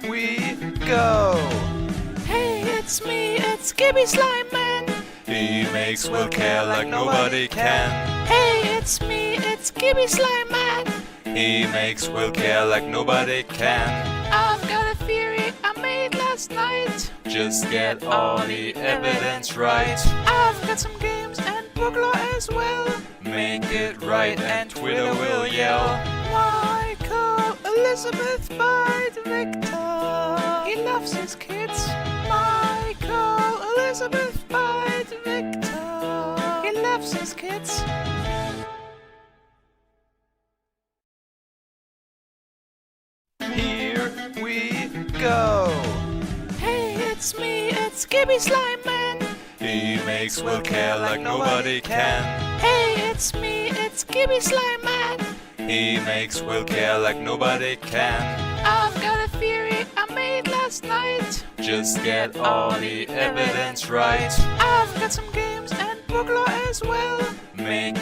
we go. Hey, it's me, it's Gibby Slime Man. He makes Will care like nobody can. Hey, it's me, it's Gibby Slime Man. He makes Will care like nobody can. I've got a theory I made last night. Just get all the evidence right. I've got some games and book law as well. Make it right and Twitter will yell. Michael Elizabeth bite Victor. He loves his kids. Michael Elizabeth bite Victor. He loves his kids. Here we go. Hey, it's me, it's Gibby Slime Man. He makes Will care like nobody can. Hey, it's me, it's Gibby Slime Man. He makes Will care like nobody can. I've got a theory I made last night. Just get all the evidence right. I've got some games and book law as well. Make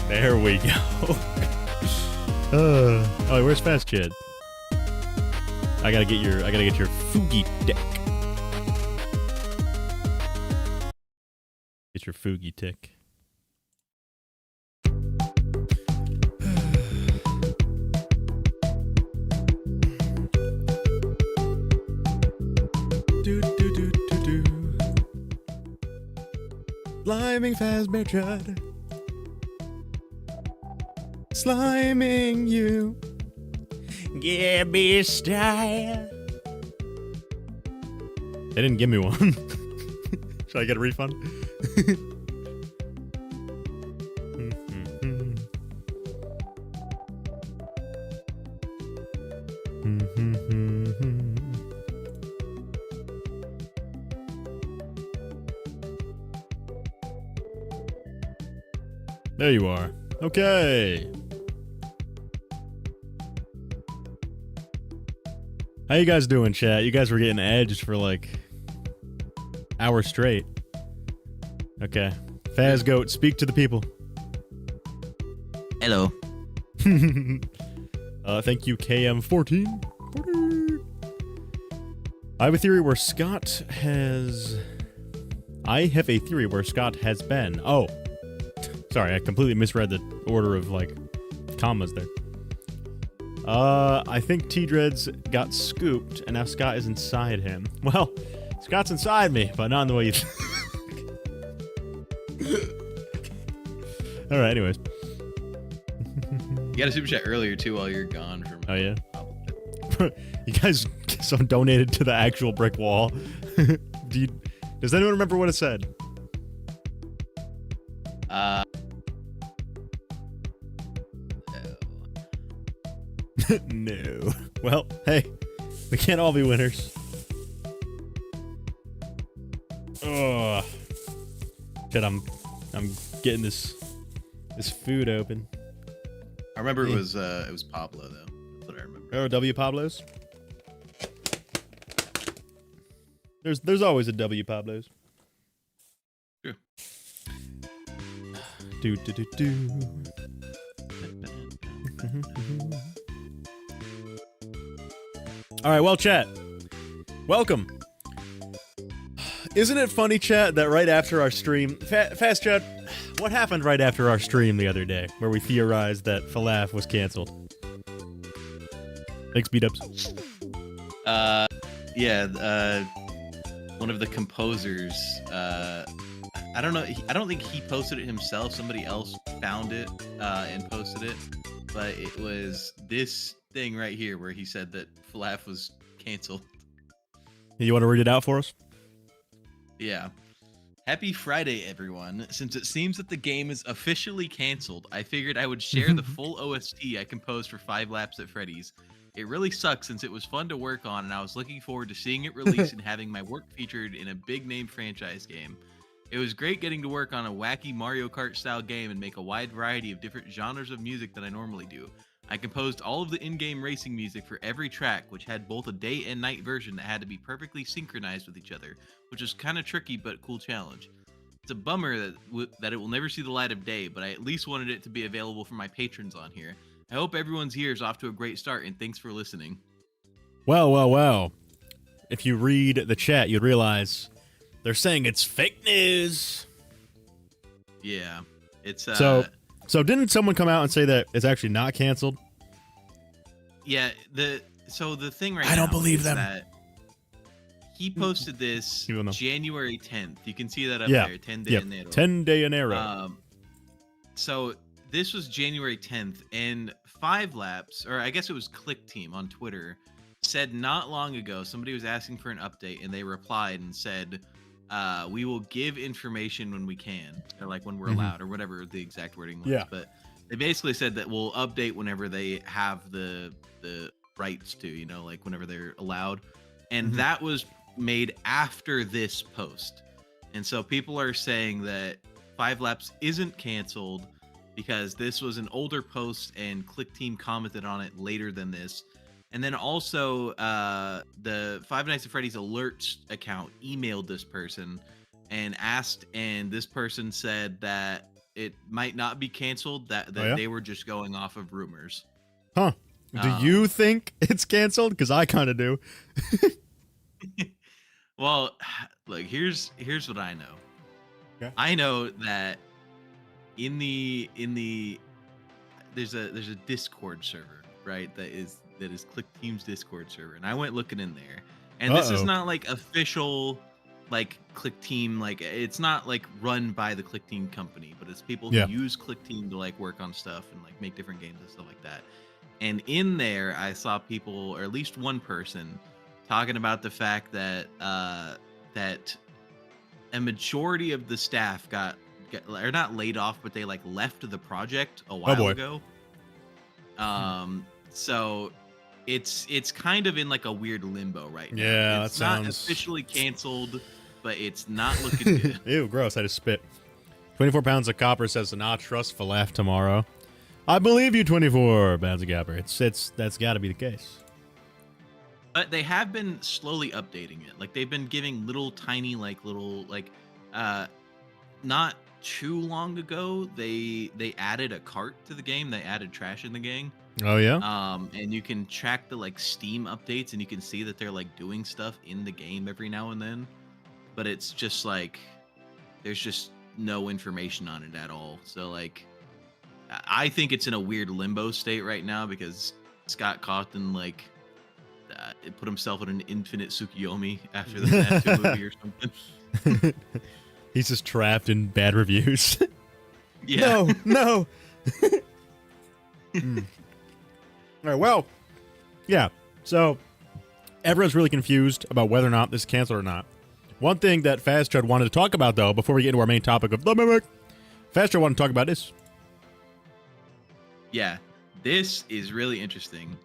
There we go. Oh, where's Fast Chad? I gotta get your Fugi deck. Get your Fugi tick. Sliming Fazbear Chud. Sliming you. Gabby style. They didn't give me one. Should I get a refund? There you are. Okay. How you guys doing, chat? You guys were getting edged for like hours straight. Okay. Faz Goat, speak to the people. Hello. Thank you, KM14. I have a theory where Scott has... I have a theory where Scott has been... Oh. Sorry, I completely misread the order of, like, commas there. I think T-Dreads got scooped, and now Scott is inside him. Well, Scott's inside me, but not in the way you think. Alright, anyways. You got a super chat earlier, too, while you're gone. From Oh, yeah? You guys some donated to the actual brick wall. Does anyone remember what it said? No. Well, hey, we can't all be winners. Oh, shit! I'm getting this food open. I remember it was Pablo though. That's what I remember. Oh, W Pablos. There's always a W Pablos. True. Do. All right, well, chat, welcome. Isn't it funny, chat, that right after our stream, Fast Chat, what happened right after our stream the other day, where we theorized that FNAF was canceled? Thanks, beat-ups. Yeah, one of the composers, I don't know, I don't think he posted it himself, somebody else found it, and posted it, but it was this thing right here where he said that FNAF was canceled. You want to read it out for us? Yeah. Happy Friday, everyone. Since it seems that the game is officially canceled, I figured I would share the full OST I composed for 5 Laps at Freddy's. It really sucks since it was fun to work on and I was looking forward to seeing it released and having my work featured in a big name franchise game. It was great getting to work on a wacky Mario Kart style game and make a wide variety of different genres of music than I normally do. I composed all of the in-game racing music for every track, which had both a day and night version that had to be perfectly synchronized with each other, which was kind of tricky but cool challenge. It's a bummer that it will never see the light of day, but I at least wanted it to be available for my patrons on here. I hope everyone's year is off to a great start, and thanks for listening. Well. If you read the chat, you'd realize they're saying it's fake news. Yeah, it's So didn't someone come out and say that it's actually not canceled? Yeah, the thing right now I don't believe them. That he posted this January 10th. You can see that up there, 10 de enero. 10 de enero. So this was January 10th, and 5 Laps, or I guess it was Click Team on Twitter, said not long ago, somebody was asking for an update, and they replied and said, we will give information when we can, or like when we're allowed, or whatever the exact wording was. Yeah. But they basically said that we'll update whenever they have the rights to, you know, like whenever they're allowed. And that was made after this post. And so people are saying that 5 Laps isn't canceled because this was an older post and Click Team commented on it later than this. And then also the Five Nights at Freddy's alerts account emailed this person and asked, and this person said that it might not be canceled. That they were just going off of rumors. Huh? Do you think it's canceled? Because I kind of do. Well, look, here's what I know. Okay. I know that in the there's a Discord server, right? That is Click Team's Discord server, and I went looking in there, and this is not like official, like Click Team, like it's not like run by the Click Team company, but it's people who use Click Team to like work on stuff and like make different games and stuff like that. And in there, I saw people, or at least one person, talking about the fact that that a majority of the staff got or not laid off, but they like left the project a while ago. So it's kind of in like a weird limbo right now. Yeah, it's that not sounds officially canceled, but it's not looking good. Ew, gross! I just spit. 24 pounds of copper says to not trust FNAF tomorrow. I believe you, 24 pounds of copper. That's got to be the case. But they have been slowly updating it. Like they've been giving little tiny not too long ago they added a cart to the game. They added trash in the game. Oh yeah. And you can track the like Steam updates, and you can see that they're like doing stuff in the game every now and then. But it's just like there's just no information on it at all. So like I think it's in a weird limbo state right now because Scott Cawthon like put himself in an infinite Tsukiyomi after the FNAF 2 movie or something. He's just trapped in bad reviews. Yeah. No. All right. Well, yeah. So everyone's really confused about whether or not this is canceled or not. One thing that Fast Tread wanted to talk about, though, before we get into our main topic of the Mimic, Fast Tread wanted to talk about this. Yeah, this is really interesting.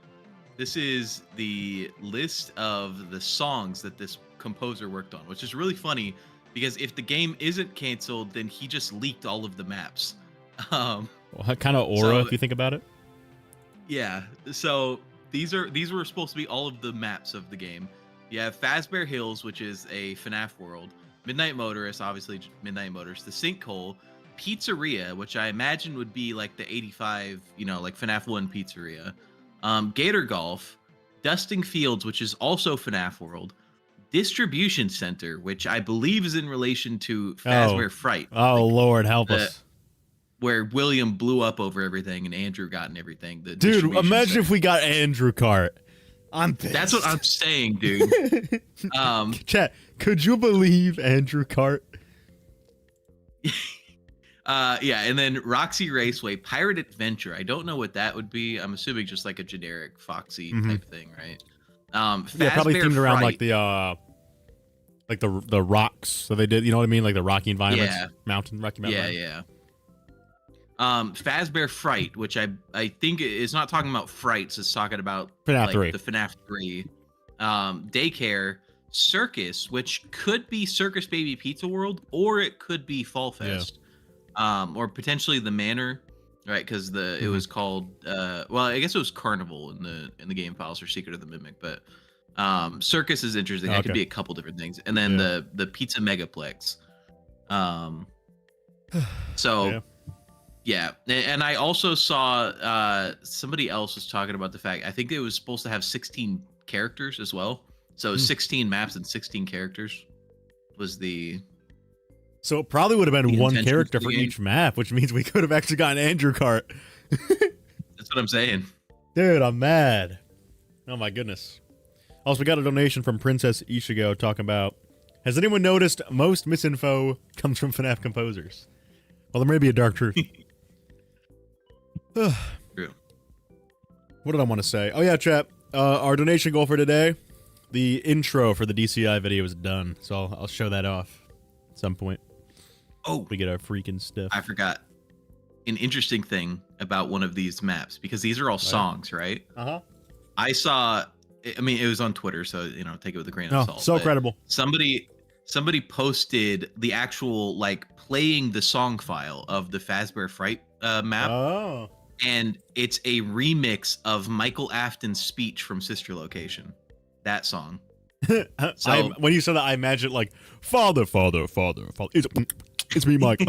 This is the list of the songs that this composer worked on, which is really funny because if the game isn't canceled, then he just leaked all of the maps. Well, kind of aura, if you think about it. Yeah, so these were supposed to be all of the maps of the game. You have Fazbear Hills, which is a FNAF world. Midnight Motorist, obviously Midnight Motorist. The Sinkhole. Pizzeria, which I imagine would be like the 85, like FNAF 1 pizzeria. Gator Golf. Dusting Fields, which is also FNAF world. Distribution Center, which I believe is in relation to Fazbear Fright. Oh, like, Lord, help us. Where William blew up over everything and Andrew got in everything. Dude, imagine if we got Andrew Cart. I'm pissed. That's what I'm saying, dude. Chat, could you believe Andrew Cart? Yeah, and then Roxy Raceway, Pirate Adventure. I don't know what that would be. I'm assuming just like a generic Foxy type thing, right? Yeah, probably themed around like the rocks. So they did, you know what I mean, like the rocky environments, Rocky Mountain. Yeah. Fazbear Fright, which I think is not talking about frights. It's talking about FNAF 3. The FNAF 3. Daycare. Circus, which could be Circus Baby Pizza World, or it could be Fall Fest. Or potentially the Manor, right? Because it was called well, I guess it was Carnival in the game files for Secret of the Mimic, but Circus is interesting. That could be a couple different things. And then the Pizza Megaplex. Yeah, and I also saw somebody else was talking about the fact I think it was supposed to have 16 characters as well. So 16 maps and 16 characters was the. So it probably would have been one character for each map, which means we could have actually gotten Andrew Cart. That's what I'm saying. Dude, I'm mad. Oh my goodness. Also, we got a donation from Princess Ishigo talking about, has anyone noticed most misinfo comes from FNAF composers? Well, there may be a dark truth. True. What did I want to say? Oh yeah, chat. Our donation goal for today, the intro for the DCI video is done, so I'll show that off at some point. Oh, we get our freaking stuff. I forgot an interesting thing about one of these maps, because these are all songs, right? I saw, I mean, it was on Twitter, so take it with a grain of salt. So credible. Somebody posted the actual like playing the song file of the Fazbear Fright map. Oh. And it's a remix of Michael Afton's speech from Sister Location. That song. So when you said that, I imagined like, Father. It's me, Mike.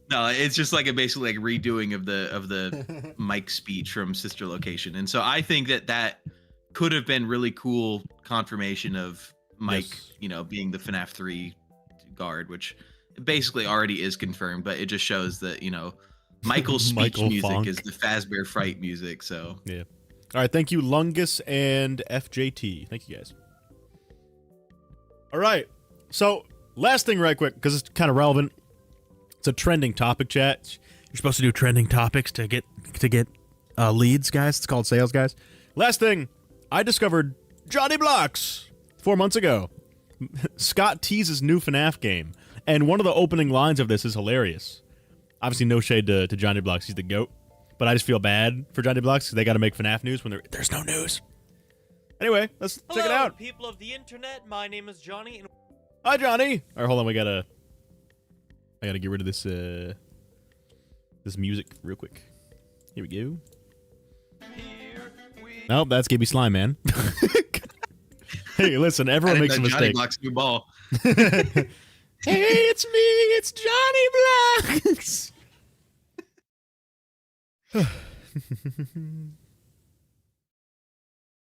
No, it's just like a basically like redoing of the Mike speech from Sister Location, and so I think that could have been really cool confirmation of Mike, Yes. you know, being the FNAF 3 guard, which basically already is confirmed, but it just shows that, you know, Michael's speech Michael music Funk. is the Fazbear Fright music. So Yeah. All right. Thank you, Lungus and FJT. Thank you, guys. All right. So, last thing right quick, because it's kind of relevant. It's a trending topic, chat. You're supposed to do trending topics to get leads, guys. It's called sales, guys. Last thing, I discovered Johnny Blocks 4 months ago. Scott teases new FNAF game, and one of the opening lines of this is hilarious. Obviously, no shade to Johnny Blocks. He's the GOAT. But I just feel bad for Johnny Blocks because they got to make FNAF news when there's no news. Anyway, let's check it out. People of the internet. My name is Johnny. And Hi, Johnny. All right, hold on. I gotta get rid of this this music real quick. Here we go. Nope, that's Gibby Slime, man. Hey, listen, everyone makes a Johnny mistake. Block's new ball. Hey, it's me. It's Johnny Blocks.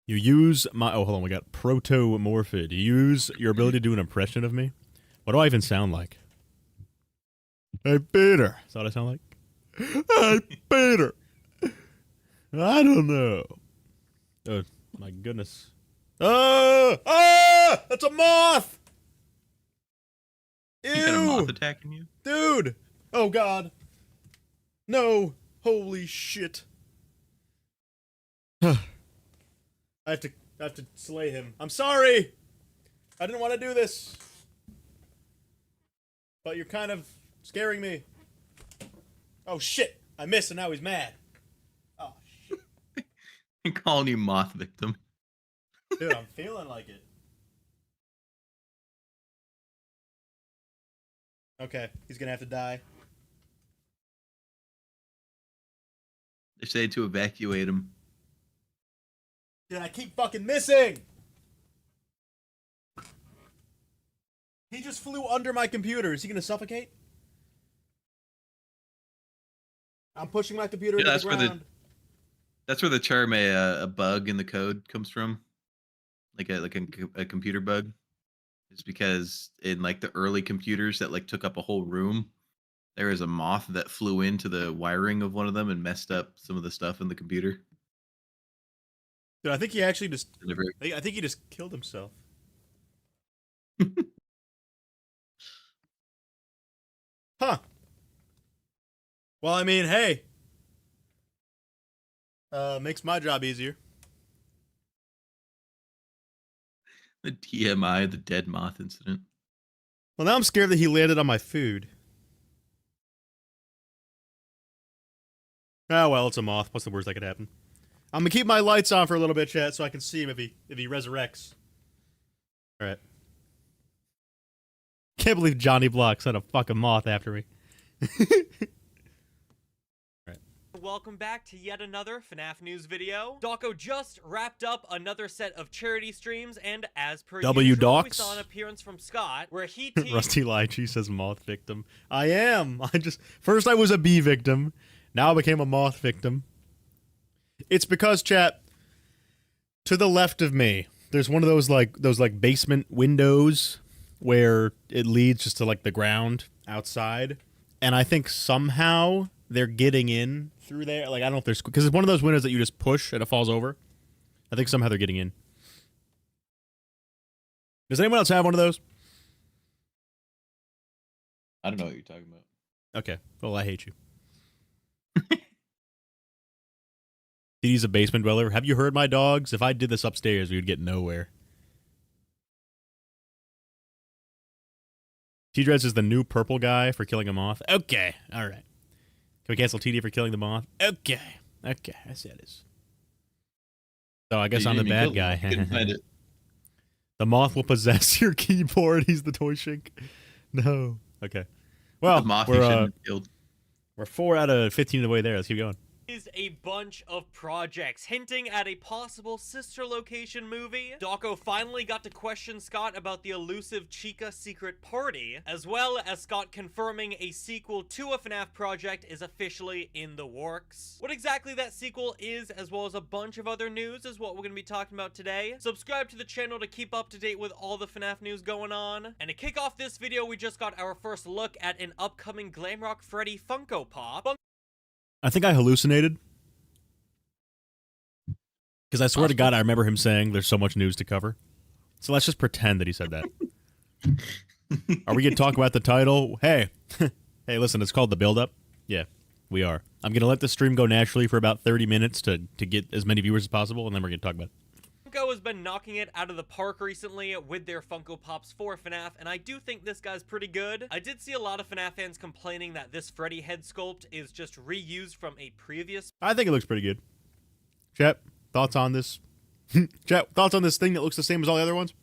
You use my... Oh, hold on. We got protomorphid. You use your ability to do an impression of me? What do I even sound like? Hey, Peter. Is that what I sound like? Hey, Peter. I don't know. Oh, my goodness. That's a moth! Ew! You got a moth attacking you? Dude! Oh, God. No. Holy shit. I have to slay him. I'm sorry! I didn't want to do this. But you're kind of scaring me. Oh, shit. I missed and now he's mad. Oh, shit. I'm calling you moth victim. Dude, I'm feeling like it. Okay, he's gonna have to die. They say to evacuate him. Dude, I keep fucking missing! He just flew under my computer. Is he gonna suffocate? I'm pushing my computer into the ground. That's where the term a bug in the code comes from. Like a computer bug. It's because in like the early computers that like took up a whole room, there was a moth that flew into the wiring of one of them and messed up some of the stuff in the computer. Dude, I think he actually just... I think he just killed himself. Huh. Well, I mean, hey. Makes my job easier. The TMI, the dead moth incident. Well, now I'm scared that he landed on my food. Oh, well, it's a moth. What's the worst that could happen? I'm gonna keep my lights on for a little bit, chat, so I can see him if he resurrects. All right. Can't believe Johnny Block sent a fucking moth after me. welcome back to yet another FNAF news video. Dawko just wrapped up another set of charity streams, and as per usual, we saw an appearance from Scott where he teamed... Rusty Lychee says moth victim. I am. First I was a bee victim. Now I became a moth victim. It's because, chat, to the left of me, there's one of those basement windows where it leads just to like the ground outside, and I think somehow they're getting in through there. Like, I don't know if there's, because it's one of those windows that you just push and it falls over. I think somehow they're getting in. Does anyone else have one of those? I don't know what you're talking about. Okay, well, I hate you. He's a basement dweller. Have you heard my dogs? If I did this upstairs, we would get nowhere. T-Dreads is the new purple guy for killing a moth. Okay, all right. Can we cancel TD for killing the moth? Okay, okay, I see how it is. So I guess I'm the bad guy. The moth will possess your keyboard. He's the toy shink. No. Okay. Well, the moth you shouldn't have killed. We're 4 out of 15 of the way there. Let's keep going. Is a bunch of projects hinting at a possible sister location movie. Dawko finally got to question Scott about the elusive Chica secret party, as well as Scott confirming a sequel to a FNAF project is officially in the works. What exactly that sequel is, as well as a bunch of other news, is what we're going to be talking about today. Subscribe to the channel to keep up to date with all the FNAF news going on. And to kick off this video, we just got our first look at an upcoming Glam Rock Freddy Funko Pop. I think I hallucinated. Because I swear to God, I remember him saying there's so much news to cover. So let's just pretend that he said that. Are we going to talk about the title? Hey. Hey, listen, it's called The Build-Up. Yeah, we are. I'm going to let the stream go naturally for about 30 minutes to get as many viewers as possible, and then we're going to talk about it. Funko has been knocking it out of the park recently with their Funko Pops for FNAF, and I do think this guy's pretty good. I did see a lot of FNAF fans complaining that this Freddy head sculpt is just reused from a previous... I think it looks pretty good. Chat, thoughts on this? Chat, thoughts on this thing that looks the same as all the other ones?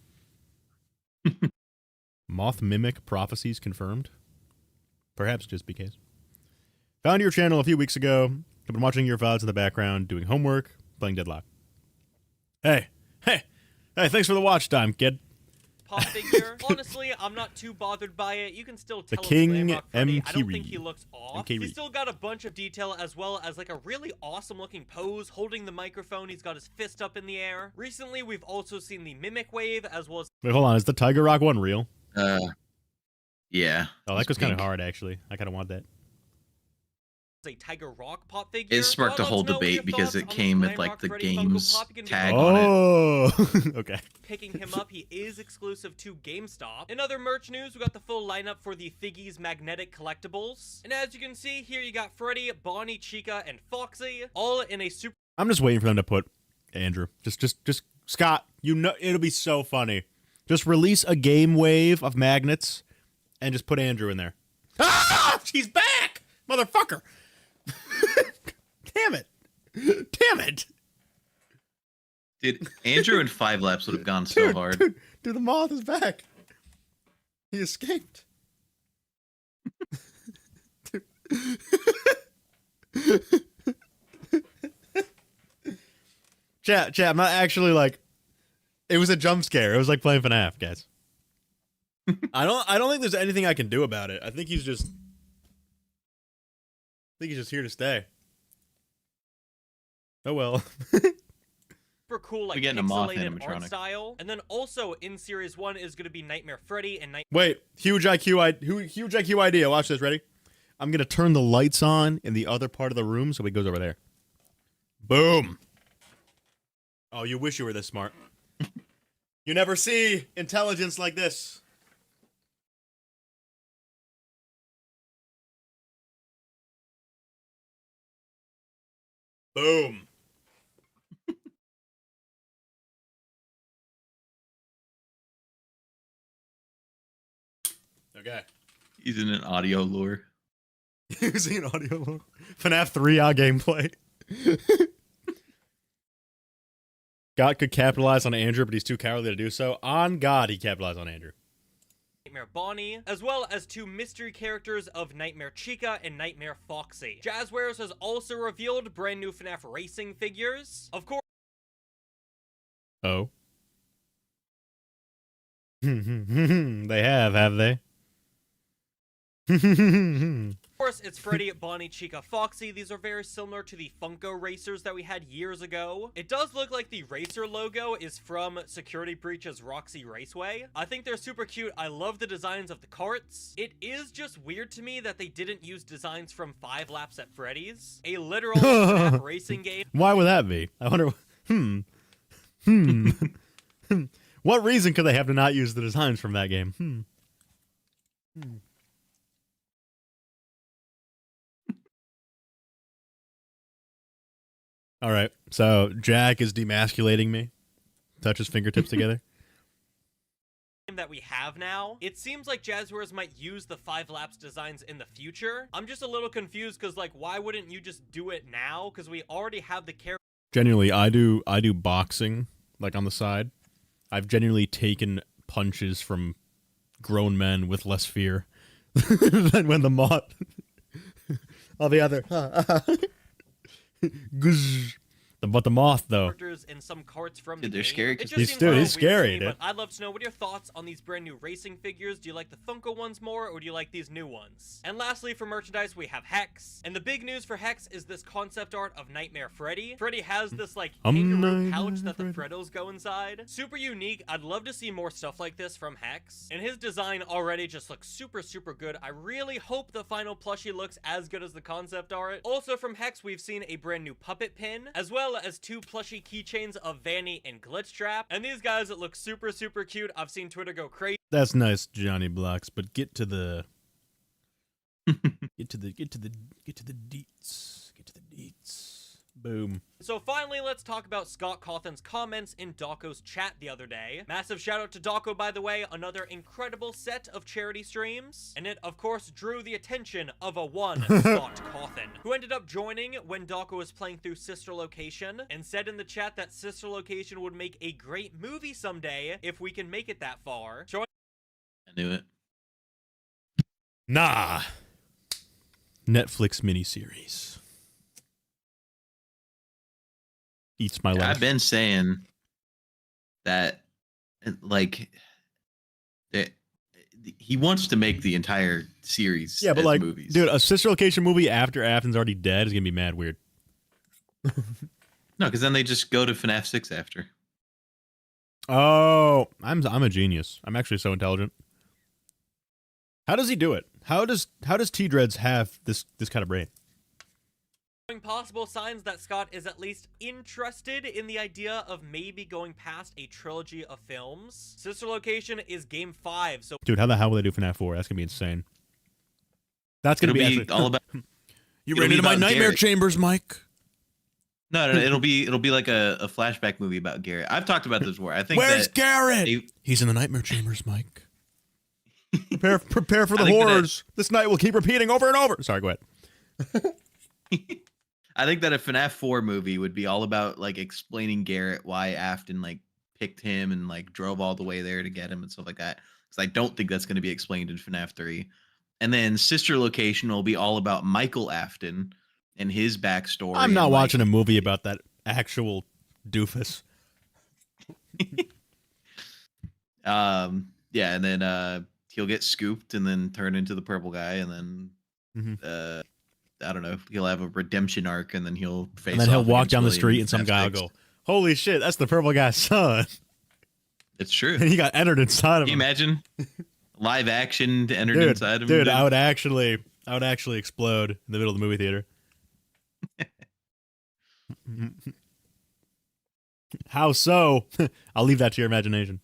Moth Mimic prophecies confirmed? Perhaps just because. Found your channel a few weeks ago. I've been watching your VODs in the background, doing homework, playing Deadlock. Hey, thanks for the watch time, kid. Pop figure. Honestly, I'm not too bothered by it. You can still tell The King it's Glam Rock Freddy. I don't M. think he looks off. M. He's still got a bunch of detail, as well as like a really awesome looking pose, holding the microphone. He's got his fist up in the air. Recently, we've also seen the Mimic Wave, as well as... Wait, hold on. Is the Tiger Rock one real? Yeah. Oh, that was kind of hard, actually. I kind of want that. a Tiger Rock pop figure. It sparked a whole debate because it came with like the game's tag on it. Okay. Picking him up, he is exclusive to GameStop. In other merch news, we got the full lineup for the Figgies Magnetic Collectibles. And as you can see, here you got Freddy, Bonnie, Chica, and Foxy, all in a super... I'm just waiting for them to put Andrew. Just Scott, you know, it'll be so funny. Just release a game wave of magnets and just put Andrew in there. Ah! She's back! Motherfucker! Damn it. Damn it. Dude, Andrew and 5 Laps would have gone so hard. Dude, the moth is back. He escaped. Chat, I'm not actually like... It was a jump scare. It was like playing FNAF, guys. I don't think there's anything I can do about it. I think he's just here to stay. Oh well. Super cool, like getting a moth pixelated art animatronic style. And then also in Series 1 is going to be Nightmare Freddy and Wait, huge IQ idea. Watch this, ready? I'm going to turn the lights on in the other part of the room so he goes over there. Boom. Oh, you wish you were this smart. You never see intelligence like this. Boom. Okay. Using an audio lure. Using an audio lure. FNAF 3 gameplay. God could capitalize on Andrew, but he's too cowardly to do so. On God, he capitalized on Andrew. Nightmare Bonnie, as well as 2 mystery characters of Nightmare Chica and Nightmare Foxy. Jazzwares has also revealed brand new FNAF racing figures. Of course. Oh. They have they? Of course, it's Freddy, Bonnie, Chica, Foxy. These are very similar to the Funko Racers that we had years ago. It does look like the Racer logo is from Security Breach's Roxy Raceway. I think they're super cute. I love the designs of the carts. It is just weird to me that they didn't use designs from 5 Laps at Freddy's, a literal FNAF racing game. Why would that be? I wonder. What reason could they have to not use the designs from that game? All right, so Jack is demasculating me. Touch his fingertips together. That we have now. It seems like Jazzwares might use the 5 Laps designs in the future. I'm just a little confused because, like, why wouldn't you just do it now? Because we already have the character. Genuinely, I do boxing, like, on the side. I've genuinely taken punches from grown men with less fear than when the moth on the other. Guzz. But the moth, though. characters and some carts from the Dude, they're game. scary It 'cause just He's- seems dude, a little he's weird to scary, me, dude. But I'd love to know, what are your thoughts on these brand new racing figures? Do you like the Funko ones more, or do you like these new ones? And lastly, for merchandise, we have Hex. And the big news for Hex is this concept art of Nightmare Freddy. Freddy has this, like, kangaroo Nightmare pouch that the Freddy. Freddos go inside. Super unique. I'd love to see more stuff like this from Hex. And his design already just looks super, super good. I really hope the final plushie looks as good as the concept art. Also from Hex, we've seen a brand new puppet pin, as well as 2 plushie keychains of Vanny and Glitchtrap. And these guys, it looks super, super cute. I've seen Twitter go crazy. That's nice, Johnny Blocks, but get to the deets. Boom. So finally, let's talk about Scott Cawthon's comments in Dawko's chat the other day. Massive shout out to Dawko, by the way, another incredible set of charity streams. And it, of course, drew the attention of a one Scott Cawthon, who ended up joining when Dawko was playing through Sister Location, and said in the chat that Sister Location would make a great movie someday if we can make it that far. Showing I knew it. Nah. Netflix miniseries. Eats my life. I've been saying that, like, that he wants to make the entire series. Yeah, but as like, movies. dude, a Sister Location movie after Afton's already dead is gonna be mad weird. No, because then they just go to FNAF 6 after. Oh, I'm a genius. I'm actually so intelligent. How does he do it? How does T-Dreads have this kind of brain? possible signs that Scott is at least interested in the idea of maybe going past a trilogy of films. Sister Location is game 5, so Dude, how the hell will they do FNAF 4? That's gonna be insane. That's gonna It'll be be actually, all about. You it'll ran be into my about nightmare Garrett. chambers, Mike. No, it'll be like a flashback movie about Garrett. I've talked about this before. I think Where's that Garrett? they- He's in the nightmare chambers, Mike. Prepare for the I think that- horrors. This night will keep repeating over and over. Sorry, go ahead. I think that a FNAF 4 movie would be all about like explaining Garrett why Afton like picked him and like drove all the way there to get him and stuff like that. Because I don't think that's going to be explained in FNAF 3. And then Sister Location will be all about Michael Afton and his backstory. I'm not and, watching a movie about that actual doofus. Yeah, and then he'll get scooped and then turn into the purple guy, and then Mhm. I don't know, he'll have a redemption arc, and then he'll face. And then he'll off walk against down the William street in and some FNAF guy will 6. go, "Holy shit, that's the purple guy's son." It's true. And he got entered inside of Can you him. imagine live action to enter Dude, inside of him? dude, I would actually explode in the middle of the movie theater. How so? I'll leave that to your imagination.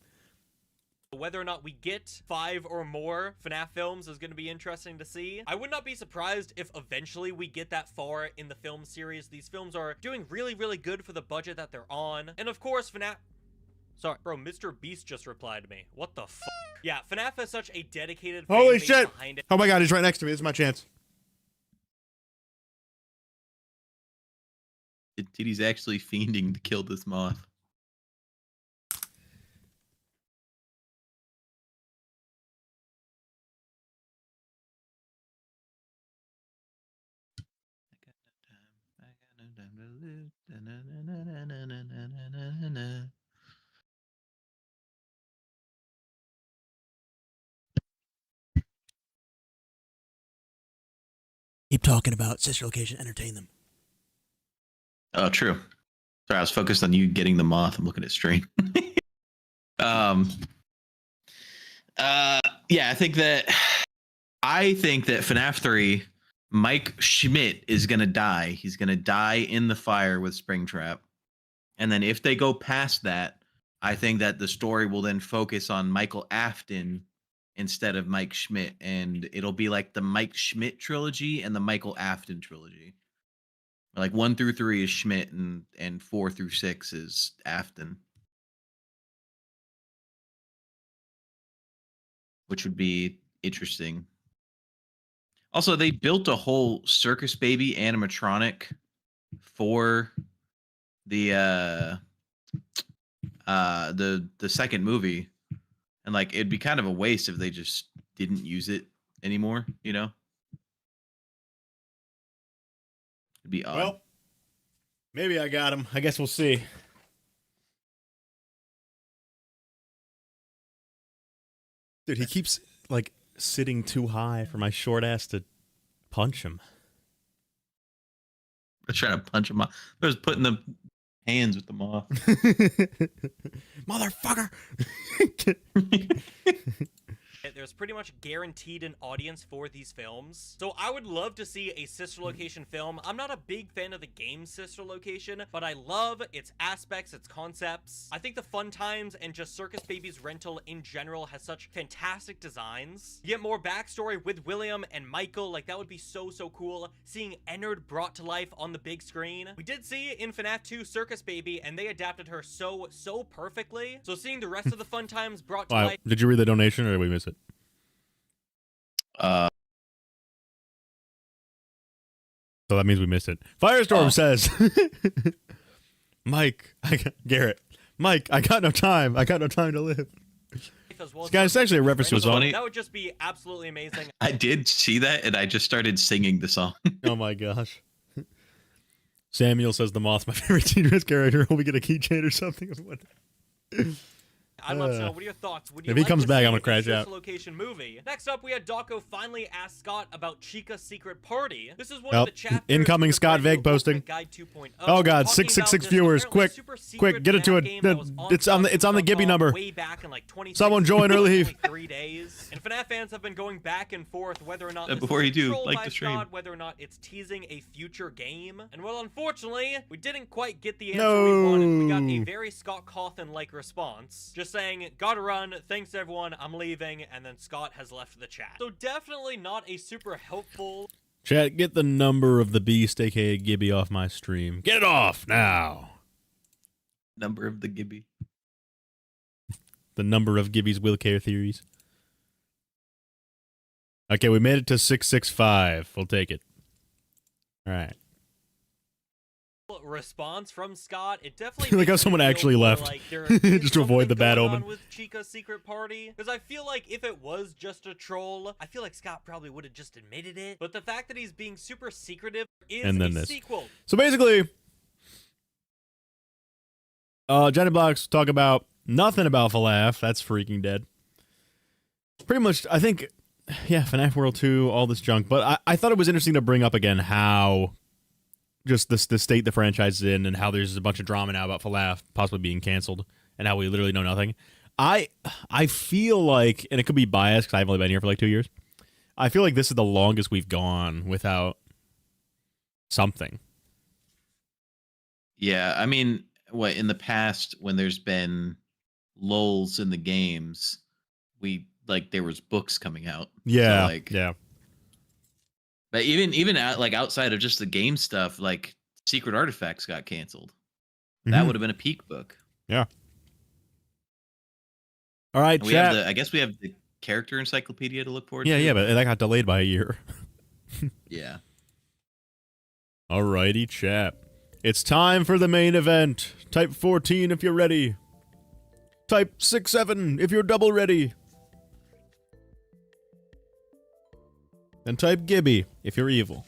whether or not we get 5 or more FNAF films is going to be interesting to see. I would not be surprised if eventually we get that far in the film series. These films are doing really, really good for the budget that they're on. And of course, FNAF... Sorry, bro, Mr. Beast just replied to me. What the fuck? Yeah, FNAF has such a dedicated fan Holy base shit! behind it. Oh my god, he's right next to me. This is my chance. Titty's actually fiending to kill this moth. Keep talking about Sister Location. Entertain them. Oh, true. Sorry, I was focused on you getting the moth. I'm looking at stream. Yeah, I think that FNAF 3, Mike Schmidt is gonna die. He's gonna die in the fire with Springtrap. And then if they go past that, I think that the story will then focus on Michael Afton instead of Mike Schmidt, and it'll be like the Mike Schmidt trilogy and the Michael Afton trilogy. Like 1 through 3 is Schmidt, and 4 through 6 is Afton, which would be interesting. Also, they built a whole Circus Baby animatronic for the second movie, and like it'd be kind of a waste if they just didn't use it anymore. You know, it'd be odd. Well, Maybe I got him. I guess we'll see. Dude, he keeps, like, sitting too high for my short ass to punch him. I was trying to punch him off. I was putting the hands with the moth. Motherfucker! There's pretty much guaranteed an audience for these films. So I would love to see a sister location film. I'm not a big fan of the game sister location, but I love its aspects, its concepts. I think the Fun Times and just Circus Baby's rental in general has such fantastic designs. You get more backstory with William and Michael. Like, that would be so cool. Seeing Ennard brought to life on the big screen. We did see in FNAF 2 Circus Baby, and they adapted her so perfectly. So seeing the rest of the Fun Times brought to life. Did you read the donation or did we miss it? So that means we missed it. Firestorm says, Garrett, Mike, I got no time. I got no time to live. This guy's actually a reference to a song. That would just be absolutely amazing. I did see that, and I just started singing the song. Oh my gosh. Samuel says the moth's my favorite T-Dress character. Will we get a keychain or something? I'd love to know, what are your thoughts? Would you if he like comes to back, see I'm gonna a crash sister out. Location movie? Next up, we had Dawko finally ask Scott about Chica's secret party. This is one of the chapters. Incoming Scott Vague posting. Guide 2.0. Oh god, 666 viewers. Quick, get it to it. It's on the Gibby number. Way back in like 2016. Someone join or leave. 3 days. And FNAF fans have been going back and forth whether or not this before is you do, controlled like by the stream. Scott, whether or not it's teasing a future game. And well, unfortunately, we didn't quite get the answer we wanted. We got a very Scott Cawthon-like response, just saying, "Gotta run. Thanks everyone. I'm leaving," and then Scott has left the chat. So definitely not a super helpful. Chat, get the number of the beast, aka Gibby, off my stream. Get it off now. Number of the Gibby. The number of Gibby's will care theories. Okay, we made it to 665. We'll take it. All right. Response from Scott. It definitely like how makes someone me feel actually more left like there is just to avoid the something bad going on omen with Chica's secret party, because I feel like if it was just a troll, I feel like Scott probably would have just admitted it. But the fact that he's being super secretive is and then a this sequel. So basically Johnny Blocks talk about nothing about FNAF. That's freaking dead. Pretty much, I think, yeah, FNAF World 2, all this junk. But I thought it was interesting to bring up again how just the state the franchise is in and how there's a bunch of drama now about FNAF possibly being canceled and how we literally know nothing. I feel like, and it could be biased because I've only been here for like 2 years, I feel like this is the longest we've gone without something. Yeah, I mean, what in the past when there's been lulls in the games, there was books coming out. Yeah, so yeah. But even outside of just the game stuff, like Secret Artifacts got canceled. That would have been a peak book. Yeah. All right, we chat. have I guess we have the character encyclopedia to look forward to. Yeah, but that got delayed by a year. Yeah. Alrighty, chat. It's time for the main event. Type 14 if you're ready. Type 67 if you're double ready. And type Gibby if you're evil.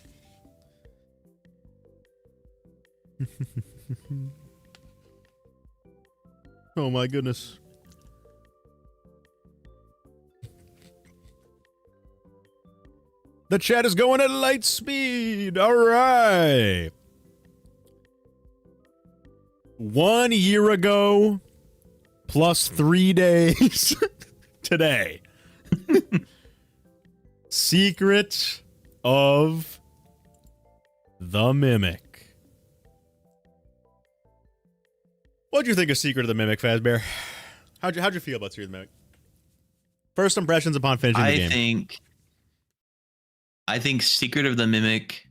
Oh my goodness. The chat is going at light speed. All right. 1 year ago, plus 3 days today. Secret of the Mimic. What'd you think of Secret of the Mimic, Fazbear? How'd you feel about Secret of the Mimic? First impressions upon finishing the game. I think Secret of the Mimic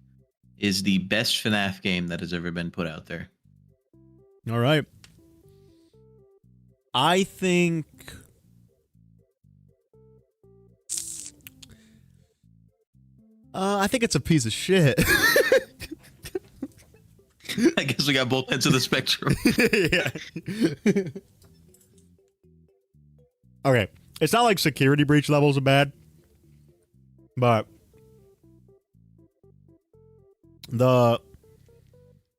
is the best FNAF game that has ever been put out there. All right. I think it's a piece of shit. I guess we got both ends of the spectrum. Yeah. Okay. It's not like security breach levels are bad, but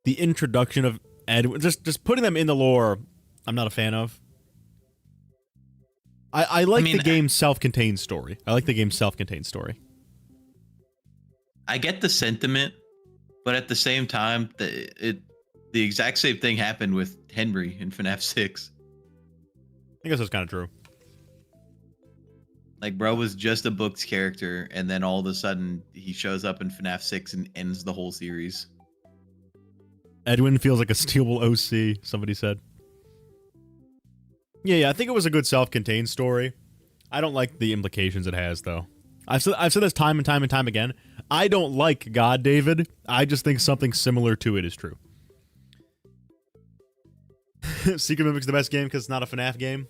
the introduction of Edwin, just putting them in the lore, I'm not a fan of. I like the game's self-contained story. I get the sentiment, but at the same time, the exact same thing happened with Henry in FNAF 6. I guess that's kind of true. Like, bro was just a booked character, and then all of a sudden, he shows up in FNAF 6 and ends the whole series. Edwin feels like a stealable OC, somebody said. Yeah, I think it was a good self-contained story. I don't like the implications it has, though. I've said this time and time and time again. I don't like God David. I just think something similar to it is true. Secret Mimic's the best game because it's not a FNAF game.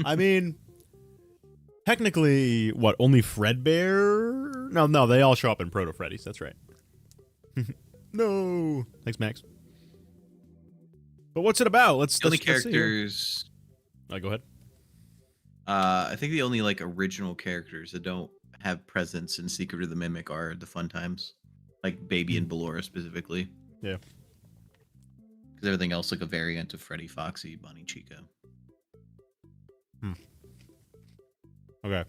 I mean, technically, what, only Fredbear? No, they all show up in Proto Freddy's. That's right. No. Thanks, Max. But what's it about? The only characters... Go ahead. I think the only, like, original characters that don't have presence in Secret of the Mimic are the Fun Times. Like, Baby and Ballora, specifically. Yeah. Because everything else, like, a variant of Freddy, Foxy, Bunny, Chica. Okay.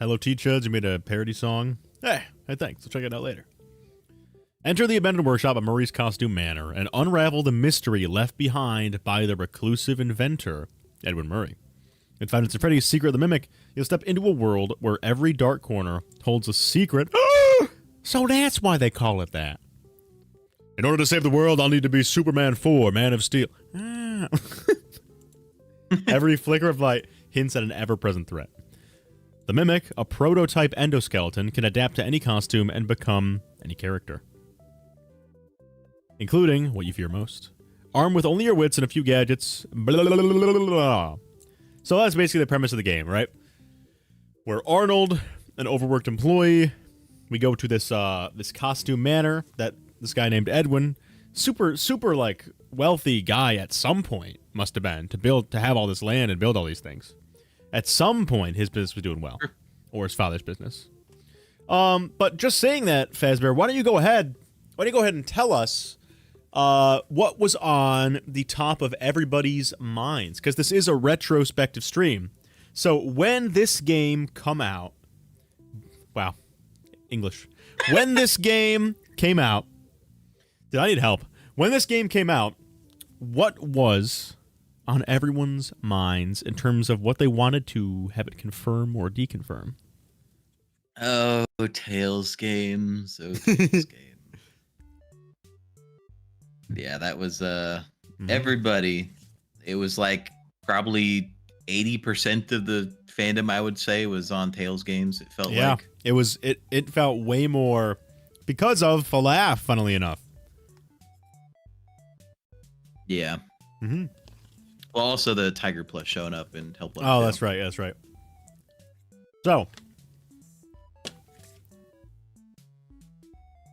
Hello, T-Chuds. You made a parody song. Hey, thanks. I'll check it out later. Enter the abandoned workshop at Murray's Costume Manor and unravel the mystery left behind by the reclusive inventor, Edwin Murray. In Five Nights at Freddy's Secret of the Mimic, you'll step into a world where every dark corner holds a secret. So that's why they call it that. In order to save the world, I'll need to be Superman 4, Man of Steel. Every flicker of light hints at an ever-present threat. The Mimic, a prototype endoskeleton, can adapt to any costume and become any character, including what you fear most. Armed with only your wits and a few gadgets. Blah, blah, blah, blah, blah. So that's basically the premise of the game, right? We're Arnold, an overworked employee. We go to this costume manor that this guy named Edwin, super like wealthy guy at some point must have been to have all this land and build all these things. At some point, his business was doing well, or his father's business. But just saying that, Fazbear, why don't you go ahead and tell us what was on the top of everybody's minds? Because this is a retrospective stream. So when this game come out, wow, English. When this game came out, did I need help? When this game came out, what was on everyone's minds in terms of what they wanted to have it confirm or deconfirm? Oh, Tails games. Oh, Tails game. Yeah, that was everybody. It was like probably 80% of the fandom, I would say, was on Tails games. It felt like it felt way more because of FNAF, funnily enough. Yeah. Mm-hmm. Well, also the Tiger Plus showing up and helping. Oh, that's right. That's right. So,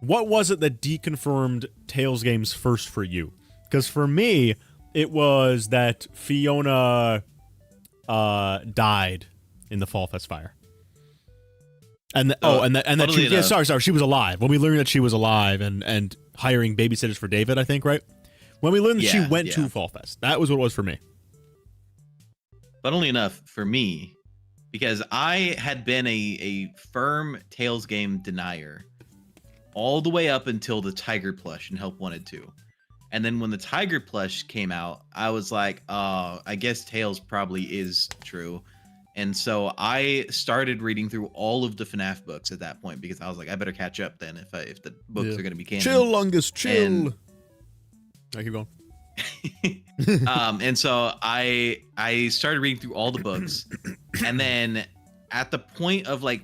what was it that deconfirmed Tails games first for you? Because for me, it was that Fiona died in the Fall Fest fire. And that she was alive. When we learned that she was alive and hiring babysitters for David, I think, right? When we learned that she went to Fall Fest, that was what it was for me. Funnily enough, for me, because I had been a firm Tails game denier all the way up until the Tiger Plush and Help Wanted 2. And then when the Tiger Plush came out, I was like, I guess Tails probably is true. And so I started reading through all of the FNAF books at that point because I was like, I better catch up then if the books are going to be canon. Chill, Lungus, chill. I keep going. And so I started reading through all the books, and then at the point of like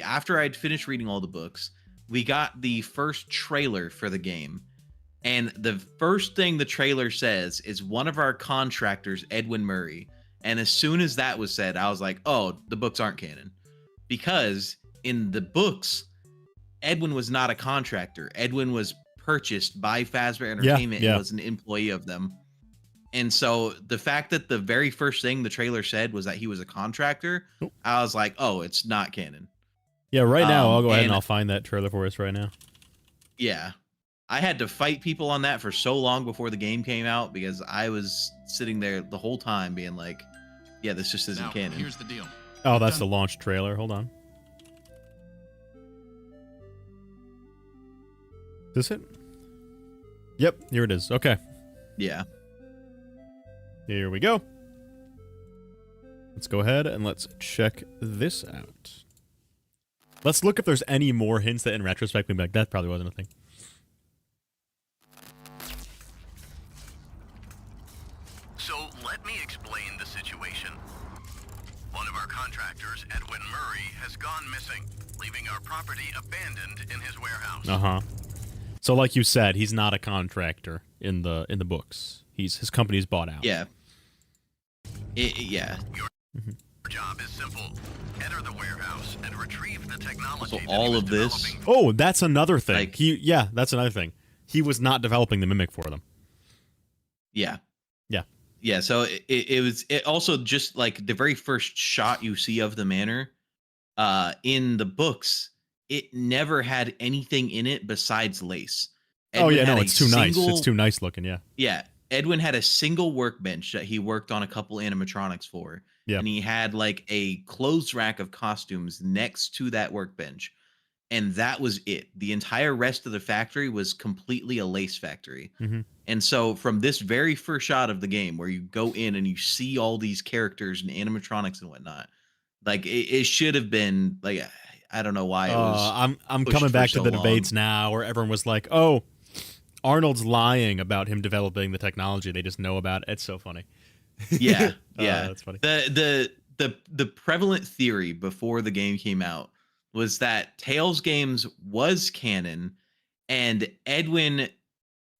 after I'd finished reading all the books, we got the first trailer for the game, and the first thing the trailer says is one of our contractors, Edwin Murray. And as soon as that was said, I was like, oh, the books aren't canon, because in the books, Edwin was not a contractor. Edwin was purchased by Fazbear Entertainment and was an employee of them. And so the fact that the very first thing the trailer said was that he was a contractor, I was like, oh, it's not canon. Yeah, right now, I'll go ahead and and I'll find that trailer for us right now. yeah, I had to fight people on that for so long before the game came out because I was sitting there the whole time being like, yeah, this just isn't Now, canon. here's the deal. Oh, that's the launch trailer. Hold on. Is this it? Yep, here it is. Okay. Yeah. Here we go. Let's go ahead and let's check this out. Let's look if there's any more hints that in retrospect we'd be like, that probably wasn't a thing. So let me explain the situation. One of our contractors, Edwin Murray, has gone missing, leaving our property abandoned in his warehouse. Uh-huh. So like you said, he's not a contractor in the books. His company's bought out. Yeah. Yeah. Your job is simple. Enter the warehouse and retrieve the technology. So that all he was of this- developing. Oh, that's another thing. Like- Yeah, that's another thing. He was not developing the mimic for them. Yeah. Yeah. Yeah, so it also just like the very first shot you see of the manor in the books, it never had anything in it besides lace. Oh yeah, Edwin no, had it's a too nice. single- It's too nice looking, yeah. Yeah, Edwin had a single workbench that he worked on a couple animatronics for. Yeah. And he had like a clothes rack of costumes next to that workbench. And that was it. The entire rest of the factory was completely a lace factory. Mm-hmm. And so from this very first shot of the game where you go in and you see all these characters and animatronics and whatnot, like it should have been like, I don't know why it was. I'm pushed coming for back so to the long. debates now where everyone was like, "Oh, Arnold's lying about him developing the technology. They just know about it." It's so funny. Yeah, yeah. That's funny. The prevalent theory before the game came out was that Tales games was canon, and Edwin,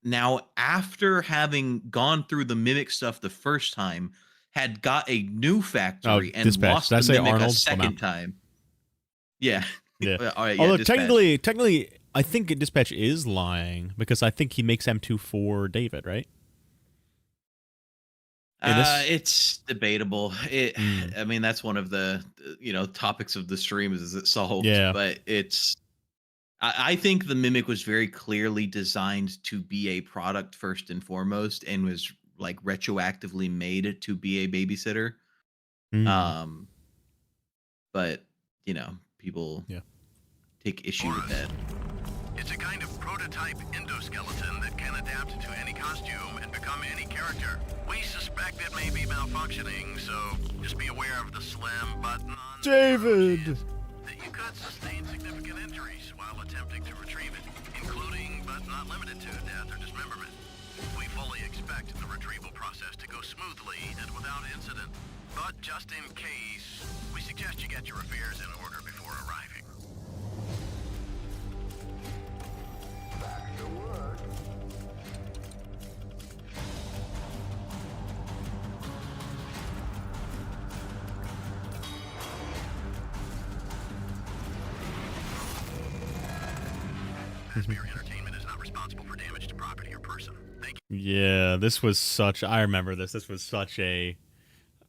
now after having gone through the mimic stuff the first time, had got a new factory and Dispatch. lost Did I the say mimic Arnold? a second I'm out. time. Yeah. Yeah. All right, yeah, Although Dispatch. technically, I think Dispatch is lying because I think he makes M2 for David, right? in this? It's debatable. I mean, that's one of the topics of the stream is it solved? Yeah. But it's. I think the Mimic was very clearly designed to be a product first and foremost, and was like retroactively made to be a babysitter. Mm. But people take issue with that. It's a kind of prototype endoskeleton that can adapt to any costume and become any character. We suspect it may be malfunctioning, so just be aware of the slim button on David! that you could sustain significant injuries while attempting to retrieve it, including but not limited to death or dismemberment. We fully expect the retrieval process to go smoothly and without incident, but just in case, we suggest you get your affairs in order before arriving. Fazbear Entertainment is not responsible for damage to property or person. Thank you. Yeah, this was such. I remember this. This was such a.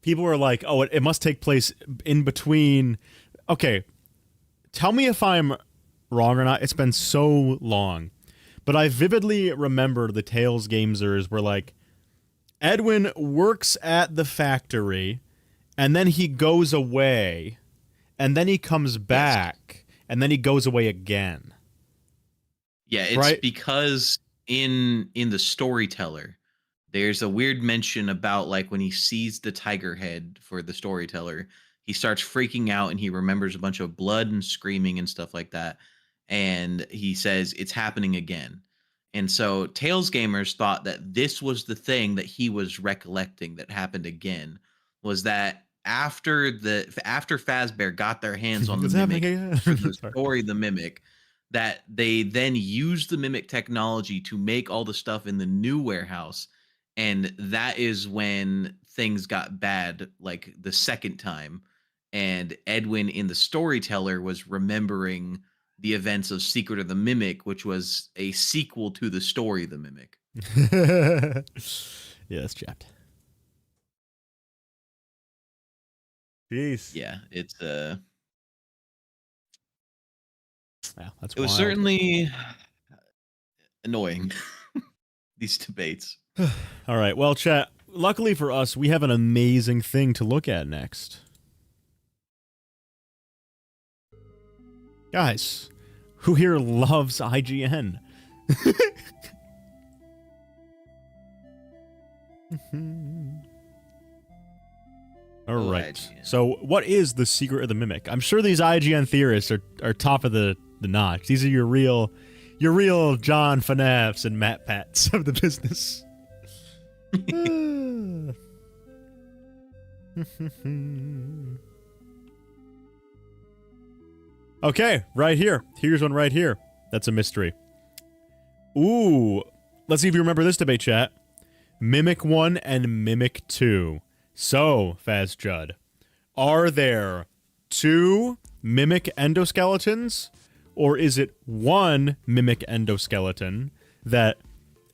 People were like, "Oh, it must take place in between." Okay, tell me if I'm wrong or not. It's been so long, but I vividly remember the Tales gamers were like, Edwin works at the factory, and then he goes away, and then he comes back, and then he goes away again. Yeah, it's Right? because in the storyteller, there's a weird mention about like when he sees the tiger head for the storyteller, he starts freaking out and he remembers a bunch of blood and screaming and stuff like that. And he says it's happening again. And so Tales gamers thought that this was the thing that he was recollecting that happened again, was that after Fazbear got their hands on the It's mimic happening again. for the Sorry. story, the mimic, that they then used the mimic technology to make all the stuff in the new warehouse. And that is when things got bad, like the second time. And Edwin in the storyteller was remembering the events of Secret of the Mimic, which was a sequel to the story The Mimic. Yeah, that's chapped. Jeez. Yeah, it's Yeah, that's It was wild. certainly annoying. These debates. All right. Well, chat, luckily for us, we have an amazing thing to look at next. Guys, who here loves IGN? All right. IGN. So, what is the secret of the mimic? I'm sure these IGN theorists are top of the notch. These are your real John FNAFs and Matt Pats of the business. Okay, right here. Here's one right here. That's a mystery. Ooh. Let's see if you remember this debate, chat. Mimic 1 and Mimic 2. So, Faz Judd, are there 2 Mimic endoskeletons? Or is it 1 Mimic endoskeleton that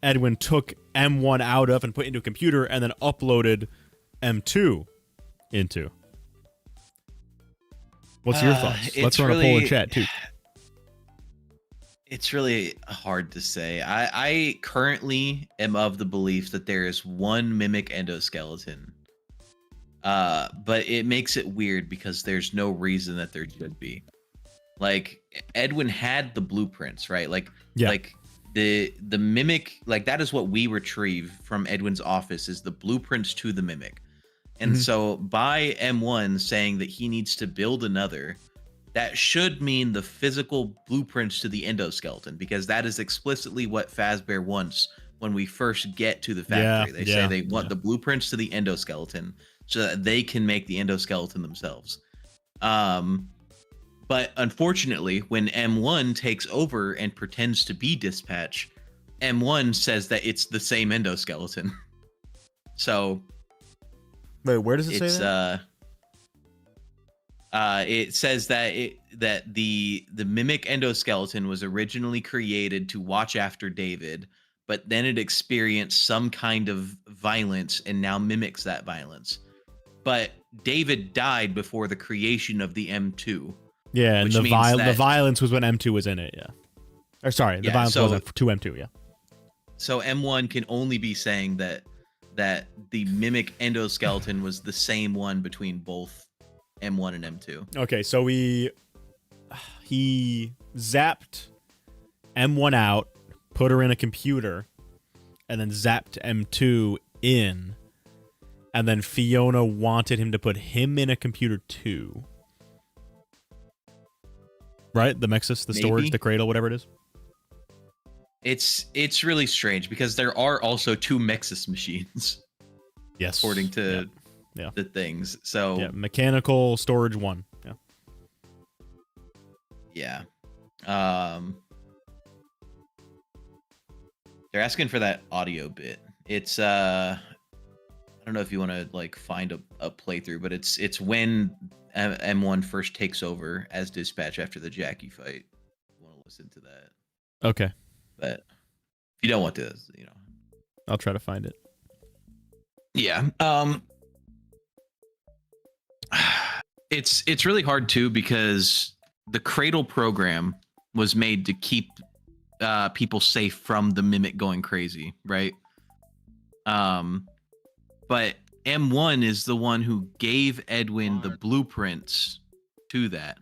Edwin took M1 out of and put into a computer and then uploaded M2 into? What's your thoughts? Let's run a poll in chat, too. It's really hard to say. I currently am of the belief that there is 1 Mimic endoskeleton. But it makes it weird because there's no reason that there should be. Like, Edwin had the blueprints, right? Like, Yeah. like the Mimic, like, that is what we retrieve from Edwin's office, is the blueprints to the Mimic. And so by M1 saying that he needs to build another, that should mean the physical blueprints to the endoskeleton, because that is explicitly what Fazbear wants when we first get to the factory. They say they want the blueprints to the endoskeleton so that they can make the endoskeleton themselves. But unfortunately, when M1 takes over and pretends to be Dispatch, M1 says that it's the same endoskeleton. So Wait, where does it say it's that? it says that the Mimic endoskeleton was originally created to watch after David, but then it experienced some kind of violence and now mimics that violence. But David died before the creation of the M2. Yeah, and which the means that- violence was when M2 was in it, yeah. Or sorry, the Yeah, violence so- was to M2, yeah. So M1 can only be saying that the Mimic endoskeleton was the same one between both M1 and M2. Okay, so he zapped M1 out, put her in a computer, and then zapped M2 in. And then Fiona wanted him to put him in a computer too. Right? The Mexus, the storage, Maybe. the cradle, whatever it is. It's really strange because there are also 2 Mexus machines Yes. according to Yeah. the things. So Yeah, mechanical storage 1. Yeah. yeah. They're asking for that audio bit. It's I don't know if you want to like find a playthrough, but it's when M1 first takes over as Dispatch after the Jackie fight. You want to listen to that. Okay. But if you don't want to, you know. I'll try to find it. Yeah. It's really hard too because the Cradle program was made to keep people safe from the Mimic going crazy, right? But M1 is the one who gave Edwin the blueprints to that.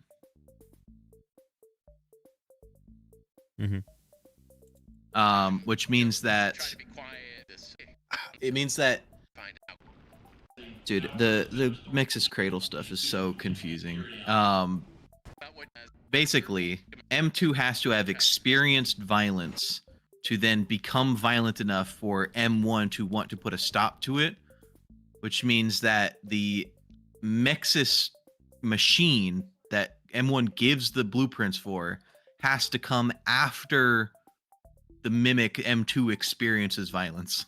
Which means that it means that, dude, the Mexus Cradle stuff is so confusing. Basically, M2 has to have experienced violence to then become violent enough for M1 to want to put a stop to it, which means that the Mexus machine that M1 gives the blueprints for has to come after the Mimic M2 experiences violence.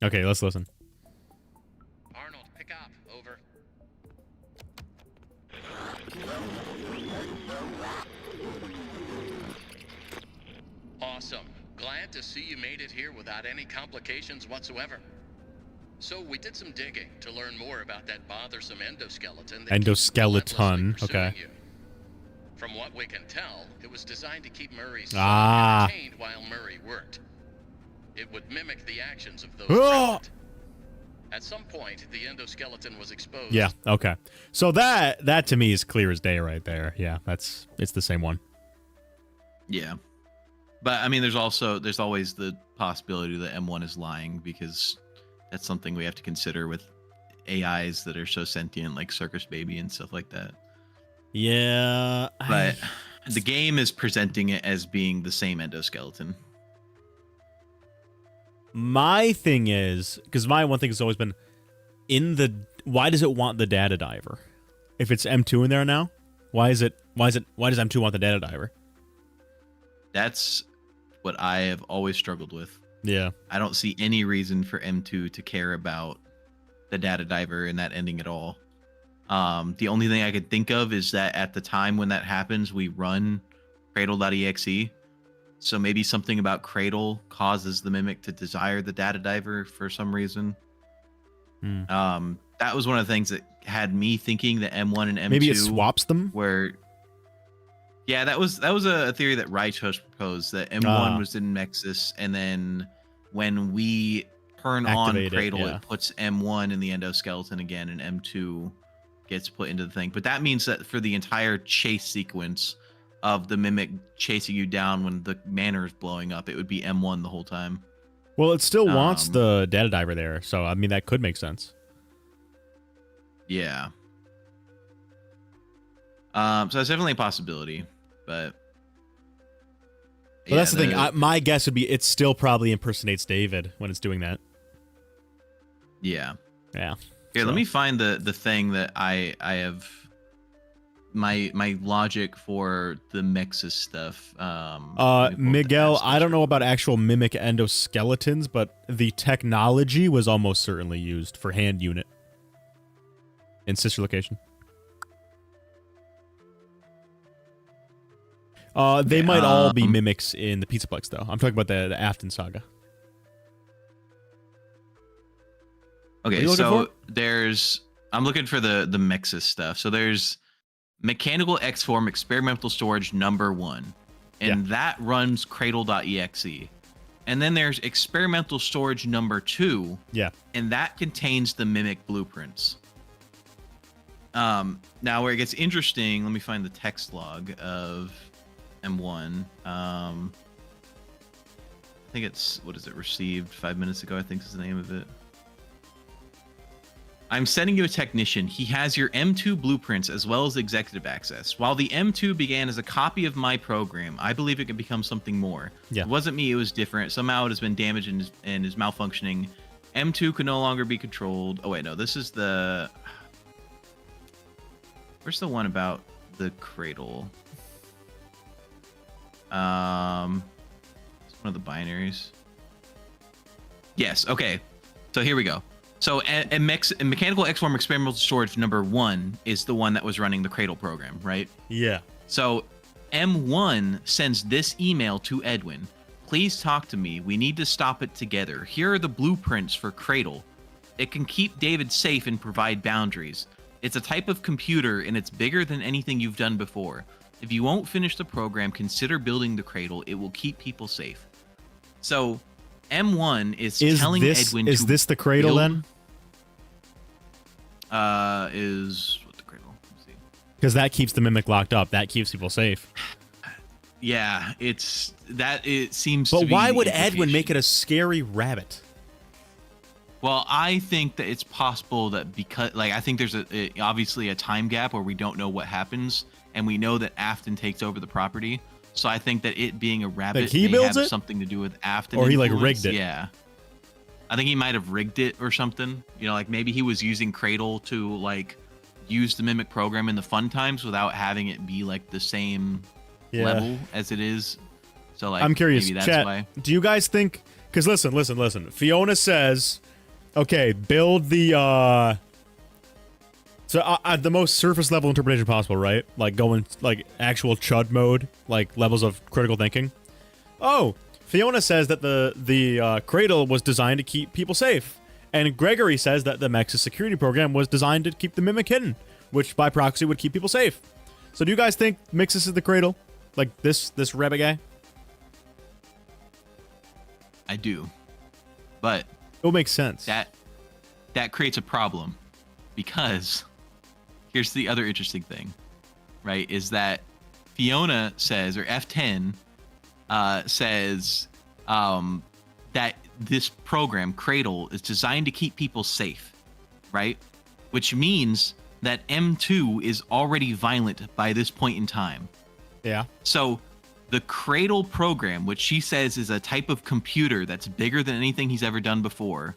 Okay, let's listen. Arnold, pick up. Over. Awesome. Glad to see you made it here without any complications whatsoever. So we did some digging to learn more about that bothersome endoskeleton. That keeps Endoskeleton, relentlessly pursuing okay. you. From what we can tell, it was designed to keep Murray's Ah. son entertained while Murray worked. It would mimic the actions of those Oh. present. At some point, the endoskeleton was exposed. Yeah. Okay. So that to me is clear as day right there. Yeah. It's the same one. Yeah. But I mean, there's always the possibility that M1 is lying, because that's something we have to consider with AIs that are so sentient, like Circus Baby and stuff like that. Yeah. But the game is presenting it as being the same endoskeleton. My thing is, because my one thing has always been, why does it want the data diver? If it's M2 in there now, why does M2 want the data diver? That's what I have always struggled with. Yeah. I don't see any reason for M2 to care about the data diver and that ending at all. The only thing I could think of is that at the time when that happens, we run cradle.exe. So maybe something about Cradle causes the Mimic to desire the data diver for some reason. That was one of the things that had me thinking that M1 and M2 Maybe it swaps them. Yeah, that was a theory that Reichos proposed, that M1 was in Nexus, and then when we turn Activate on Cradle, it it puts M1 in the endoskeleton again, and M2 gets put into the thing. But that means that for the entire chase sequence of the Mimic chasing you down when the manor is blowing up, it would be M1 the whole time. Well, it still wants the data diver there, so I mean that could make sense. Yeah. So that's definitely a possibility, but That's the thing. My guess would be it still probably impersonates David when it's doing that. Yeah. Yeah. Here, So- let me find the thing that I have my logic for the Mexus stuff. Let me pull up the Miguel, task I don't list. know about actual mimic endoskeletons, but the technology was almost certainly used for hand unit in sister location. They Okay, might all be mimics in the Pizzaplex, though. I'm talking about the Afton saga. What are Okay, you looking so for? I'm looking for the Mexus stuff. So there's Mechanical X-Form Experimental Storage number 1, and that runs Cradle.exe. And then there's Experimental Storage number 2, Yeah. and that contains the Mimic blueprints. Now where it gets interesting, let me find the text log of M1. I think it's, what is it, received 5 minutes ago, I think is the name of it. I'm sending you a technician. He has your M2 blueprints as well as executive access. While the M2 began as a copy of my program, I believe it could become something more. Yeah. It wasn't me, it was different. Somehow it has been damaged and is malfunctioning. M2 can no longer be controlled. Oh wait, no, this is the... Where's the one about the cradle? It's one of the binaries. Yes, okay. So here we go. So a Mechanical X-Form Experimental Storage number 1 is the one that was running the Cradle program, right? Yeah. So M1 sends this email to Edwin. Please talk to me. We need to stop it together. Here are the blueprints for Cradle. It can keep David safe and provide boundaries. It's a type of computer, and it's bigger than anything you've done before. If you won't finish the program, consider building the Cradle. It will keep people safe. So M1 is telling Edwin is to this the Cradle build, then? Is what the Cradle? Let's see. Because that keeps the mimic locked up. That keeps people safe. Yeah, it's that. It seems. But to be why the would Edwin make implication. it a scary rabbit? Well, I think that it's possible that because, like, I think there's obviously a time gap where we don't know what happens, and we know that Afton takes over the property. So I think that it being a rabbit he may builds have it? something to do with Afton. Or he, like, influence. rigged it. Yeah, I think he might have rigged it or something. You know, like maybe he was using Cradle to like use the Mimic program in the fun times without having it be like the same level as it is. So like, I'm curious, Maybe that's chat, why. do you guys think... Because listen. Fiona says, okay, build the... the most surface level interpretation possible, right? Like going like actual chud mode, like levels of critical thinking. Oh, Fiona says that the Cradle was designed to keep people safe. And Gregory says that the Mexus security program was designed to keep the Mimic hidden, which by proxy would keep people safe. So do you guys think Mixus is the cradle? Like this rabbit guy? I do. But It'll make sense. that creates a problem, because here's the other interesting thing, right? Is that Fiona says, or F10 says, that this program, Cradle, is designed to keep people safe, right? Which means that M2 is already violent by this point in time. Yeah. So the Cradle program, which she says is a type of computer that's bigger than anything he's ever done before,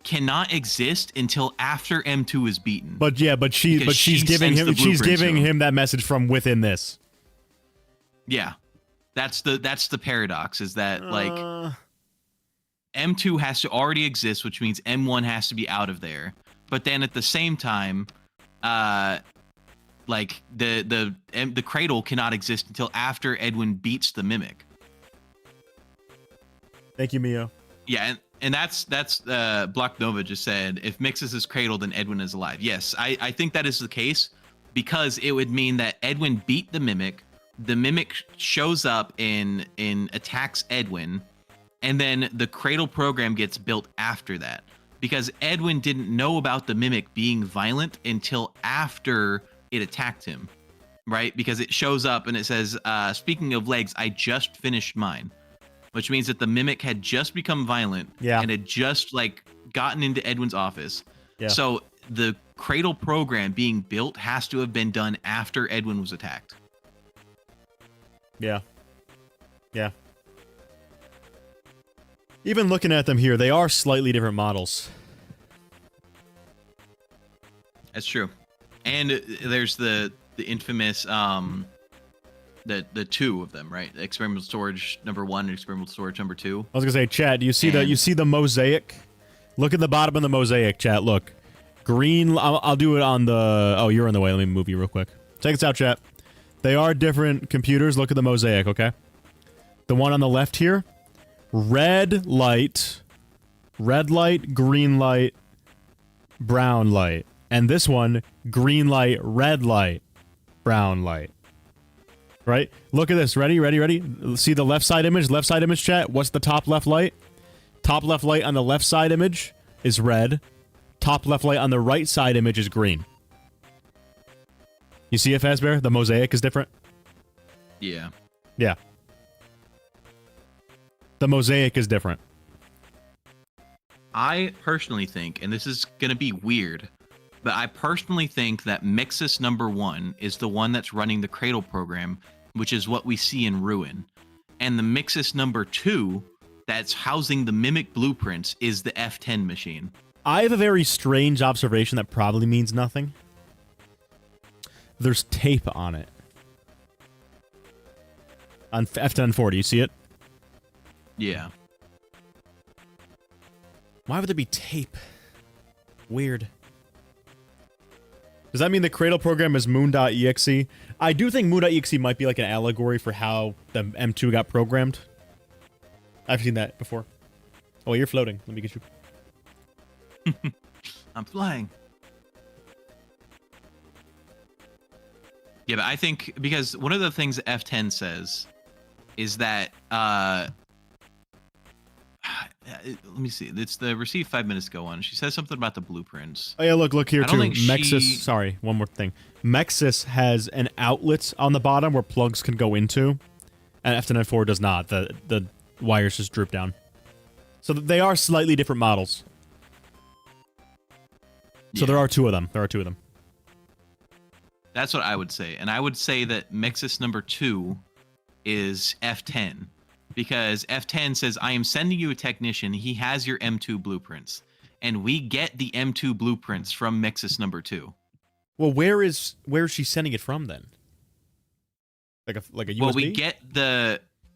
cannot exist until after M2 is beaten. But she's giving him that message from within this. Yeah. That's the paradox, is that like M2 has to already exist, which means M1 has to be out of there. But then at the same time, like the Cradle cannot exist until after Edwin beats the Mimic. Thank you, Mio. Yeah, and that's Block Nova just said, if Mixus is Cradle, then Edwin is alive. Yes, I think that is the case, because it would mean that Edwin beat the Mimic shows up and attacks Edwin, and then the Cradle program gets built after that, because Edwin didn't know about the Mimic being violent until after it attacked him, right? Because it shows up and it says, speaking of legs, I just finished mine, which means that the Mimic had just become violent, and had just like gotten into Edwin's office. Yeah. So the Cradle program being built has to have been done after Edwin was attacked. Yeah. Yeah. Even looking at them here, they are slightly different models. That's true. And there's the infamous the two of them, right? Experimental storage number 1 and experimental storage number 2. I was gonna say, chat, do you see the mosaic? Look at the bottom of the mosaic, chat. Look. Green. I'll do it on the. Oh, you're in the way. Let me move you real quick. Check this out, chat. They are different computers. Look at the mosaic, okay? The one on the left here, red light, green light, brown light. And this one, green light, red light, brown light. Right? Look at this. Ready? See the left side image? Left side image, chat? What's the top left light? Top left light on the left side image is red. Top left light on the right side image is green. You see it, Fazbear? The mosaic is different? Yeah. Yeah. The mosaic is different. I personally think, and this is going to be weird, but I personally think that Mixus number 1 is the one that's running the Cradle program, which is what we see in Ruin. And the Mixus number 2 that's housing the Mimic blueprints is the F10 machine. I have a very strange observation that probably means nothing. There's tape on it. On F10-4, do you see it? Yeah. Why would there be tape? Weird. Does that mean the Cradle program is Moon.exe? I do think Moon.exe might be like an allegory for how the M2 got programmed. I've seen that before. Oh, you're floating. Let me get you. I'm flying. Yeah, but I think, because one of the things that F10 says is that, let me see, it's the receive 5 minutes ago one. She says something about the blueprints. Oh yeah, look here I don't too. think Mexis, sorry, one more thing. Mexis has an outlet on the bottom where plugs can go into, and F10-4 does not. The wires just droop down. So they are slightly different models. So there are two of them. That's what I would say. And I would say that Mixus number 2 is F10. Because F10 says, I am sending you a technician. He has your M2 blueprints. And we get the M2 blueprints from Mixus number 2. Well, where is she sending it from then? Like a USB? Well,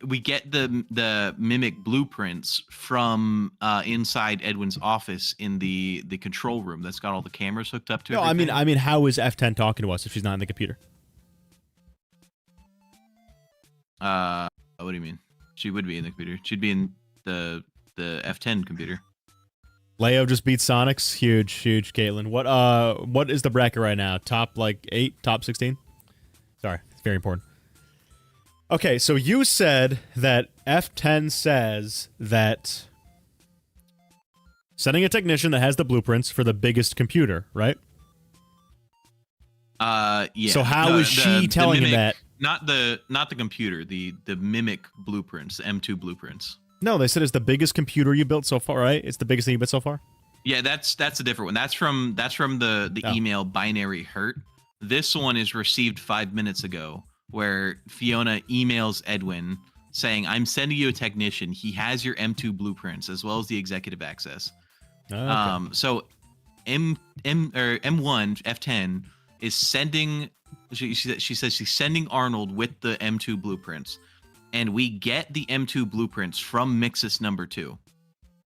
we get the Mimic blueprints from inside Edwin's office in the control room that's got all the cameras hooked up to it. No, I mean, how is F10 talking to us if she's not in the computer? What do you mean? She would be in the computer. She'd be in the F10 computer. Leo just beat Sonics. Huge, Caitlin. What is the bracket right now? Top 8, top 16? Sorry, it's very important. Okay, so you said that F10 says that sending a technician that has the blueprints for the biggest computer, right? Yeah. So how is she telling him that? Not the computer, the mimic blueprints, the M2 blueprints. No, they said it's the biggest computer you built so far, right? It's the biggest thing you built so far? Yeah, that's a different one. That's from the email binary hurt. This one is received 5 minutes ago, where Fiona emails Edwin saying, "I'm sending you a technician. He has your M2 blueprints as well as the executive access." Okay. So M1 F10 is sending. She says she's sending Arnold with the M2 blueprints, and we get the M2 blueprints from Mixus number 2.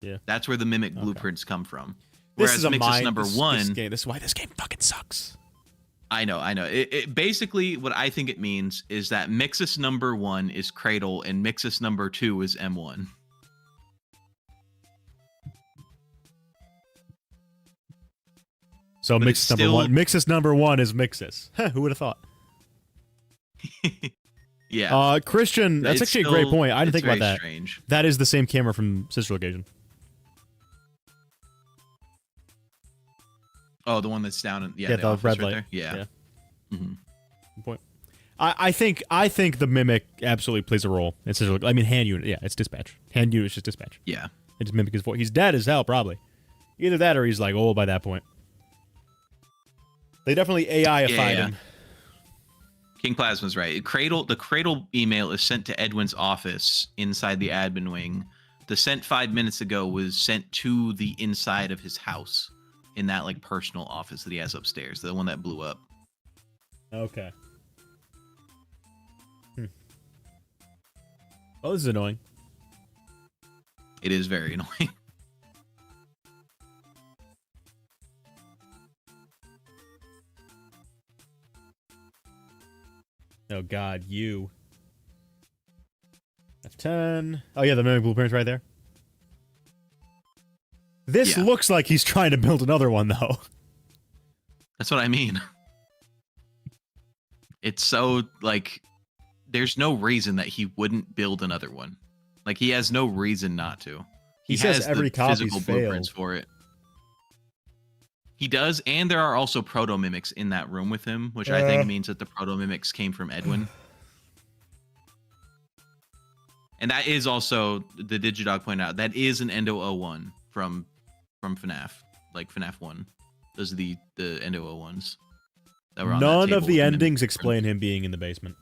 Yeah, that's where the mimic blueprints come from. This Whereas is a Mixus number 1. This is why this game fucking sucks. I know. It basically, what I think it means is that Mixus number 1 is Cradle and Mixus number 2 is M1. So Mixus number one is Mixus. Who would have thought? Yeah. Christian, that's actually a great point. I didn't think about that. Strange. That is the same camera from Sister Location. Oh, the one that's down in the red light. There? Yeah. Mm-hmm. Good point. I think the mimic absolutely plays a role in Sister. I mean, hand unit. Yeah, it's dispatch. Hand unit is just dispatch. Yeah. It's mimic his voice. He's dead as hell, probably. Either that or he's like old by that point. They definitely AI-ified him. King Plasma's right. The Cradle email is sent to Edwin's office inside the admin wing. The sent 5 minutes ago was sent to the inside of his house in that like personal office that he has upstairs, the one that blew up. Okay. Oh, this is annoying. It is very annoying. Oh God, you. F10. Oh yeah, the mimic blueprint's right there. This looks like he's trying to build another one, though. That's what I mean. It's so, like, there's no reason that he wouldn't build another one. Like, he has no reason not to. He says has every the copy's physical failed. blueprints for it. He does, and there are also proto-mimics in that room with him, which I think means that the proto-mimics came from Edwin. And that is also, the Digidog pointed out, that is an Endo 01 from FNAF, like FNAF 1. Those are the Endo 01s. That were on that None of table the with him endings explain him being in the basement.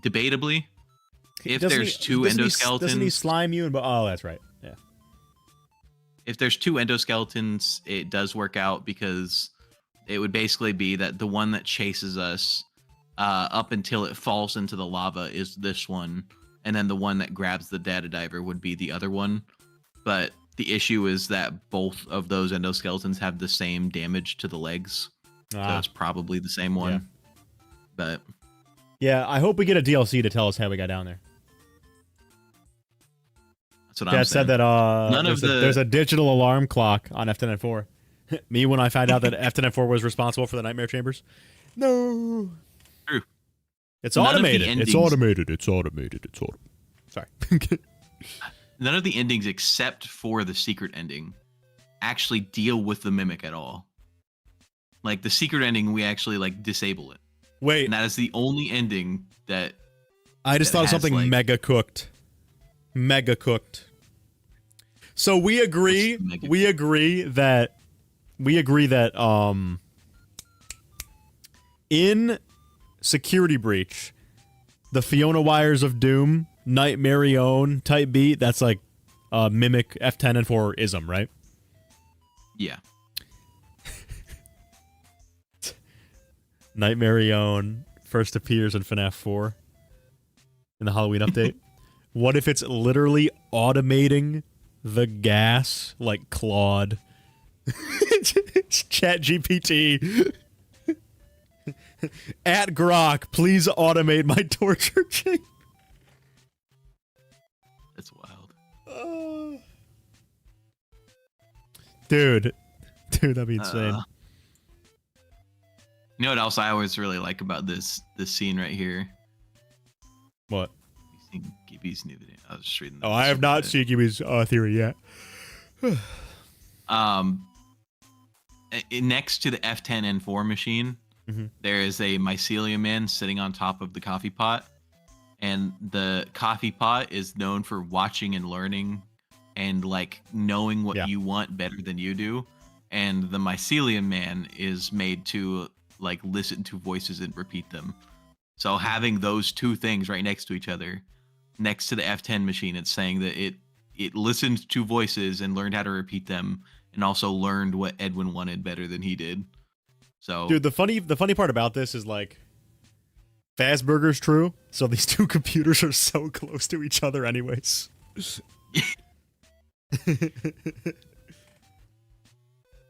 Debatably, if there's two endoskeletons, doesn't he slime you? Oh, that's right. Yeah. If there's two endoskeletons, it does work out because it would basically be that the one that chases us up until it falls into the lava is this one, and then the one that grabs the data diver would be the other one. But the issue is that both of those endoskeletons have the same damage to the legs, so it's probably the same one. Yeah. But yeah, I hope we get a DLC to tell us how we got down there. That's what I'm saying. Said that there's a digital alarm clock on F10N4. Me when I found out that F10N4 was responsible for the nightmare chambers. No. True. It's automated. It's automated. It's automated. It's automated. Sorry. None of the endings except for the secret ending actually deal with the mimic at all. Like the secret ending, we actually like disable it. Wait. And that is the only ending that I just thought of something like, mega cooked. Mega cooked. So we agree that in Security Breach, the Fiona Wires of Doom, Nightmare Own type beat, that's like mimic F10 and 4 ism, right? Yeah. Nightmare Own first appears in FNAF 4 in the Halloween update. What if it's literally automating the gas like Claude? Chat GPT. At Grok, please automate my torture chain. That's wild. Dude, that'd be insane. You know what else I always really like about this scene right here? What? You've seen Gibby's new video. I was just reading. Oh, I have not seen Gibby's theory yet. Next to the F10N4 machine, there is a mycelium man sitting on top of the coffee pot, and the coffee pot is known for watching and learning and like knowing what you want better than you do, and the mycelium man is made to like listen to voices and repeat them. So having those two things right next to each other, next to the F10 machine, it's saying that it listened to voices and learned how to repeat them, and also learned what Edwin wanted better than he did. So, dude, the funny part about this is like, Fazburger's true, so these two computers are so close to each other, anyways.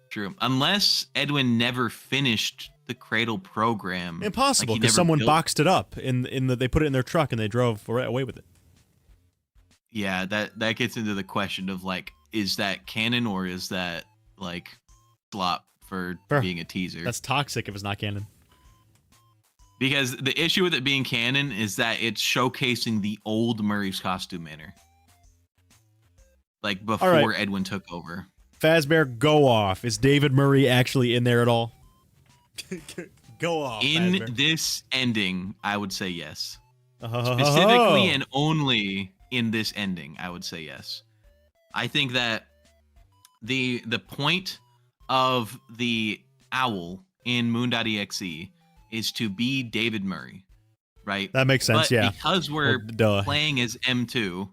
True, unless Edwin never finished the Cradle program. Impossible, like because someone boxed it up they put it in their truck and they drove away with it. Yeah, that gets into the question of like, is that canon or is that like slop for being a teaser? That's toxic if it's not canon. Because the issue with it being canon is that it's showcasing the old Murray's costume manner, like before Edwin took over. Fazbear, go off. Is David Murray actually in there at all? Go off. In Fazbear. this ending, I would say yes. Specifically and only in this ending, I would say yes. I think that the point of the owl in Moon.exe is to be David Murray, right? That makes sense, but yeah. because we're playing as M2,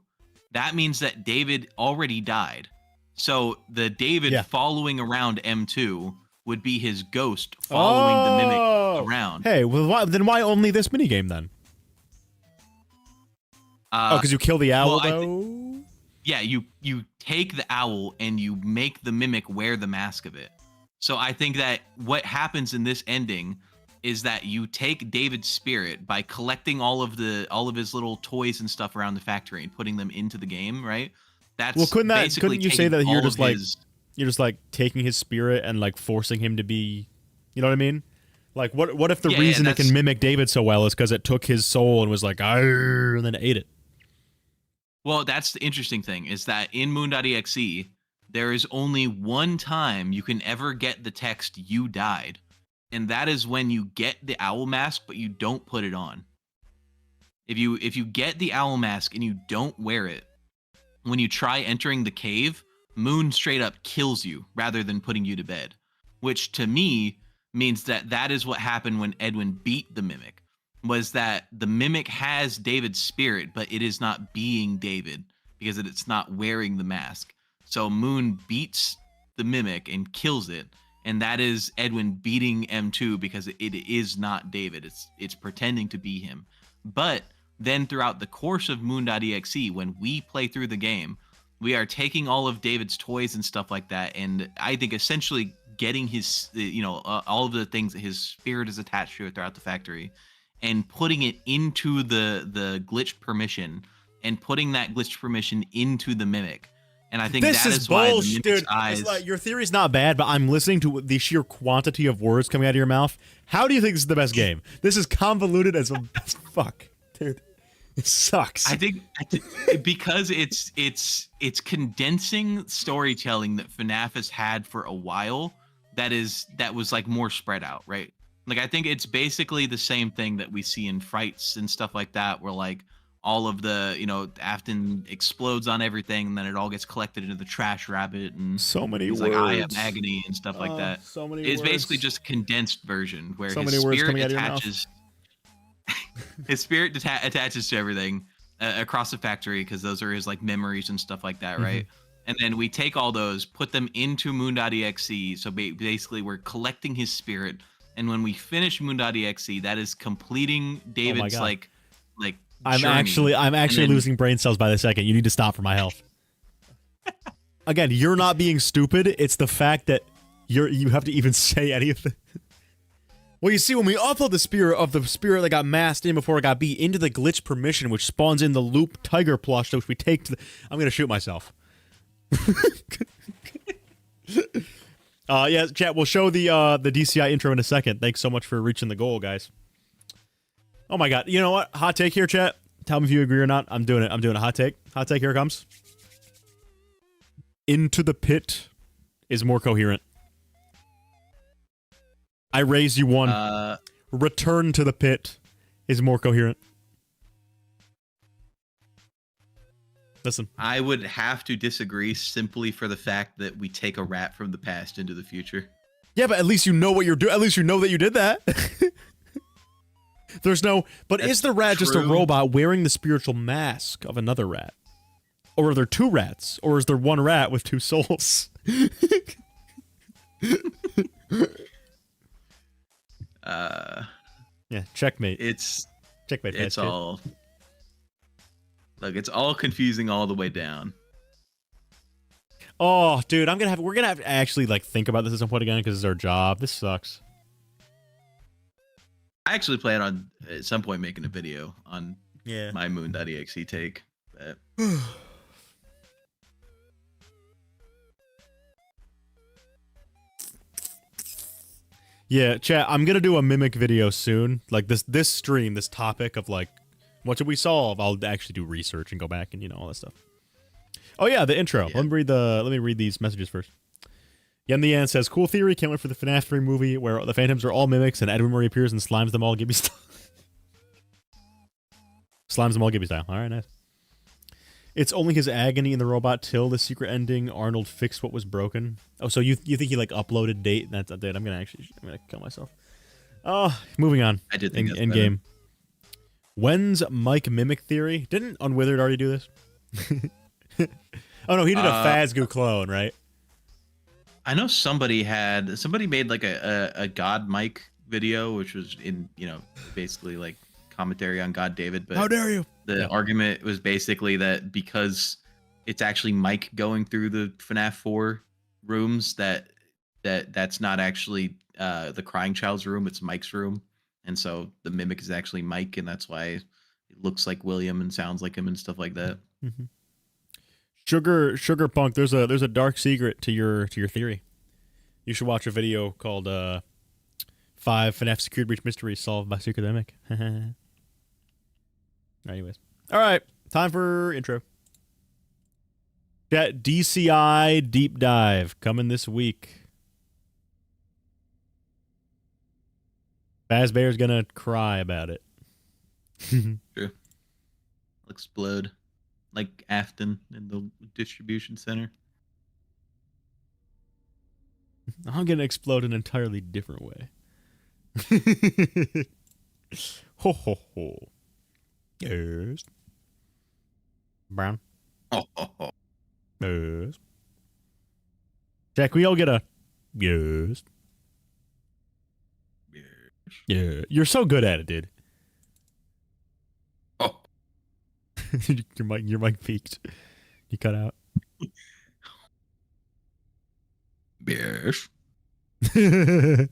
that means that David already died. So the David following around M2 would be his ghost following the mimic around. Hey, well, then why only this minigame then? Because you kill the owl, though? Yeah, you take the owl and you make the mimic wear the mask of it. So I think that what happens in this ending is that you take David's spirit by collecting all of his little toys and stuff around the factory and putting them into the game, right? That's couldn't you say that you're just like taking his spirit and like forcing him to be, you know what I mean? Like what if the reason it can mimic David so well is because it took his soul and was like, "Arr," and then ate it? Well, that's the interesting thing, is that in Moon.exe, there is only one time you can ever get the text "you died," and that is when you get the owl mask, but you don't put it on. If you get the owl mask and you don't wear it, when you try entering the cave, Moon straight up kills you rather than putting you to bed, which to me means that is what happened when Edwin beat the mimic. Was that the mimic has David's spirit, but it is not being David because it's not wearing the mask. So Moon beats the mimic and kills it, and that is Edwin beating M2 because it is not David. It's pretending to be him. But then throughout the course of Moon.exe, when we play through the game, we are taking all of David's toys and stuff like that, and I think essentially getting his, all of the things that his spirit is attached to throughout the factory, and putting it into the glitched permission, and putting that glitched permission into the mimic. And I think this is why bullshit, the dude. Like, your theory's not bad, but I'm listening to the sheer quantity of words coming out of your mouth. How do you think this is the best game? This is convoluted as fuck, dude. It sucks. I think because it's condensing storytelling that FNAF has had for a while. That was like more spread out, right? Like, I think it's basically the same thing that we see in Frights and stuff like that, where like all of the, Afton explodes on everything and then it all gets collected into the trash rabbit, and so many words, like Eye of Agony and stuff like that. So many it's words. Basically just a condensed version where so his many words spirit coming out of your mouth. attaches his spirit attaches to everything across the factory, because those are his like memories and stuff like that, right? And then we take all those, put them into Moon.exe. So basically we're collecting his spirit, and when we finish Moon.exe, that is completing David's like I'm journey. actually losing brain cells by the second. You need to stop for my health. Again, you're not being stupid. It's the fact that you have to even say anything. Well, you see, when we upload the spirit that got masked in before it got beat into the glitch permission, which spawns in the loop tiger plush, which we take to the... I'm gonna shoot myself. Yeah, chat. We'll show the DCI intro in a second. Thanks so much for reaching the goal, guys. Oh my god. You know what? Hot take here, chat. Tell me if you agree or not. I'm doing it. I'm doing a hot take. Hot take. Here it comes. Into the Pit is more coherent. I raise you one. Return to the Pit is more coherent. Listen. I would have to disagree simply for the fact that we take a rat from the past into the future. Yeah, but at least you know what you're doing. At least you know that you did that. There's no... But That's is the rat just a true. robot wearing the spiritual mask of another rat? Or are there two rats? Or is there one rat with two souls? Yeah, checkmate. It's Checkmate. it's fast kid. all... Look, it's all confusing all the way down. Oh, dude, we're gonna have to actually like think about this at some point again because it's our job. This sucks. I actually plan on at some point making a video on Yeah. my moon.exe take. But Yeah, chat, I'm gonna do a mimic video soon. Like this stream, this topic of like what should we solve? I'll actually do research and go back and all that stuff. Oh yeah, the intro. Yeah. Let me read these messages first. Yen the Yan says, "Cool theory. Can't wait for the FNAF 3 movie where the Phantoms are all mimics and Edwin Murray appears and slimes them all Gibby style." Slimes them all Gibby style. All right, nice. It's only his agony in the robot till the secret ending. Arnold fixed what was broken. Oh, so you think he like uploaded date? That's a date. I'm gonna kill myself. Oh, moving on. I did think that's in better. game. When's Mike mimic theory? Didn't Unwithered already do this? Oh no, he did a Fazgoo clone, right? I know somebody made like a God Mike video, which was in basically like commentary on God David. But How dare you? the argument was basically that because it's actually Mike going through the FNAF 4 rooms, that's not actually the crying child's room, it's Mike's room, and so the mimic is actually Mike, and that's why it looks like William and sounds like him and stuff like that. Mm-hmm. Sugar Punk, there's a dark secret to your theory. You should watch a video called 5 FNAF Security Breach Mysteries Solved by Secret Mimic. Anyways. Alright, time for intro. That DCI Deep Dive coming this week. Fazbear's gonna cry about it. True. I'll explode like Afton in the distribution center. I'm gonna explode in an entirely different way. Ho ho ho. Yes. Brown. Oh, oh, oh. Yes. Jack, we all get a yes. Yeah. You're so good at it, dude. Oh. your mic peaked. You cut out. Yes. Dude,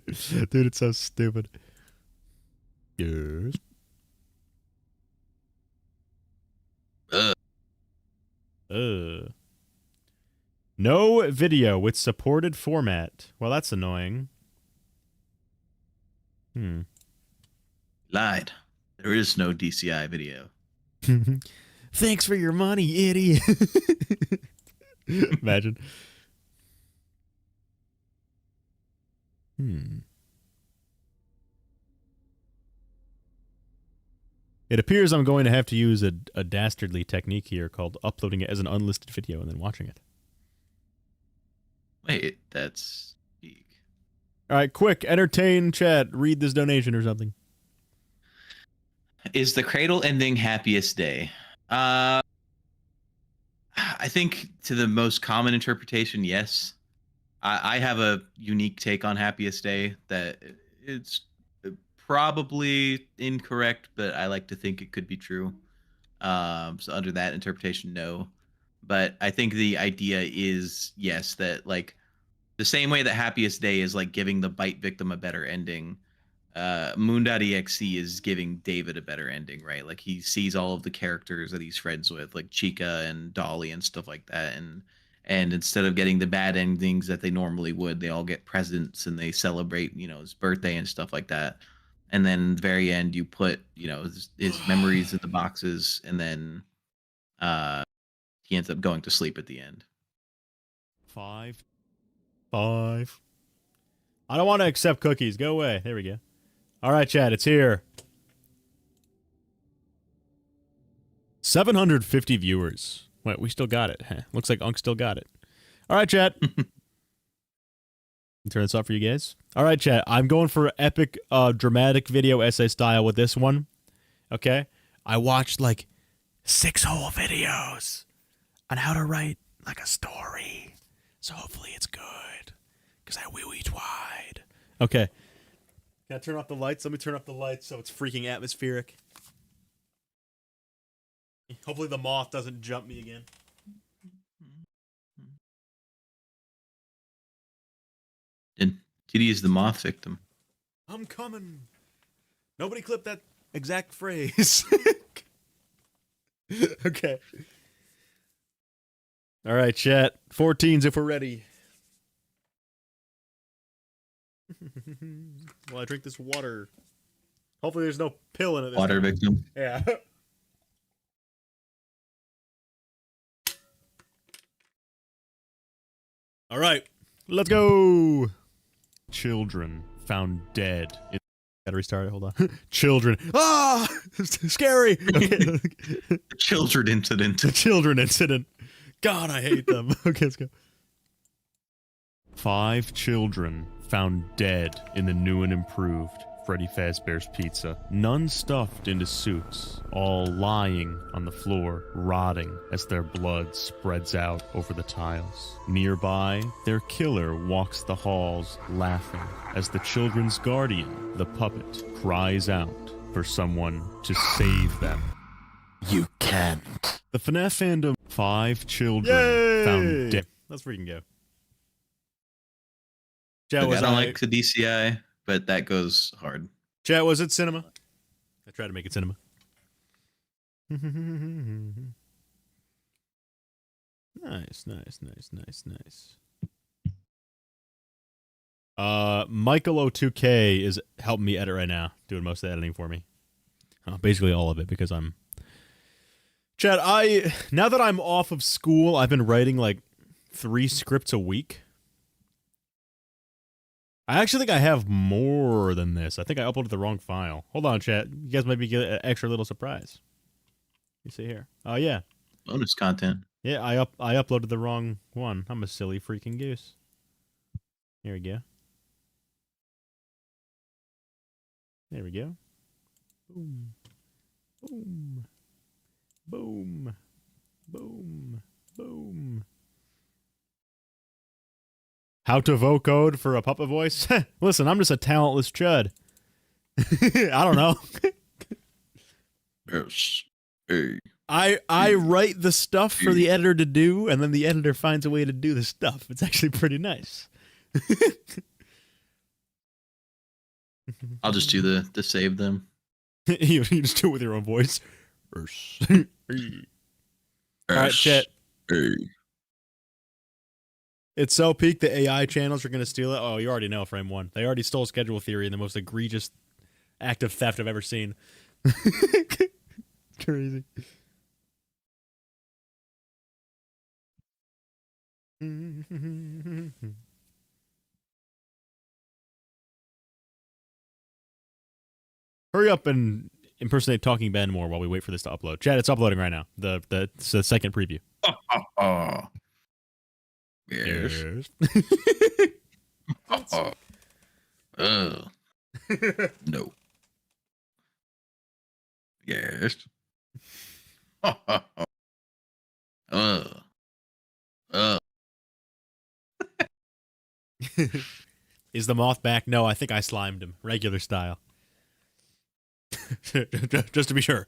it's so stupid. Yes. No video with supported format. Well, that's annoying. Lied. There is no DCI video. Thanks for your money, idiot. Imagine. It appears I'm going to have to use a dastardly technique here called uploading it as an unlisted video and then watching it. Wait, that's geek. All right, quick, entertain chat. Read this donation or something. Is the cradle ending happiest day? I think to the most common interpretation, yes. I have a unique take on happiest day that it's probably incorrect, but I like to think it could be true. So under that interpretation, no. But I think the idea is, yes, that like the same way that happiest day is like giving the bite victim a better ending, Moon.exe is giving David a better ending, right? Like he sees all of the characters that he's friends with, like Chica and Dolly and stuff like that, and And instead of getting the bad endings that they normally would, they all get presents and they celebrate, his birthday and stuff like that. And then the very end, you put, his memories in the boxes, and then he ends up going to sleep at the end. 5. I don't want to accept cookies. Go away. There we go. All right, chat. It's here. 750 viewers. Wait, we still got it. Looks like Unk still got it. All right, chat. Turn this off for you guys. All right, chat. I'm going for epic dramatic video essay style with this one. Okay? I watched like 6 whole videos on how to write like a story. So hopefully it's good. Because I wee-wee wide. Okay. Can I turn off the lights? Let me turn off the lights so it's freaking atmospheric. Hopefully the moth doesn't jump me again. And Kitty is the moth victim. I'm coming. Nobody clip that exact phrase. Okay. All right, chat. 14s if we're ready. Well, I drink this water. Hopefully there's no pill in it. Water victim. Yeah. All right. Let's go. Children found dead. Gotta restart it. Hold on. Children. Ah! Scary. Okay. The children incident. The children incident. God, I hate them. Okay, let's go. 5 children found dead in the new and improved Freddy Fazbear's Pizza. None stuffed into suits, all lying on the floor, rotting as their blood spreads out over the tiles. Nearby, their killer walks the halls, laughing, as the children's guardian, the puppet, cries out for someone to save them. You can't. The FNAF fandom. 5 children found dead. Let's freaking go. Chat, Look, I don't like the DCI, but that goes hard. Chat, was it cinema? I tried to make it cinema. Nice. Michael02K is helping me edit right now, doing most of the editing for me. Basically all of it, because I'm... Chat, now that I'm off of school, I've been writing like 3 scripts a week. I actually think I have more than this. I think I uploaded the wrong file. Hold on, chat. You guys might be getting an extra little surprise. You see here. Oh, yeah. Bonus content. Yeah, I uploaded the wrong one. I'm a silly freaking goose. Here we go. There we go. Boom. Boom. Boom. Boom. Boom. How to vocode for a puppet voice? Listen, I'm just a talentless chud. I don't know. Yes. Hey. I write the stuff for the editor to do, and then the editor finds a way to do the stuff. It's actually pretty nice. I'll just do the save them. you just do it with your own voice. All right, chat. Hey. It's so peak the AI channels are going to steal it. Oh, you already know, Frame 1. They already stole Schedule Theory in the most egregious act of theft I've ever seen. Crazy. Hurry up and impersonate Talking Ben more while we wait for this to upload. Chat, it's uploading right now. It's the second preview. Yes. No. Yes. Is the moth back? No, I think I slimed him. Regular style. Just to be sure.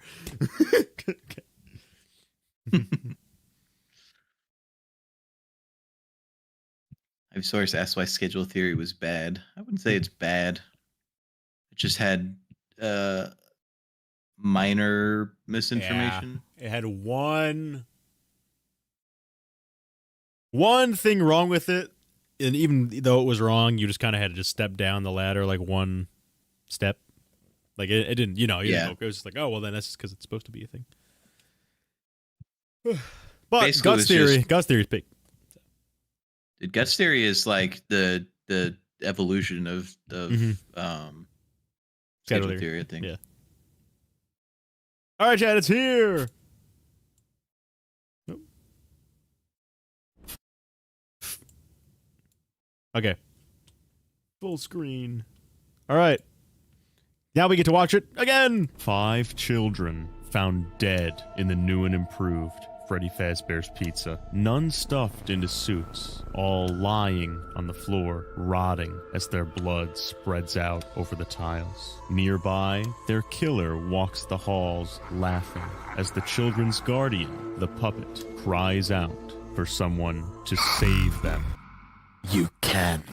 I've sourced asked why Schedule Theory was bad. I wouldn't say it's bad. It just had minor misinformation. Yeah, it had one One thing wrong with it, and even though it was wrong, you just kind of had to just step down the ladder like one step. Like it didn't, you know, it was just like, oh well, then that's just because it's supposed to be a thing. But Basically, Guts theory is big. Guts theory is like the evolution of schedule theory, I think. Yeah. All right, Chad, it's here. Nope. Okay. Full screen. All right. Now we get to watch it again. 5 children found dead in the new and improved Freddy Fazbear's Pizza. None stuffed into suits, all lying on the floor, rotting as their blood spreads out over the tiles. Nearby, their killer walks the halls, laughing as the children's guardian, the puppet, cries out for someone to save them. You can't.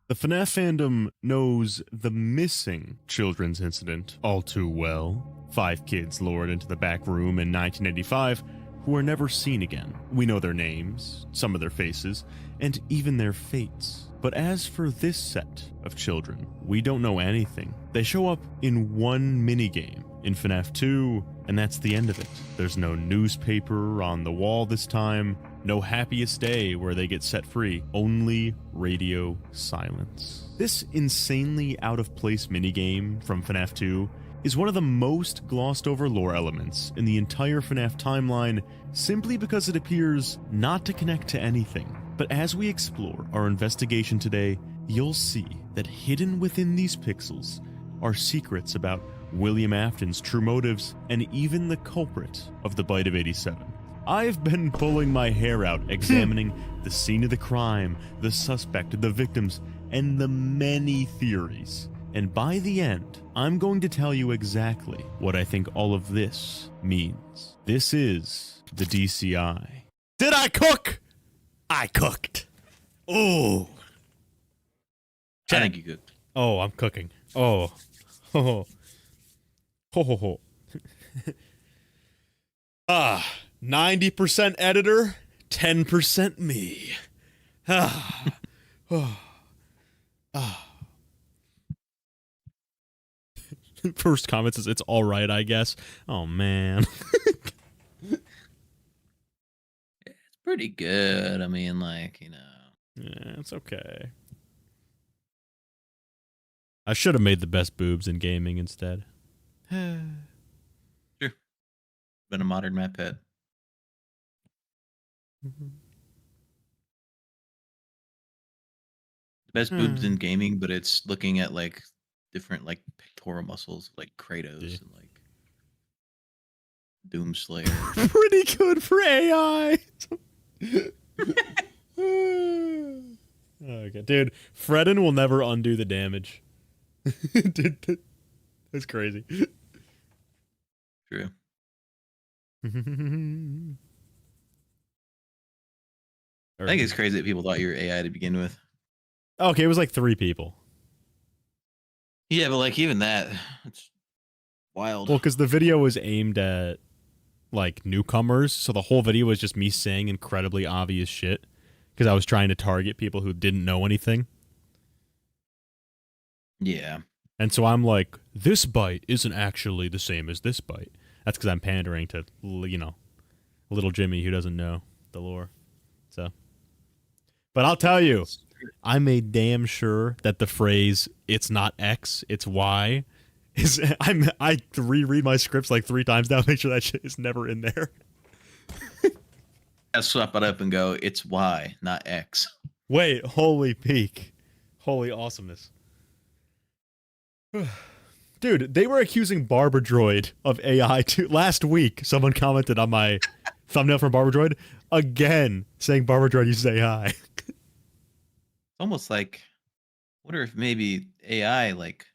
The FNAF fandom knows the missing children's incident all too well. 5 kids lured into the back room in 1985 who are never seen again. We know their names, some of their faces, and even their fates. But as for this set of children, we don't know anything. They show up in one minigame in FNAF 2, and that's the end of it. There's no newspaper on the wall this time, no happiest day where they get set free, only radio silence. This insanely out-of-place minigame from FNAF 2 is one of the most glossed over lore elements in the entire FNAF timeline simply because it appears not to connect to anything. But as we explore our investigation today, you'll see that hidden within these pixels are secrets about William Afton's true motives and even the culprit of the Bite of 87. I've been pulling my hair out examining the scene of the crime, the suspect, the victims, and the many theories. And by the end, I'm going to tell you exactly what I think all of this means. This is the DCI. Did I cook? I cooked. Oh. I think you cooked. Oh, I'm cooking. Oh. Ho ho ho. 90% editor, 10% me. First comment says it's all right, I guess. Oh man. It's pretty good. I mean, like, you know. Yeah, it's okay. I should have made the best boobs in gaming instead. Sure. Been a modern map pet. The best boobs in gaming, but it's looking at like different like pectoral muscles, like Kratos and like Doomslayer. Pretty good for AI. Okay, dude. Fredden will never undo the damage. Dude, that's crazy. True. I think it's crazy that people thought you were AI to begin with. Okay, it was like 3 people. Yeah, but like even that, it's wild. Well, because the video was aimed at like newcomers, so the whole video was just me saying incredibly obvious shit because I was trying to target people who didn't know anything. Yeah. And so I'm like, this bite isn't actually the same as this bite. That's because I'm pandering to, you know, little Jimmy who doesn't know the lore. So, but I'll tell you, I made damn sure that the phrase "it's not X, it's Y" is. I reread my scripts like 3 times now, make sure that shit is never in there. I swap it up and go, it's Y, not X. Wait, holy peak, holy awesomeness. Dude, they were accusing Barber Droid of AI too. Last week, someone commented on my thumbnail from Barber Droid again, saying Barber Droid uses AI. Almost like, I wonder if maybe AI like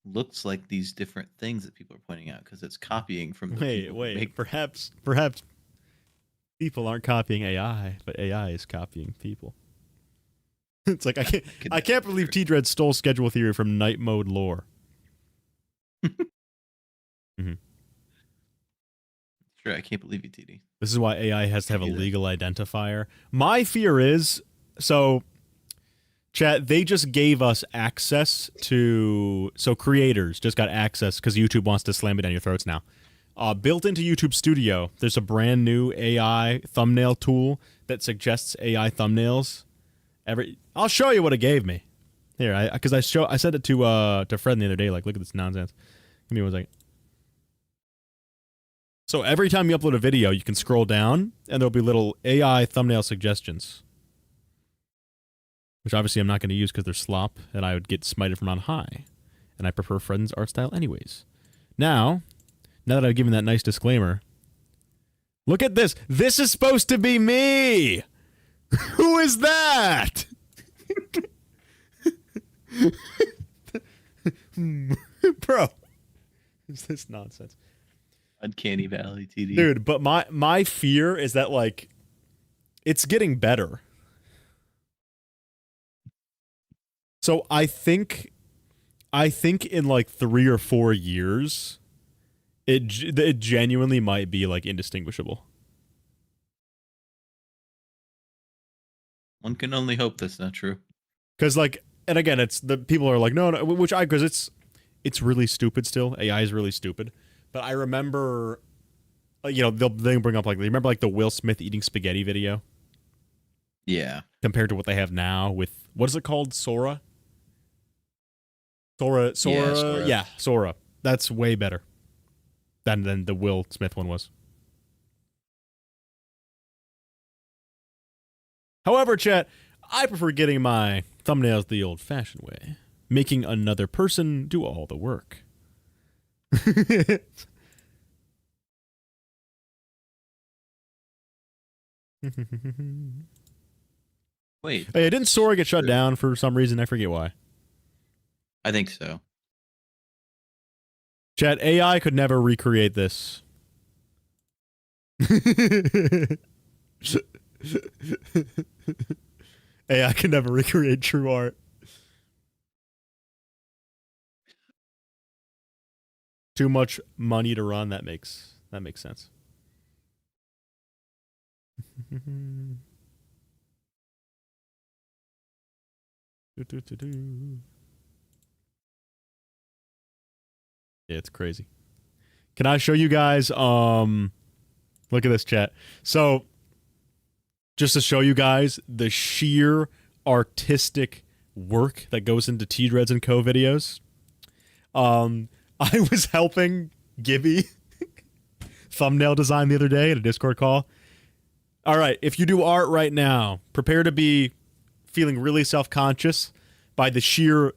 looks like these different things that people are pointing out because it's copying from. The Wait. Perhaps people aren't copying AI, but AI is copying people. It's like I can't believe T-Dread stole schedule theory from night mode lore. Sure, I can't believe you, TD. This is why AI has to have a Do that. legal identifier. My fear is, so, chat, they just gave us access to, so creators just got access because YouTube wants to slam it down your throats now. Built into YouTube Studio, there's a brand new AI thumbnail tool that suggests AI thumbnails. I'll show you what it gave me. Here, because I said it to Fred the other day, like, look at this nonsense. Give me 1 second. So every time you upload a video, you can scroll down, and there'll be little AI thumbnail suggestions. Which obviously I'm not going to use because they're slop, and I would get smited from on high. And I prefer Fred's art style anyways. Now that I've given that nice disclaimer, look at this. This is supposed to be me! Who is that? Bro. Is this nonsense? Uncanny Valley, TD. Dude, but my fear is that, like, it's getting better. So I think in like 3 or 4 years, it genuinely might be like indistinguishable. One can only hope that's not true. Because, like, and again, it's the people are like, no, because it's really stupid still. AI is really stupid. But I remember, you know, they'll bring up, like, you remember, like, the Will Smith eating spaghetti video? Yeah. Compared to what they have now with, what is it called? Sora? Sora. Yeah, Sora. That's way better than the Will Smith one was. However, chat, I prefer getting my thumbnails the old-fashioned way, making another person do all the work. Wait. Hey, didn't Sora get shut down for some reason? I forget why. I think so. Chat, AI could never recreate this. AI can never recreate true art. Too much money to run. That makes sense. Yeah, it's crazy. Can I show you guys? Look at this, chat. So, just to show you guys the sheer artistic work that goes into T-Dreads and Co. videos. I was helping Gibby thumbnail design the other day at a Discord call. All right, if you do art right now, prepare to be feeling really self-conscious by the sheer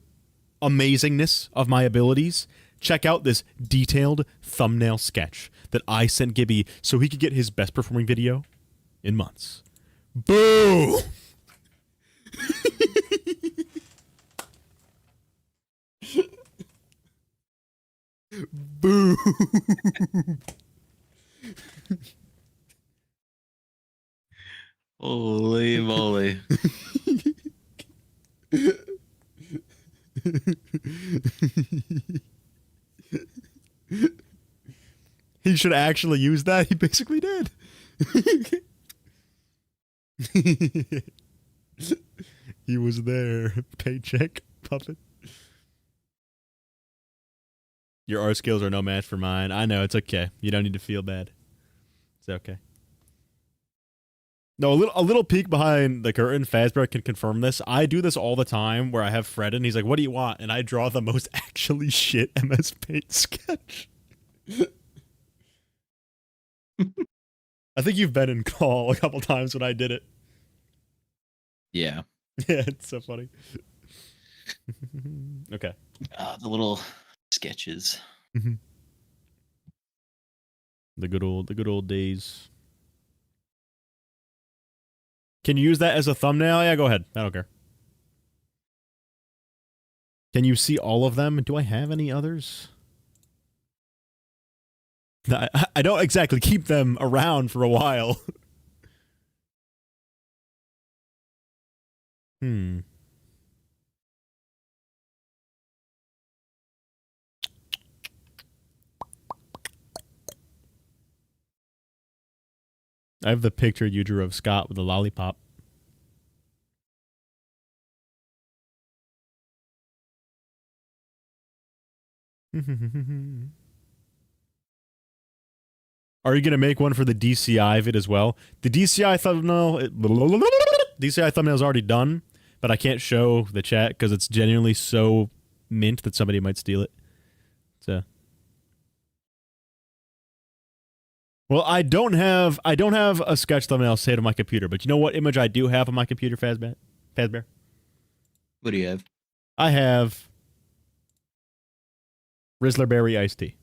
amazingness of my abilities. Check out this detailed thumbnail sketch that I sent Gibby so he could get his best performing video in months. Boo! Boo! Holy moly. He should actually use that. He basically did. He was there. Paycheck puppet. Your art skills are no match for mine. I know, it's okay. You don't need to feel bad. It's okay. No, a little peek behind the curtain. Fazbear can confirm this. I do this all the time where I have Fred and he's like, what do you want? And I draw the most actually shit MS Paint sketch. I think you've been in call a couple times when I did it. Yeah. Yeah, it's so funny. Okay. The little sketches. The good old days. Can you use that as a thumbnail? Yeah, go ahead. I don't care. Can you see all of them? Do I have any others? I don't exactly keep them around for a while. I have the picture you drew of Scott with the lollipop. Are you going to make one for the DCI vid as well? The DCI thumbnail... DCI thumbnail is already done, but I can't show the chat because it's genuinely so mint that somebody might steal it. So... Well, I don't have a sketch thumbnail saved on my computer, but you know what image I do have on my computer, Fazbear? What do you have? I have Rizzler Berry iced tea.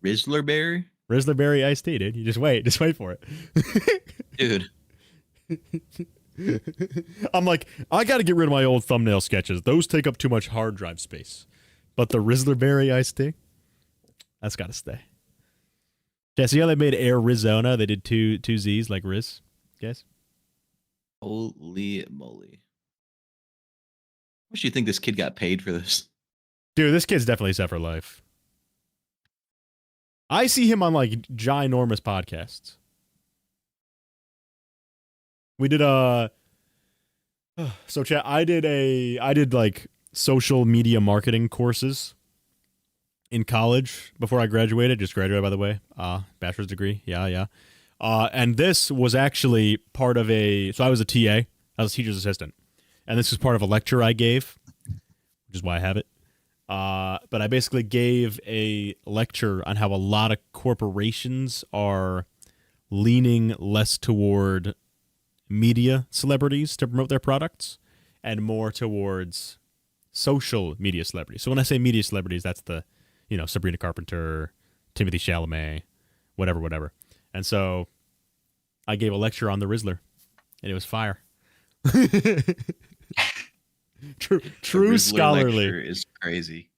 Rizzler Berry? Rizzler Berry iced tea, dude. You just wait for it. Dude. I'm like, I got to get rid of my old thumbnail sketches. Those take up too much hard drive space. But the Rizzler Berry iced tea, that's got to stay. Yeah, see how they made Arizona? They did two Z's like Riz, guys? Holy moly. How much do you think this kid got paid for this? Dude, this kid's definitely set for life. I see him on like ginormous podcasts. We did so chat, I did like social media marketing courses in college before I graduated. Just graduated, by the way. Bachelor's degree. Yeah. And this was actually part of so I was a TA. I was a teacher's assistant. And this was part of a lecture I gave, which is why I have it. But I basically gave a lecture on how a lot of corporations are leaning less toward media celebrities to promote their products and more towards social media celebrities. So when I say media celebrities, that's the, Sabrina Carpenter, Timothy Chalamet, whatever. And so I gave a lecture on the Rizzler, and it was fire. True scholarly. Lecture is crazy.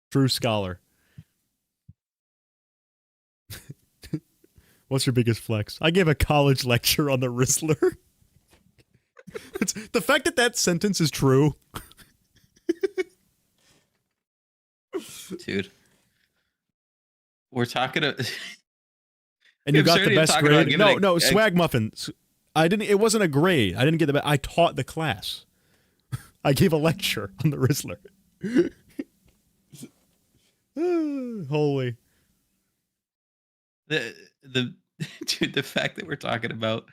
True scholar. What's your biggest flex? I gave a college lecture on the Rizzler. The fact that sentence is true. Dude. We're talking about... And you got the best grade? No, swag muffin. It wasn't a grade. I didn't get the best. I taught the class. I gave a lecture on the Rizzler. Holy. The fact that we're talking about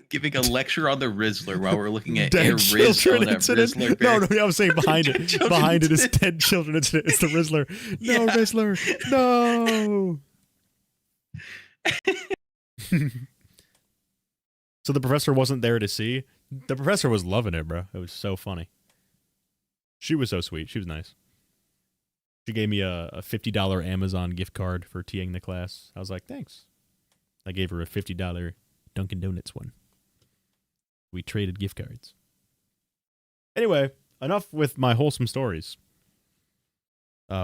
giving a lecture on the Rizzler while we're looking at dead children incident. Rizzler. No, I was saying behind it. Behind it is dead children incident. It's the Rizzler. No, yeah. Rizzler. No. So the professor wasn't there to see. The professor was loving it, bro. It was so funny. She was so sweet. She was nice. She gave me a $50 Amazon gift card for TAing the class. I was like, thanks. I gave her a $50 Dunkin' Donuts one. We traded gift cards. Anyway, enough with my wholesome stories.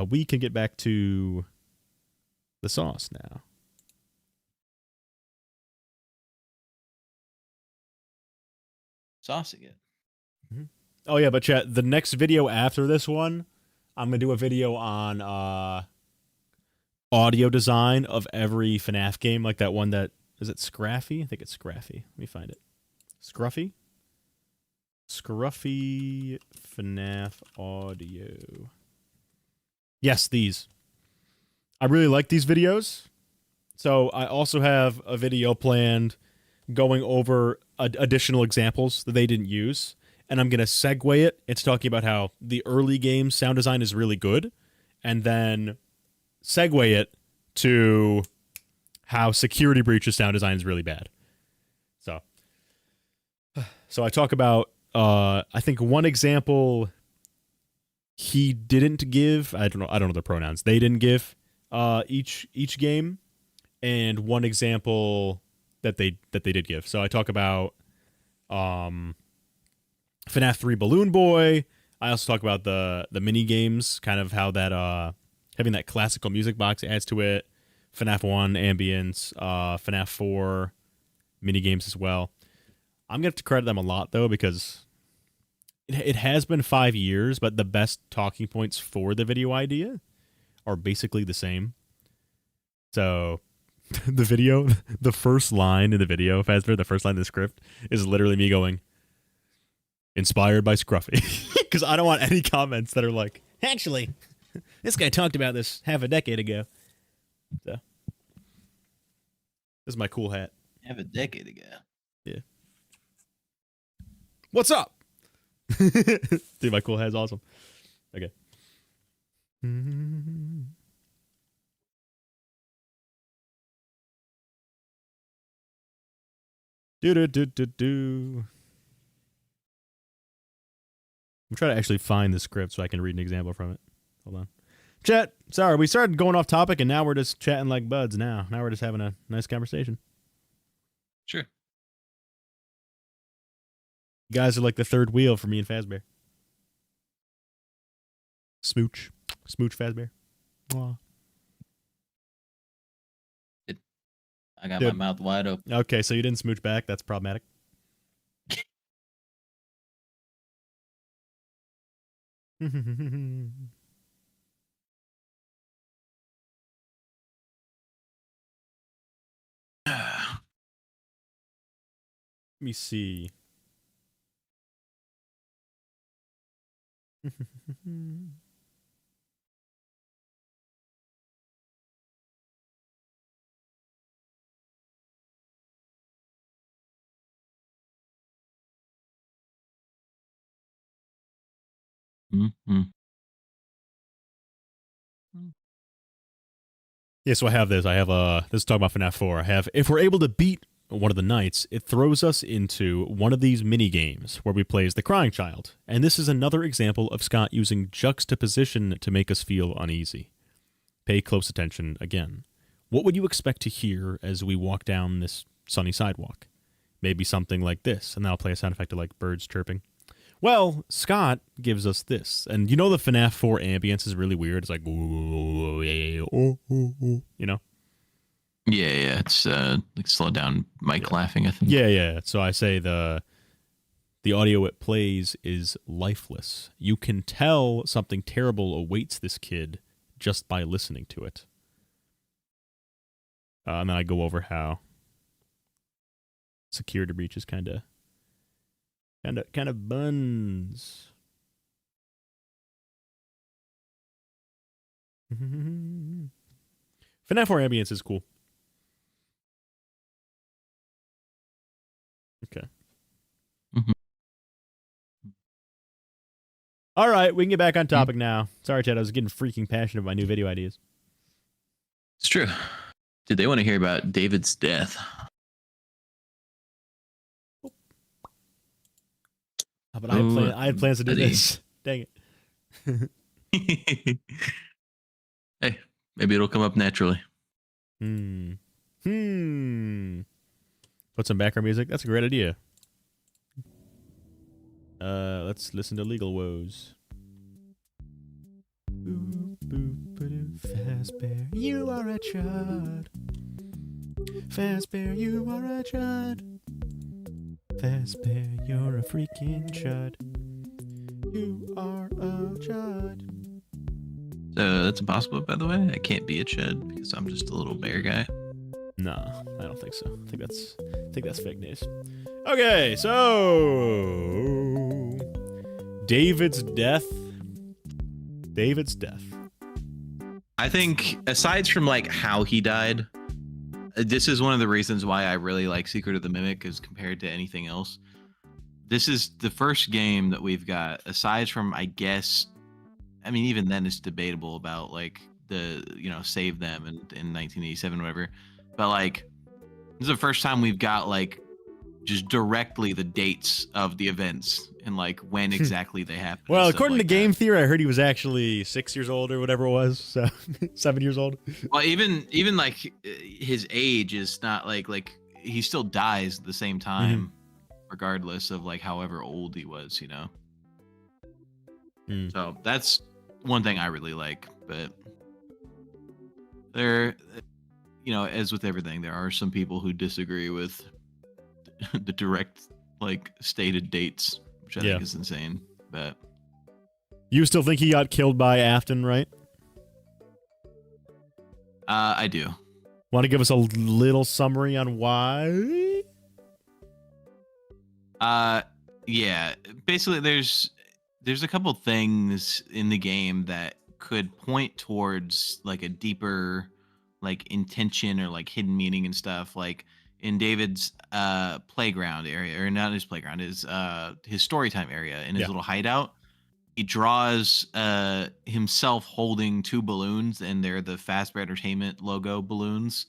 We can get back to the sauce now. Sauce again. Mm-hmm. Oh, yeah, but chat, the next video after this one, I'm going to do a video on audio design of every FNAF game, like that one that... Is it Scraffy? I think it's Scraffy. Let me find it. Scruffy? Scruffy FNAF audio. Yes, these. I really like these videos. So I also have a video planned going over additional examples that they didn't use. And I'm going to segue it. It's talking about how the early game sound design is really good. And then segue it to how Security Breach's sound design is really bad. So I talk about, I think one example he didn't give, I don't know the pronouns, they didn't give each game, and one example that they did give. So I talk about FNAF 3 Balloon Boy. I also talk about the mini games, kind of how that having that classical music box adds to it. FNAF 1 ambience, FNAF 4 mini games as well. I'm gonna have to credit them a lot though, because it has been 5 years, but the best talking points for the video idea are basically the same. So the first line in the video, Fazbear, the first line in the script is literally me going, inspired by Scruffy. Because I don't want any comments that are like, actually, this guy talked about this half a decade ago. So, this is my cool hat. Half a decade ago. Yeah. What's up? Dude, my cool hat's awesome. Okay. Do. I'm trying to actually find the script so I can read an example from it. Hold on. Chat, sorry, we started going off topic and now we're just chatting like buds now. Now we're just having a nice conversation. Sure. You guys are like the third wheel for me and Fazbear. Smooch. Smooch Fazbear. Aw. I got Dude. my mouth wide open. Okay, so you didn't smooch back. That's problematic. Let me see. Mm-hmm. Yeah, so I have this. I have this is talking about FNAF 4. I have, if we're able to beat one of the nights, it throws us into one of these mini games where we play as the crying child. And this is another example of Scott using juxtaposition to make us feel uneasy. Pay close attention again. What would you expect to hear as we walk down this sunny sidewalk? Maybe something like this, and then I'll play a sound effect of like birds chirping. Well, Scott gives us this. And you know the FNAF 4 ambience is really weird. It's like, ooh, yeah, ooh, ooh, you know? Yeah. It's like slow down Mike laughing, I think. Yeah. So I say the audio it plays is lifeless. You can tell something terrible awaits this kid just by listening to it. And then I go over how security breach is kind of buns. FNAF 4 ambience is cool. Okay. Mm-hmm. All right, we can get back on topic now. Sorry, Ted, I was getting freaking passionate about my new video ideas. It's true. Did they want to hear about David's death? But I had plans to do this. Dang it. Hey, maybe it'll come up naturally. Put some background music. That's a great idea. Let's listen to Legal Woes. Fazbear, you are a chud. Fazbear, you are a chud. Fazbear, you're a freaking chud. You are a chud. That's impossible, by the way. I can't be a chud because I'm just a little bear guy. No, I don't think so. I think that's fake news. Okay, so David's death. I think aside from like how he died, this is one of the reasons why I really like Secret of the Mimic as compared to anything else. This is the first game that we've got, aside from, I guess, I mean, even then it's debatable about like the, Save Them in 1987, whatever. But like, this is the first time we've got like just directly the dates of the events and like when exactly they happened. Well, according to Game Theory, I heard he was actually 6 years old or whatever it was, so 7 years old. Well, even like his age is not like he still dies at the same time, regardless of like however old he was, So that's one thing I really like, but there, as with everything, there are some people who disagree with the direct like stated dates, which I think is insane. But you still think he got killed by Afton, right? I do. Want to give us a little summary on why? Yeah. Basically, there's a couple things in the game that could point towards like a deeper like intention or like hidden meaning and stuff. Like in David's playground area, or not his playground, his story time area in his little hideout. He draws himself holding 2 balloons, and they're the Fazbear Entertainment logo balloons,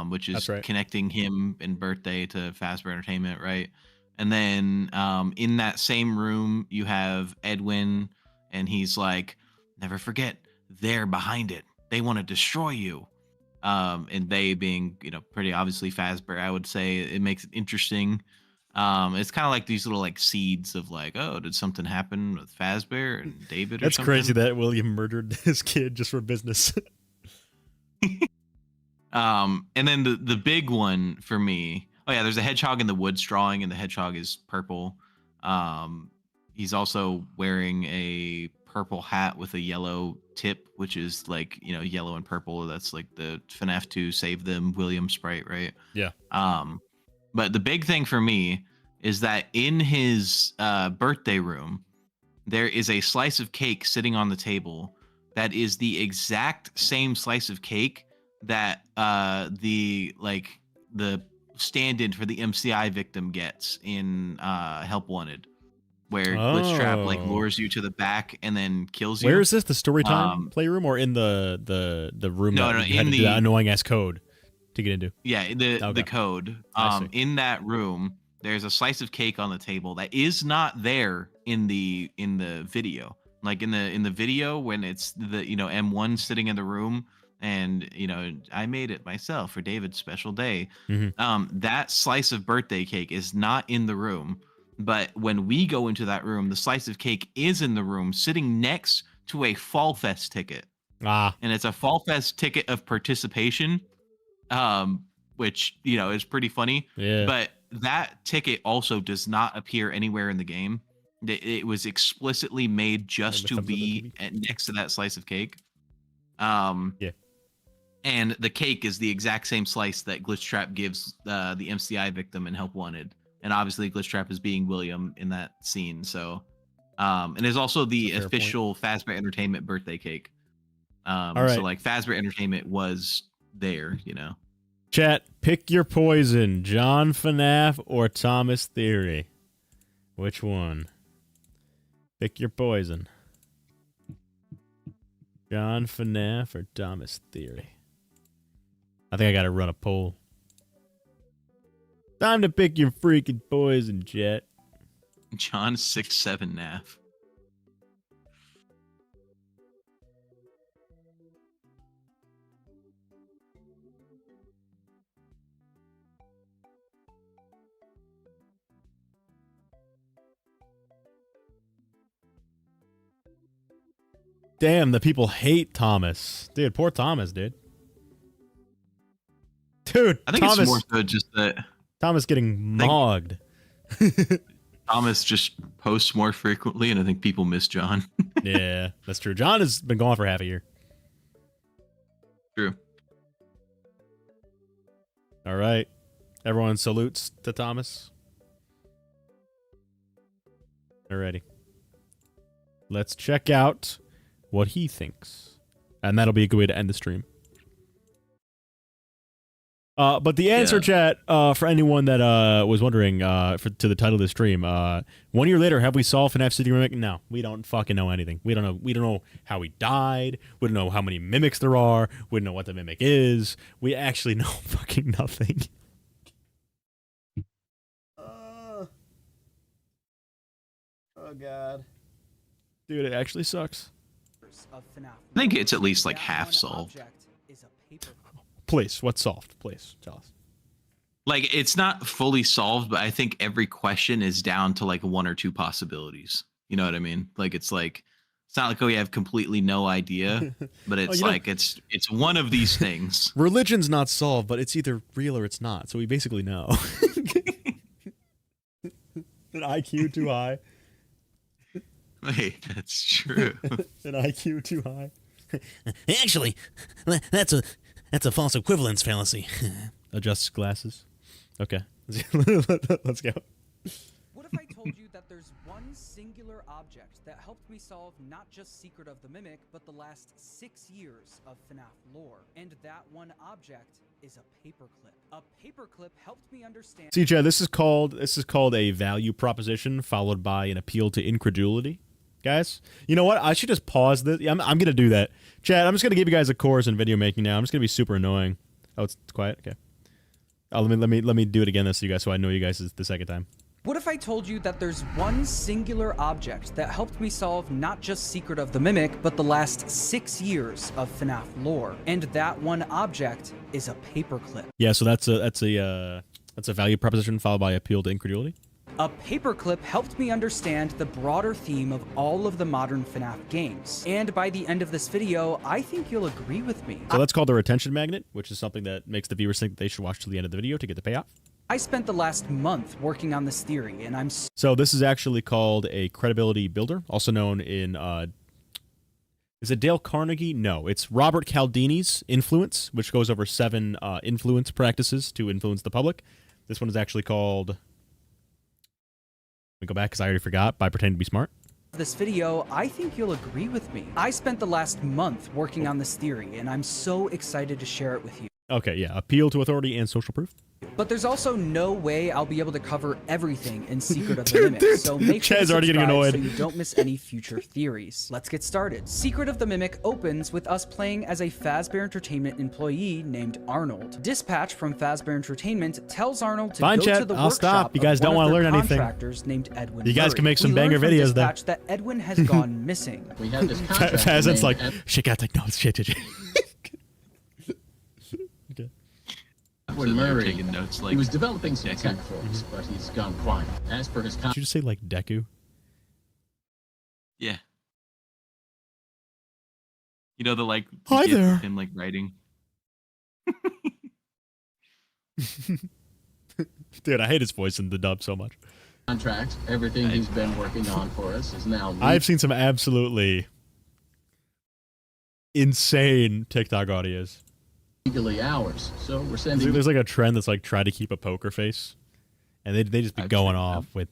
which is connecting him and birthday to Fazbear Entertainment, right? And then in that same room, you have Edwin, and he's like, never forget, they're behind it. They want to destroy you. And they being, pretty obviously Fazbear, I would say it makes it interesting. It's kind of like these little like seeds of like, oh, did something happen with Fazbear and David? That's crazy that William murdered his kid just for business. And then the big one for me, oh yeah, there's a hedgehog in the woods drawing, and the hedgehog is purple. He's also wearing a purple hat with a yellow tip, which is like, yellow and purple. That's like the FNAF 2 Save Them William sprite, right? Yeah. But the big thing for me is that in his birthday room, there is a slice of cake sitting on the table that is the exact same slice of cake that the stand-in for the MCI victim gets in Help Wanted, where Glitch Trap like lures you to the back and then kills you. Where is this? The Storytime playroom, or in the room that you had to do that annoying ass code to get into? Yeah, the code. In that room, there's a slice of cake on the table that is not there in the video. Like in the video when it's the M1 sitting in the room and I made it myself for David's special day. That slice of birthday cake is not in the room, but when we go into that room, the slice of cake is in the room sitting next to a Fall Fest ticket. And it's a Fall Fest ticket of participation, which is pretty funny. Yeah. But that ticket also does not appear anywhere in the game. It was explicitly made just to be next to that slice of cake. Yeah. And the cake is the exact same slice that Glitch Trap gives the MCI victim in Help Wanted. And obviously Glitch Trap is being William in that scene. So, and there's also the official Fazbear Entertainment birthday cake. All right. So like Fazbear Entertainment was there, Chat, pick your poison, John FNAF or Thomas Theory. Which one? Pick your poison. John FNAF or Thomas Theory? I think I gotta run a poll. Time to pick your freaking poison, Jet. John 6'7" NAF. Damn, the people hate Thomas. Dude, poor Thomas, dude. Dude, I think it's more so just that Thomas getting mogged. Thomas just posts more frequently, and I think people miss John. Yeah, that's true. John has been gone for half a year. True. All right. Everyone salutes to Thomas. Alrighty. Let's check out what he thinks. And that'll be a good way to end the stream. But the answer, chat, for anyone that was wondering to the title of the stream, 1 year later, have we solved FNAF City Mimic? No, we don't fucking know anything. We don't know how he died. We don't know how many mimics there are. We don't know what the mimic is. We actually know fucking nothing. Oh god, dude, it actually sucks. I think it's at least like half solved. Please, what's solved? Please, tell us. Like, it's not fully solved, but I think every question is down to like 1 or 2 possibilities. You know what I mean? Like, it's not like we have completely no idea, but it's it's one of these things. Religion's not solved, but it's either real or it's not. So we basically know. An IQ too high. Wait, that's true. An IQ too high. Actually, that's That's a false equivalence fallacy. Adjusts glasses. Okay. Let's go. What if I told you that there's one singular object that helped me solve not just Secret of the Mimic, but the last 6 years of FNAF lore? And that one object is a paperclip. A paperclip helped me understand. See, Chad, this is called a value proposition followed by an appeal to incredulity. Guys, you know what? I should just pause this. I'm gonna do that. Chad, I'm just gonna give you guys a course in video making now. I'm just gonna be super annoying. Oh, it's quiet. Okay. Oh, let me do it again this so you guys, so I know you guys the second time. What if I told you that there's one singular object that helped me solve not just Secret of the Mimic, but the last 6 years of FNAF lore? And that one object is a paperclip. Yeah, so that's a value proposition followed by appeal to incredulity. A paperclip helped me understand the broader theme of all of the modern FNAF games. And by the end of this video, I think you'll agree with me. So that's called the retention magnet, which is something that makes the viewers think that they should watch till the end of the video to get the payoff. I spent the last month working on this theory, and I'm So this is actually called a credibility builder, also known in, is it Dale Carnegie? No, it's Robert Cialdini's influence, which goes over 7 influence practices to influence the public. This one is actually called, let me go back because I already forgot, by pretending to be smart. this video, I think you'll agree with me. I spent the last month working on this theory, and I'm so excited to share it with you. Okay, yeah, appeal to authority and social proof. But there's also no way I'll be able to cover everything in Secret of the Mimic, so make sure to Chad's already getting subscribe annoyed. so you don't miss any future theories. Let's get started. Secret of the Mimic opens with us playing as a Fazbear Entertainment employee named Arnold. Dispatch from Fazbear Entertainment tells Arnold to Fine, go Chad, to the I'll workshop stop. You guys of one don't want of to their learn anything. contractors named Edwin You guys Murray. can make some We learn banger from videos, though. Dispatch that Edwin has gone missing. We have this contract. Fazent's like, named shit, gotta take notes. Shit. Okay. Edwin So they were Murray. taking notes like He was developing some Deku. tech for us, but he's gone quiet. As per his Did you just say like Deku? Yeah. You know the like Hi gif of there. him like writing. Dude, I hate his voice in the dub so much. contract, everything he's been working on for us is now I've seen some absolutely insane TikTok audios. legally ours. So we're sending There's like a trend that's like try to keep a poker face, and they just be I've going seen off with,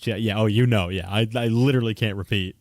yeah. Oh, you know, yeah. I literally can't repeat.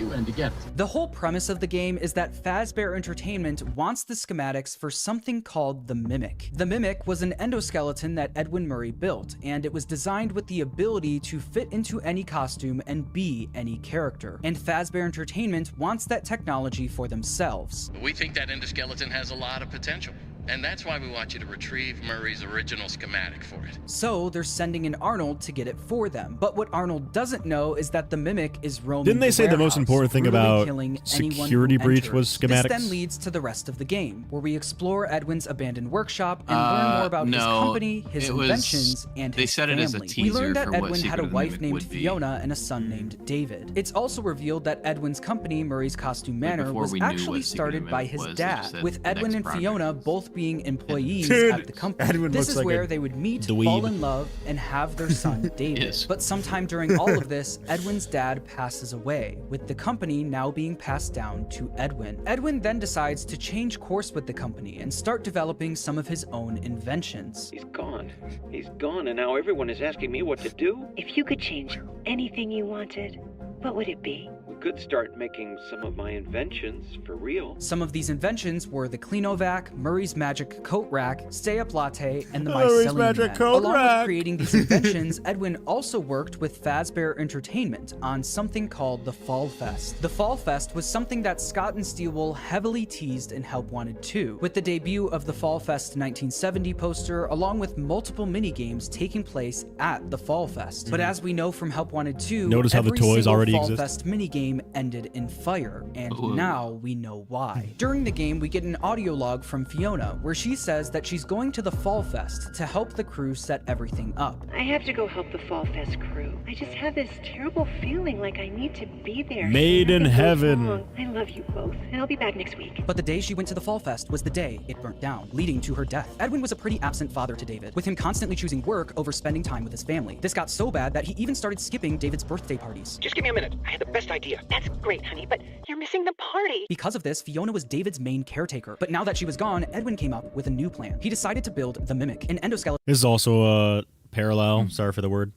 you and to get The whole premise of the game is that Fazbear Entertainment wants the schematics for something called the Mimic. The Mimic was an endoskeleton that Edwin Murray built, and it was designed with the ability to fit into any costume and be any character. And Fazbear Entertainment wants that technology for themselves. We think that endoskeleton has a lot of potential, and that's why we want you to retrieve Murray's original schematic for it. So they're sending in Arnold to get it for them. But what Arnold doesn't know is that the Mimic is roaming Didn't they the say the most warehouse, important thing brutally about killing anyone who security breach enters. was schematics? This then leads to the rest of the game, where we explore Edwin's abandoned workshop and learn more about his no, company, his it was- inventions, and they his said it family. as a We teaser learned that for what Edwin had Secret a of the wife Mimic named would be. Fiona and a son named David. It's also revealed that Edwin's company, Murray's Costume Manor, before was we knew actually what Secret of started the by Mimic his was, they dad, just said with the Edwin next and project Fiona was- both being employees Dude, at the company. Edwin This looks is like where a they would meet, dweeb. fall in love, and have their son David. Yes. But sometime during all of this, Edwin's dad passes away, with the company now being passed down to Edwin. Edwin then decides to change course with the company and start developing some of his own inventions. He's gone. He's gone, and now everyone is asking me what to do. If you could change anything you wanted, what would it be? We could start making some of my inventions for real. Some of these inventions were the Cleanovac, Murray's Magic Coat Rack, Stay Up Latte, and the Murray's Mycelium Magic Man. Coat Along Rack. with creating these inventions, Edwin also worked with Fazbear Entertainment on something called the Fall Fest. The Fall Fest was something that Scott and Steelwool heavily teased in Help Wanted 2, with the debut of the Fall Fest 1970 poster, along with multiple minigames taking place at the Fall Fest. But as we know from Help Wanted 2, Notice how the every toys single already Fall exist? Fest minigame ended in fire, and Ooh. now we know why. During the game, we get an audio log from Fiona, where she says that she's going to the Fall Fest to help the crew set everything up. I have to go help the Fall Fest crew. I just have this terrible feeling like I need to be there. Made in Nothing goes heaven. wrong. I love you both, and I'll be back next week. But the day she went to the Fall Fest was the day it burnt down, leading to her death. Edwin was a pretty absent father to David, with him constantly choosing work over spending time with his family. This got so bad that he even started skipping David's birthday parties. Just give me a minute. I had the best idea. That's great, honey, but your missing the party. Because of this, Fiona was David's main caretaker. But now that she was gone, Edwin came up with a new plan. He decided to build the Mimic, an endoskeleton. This is also a parallel, sorry for the word,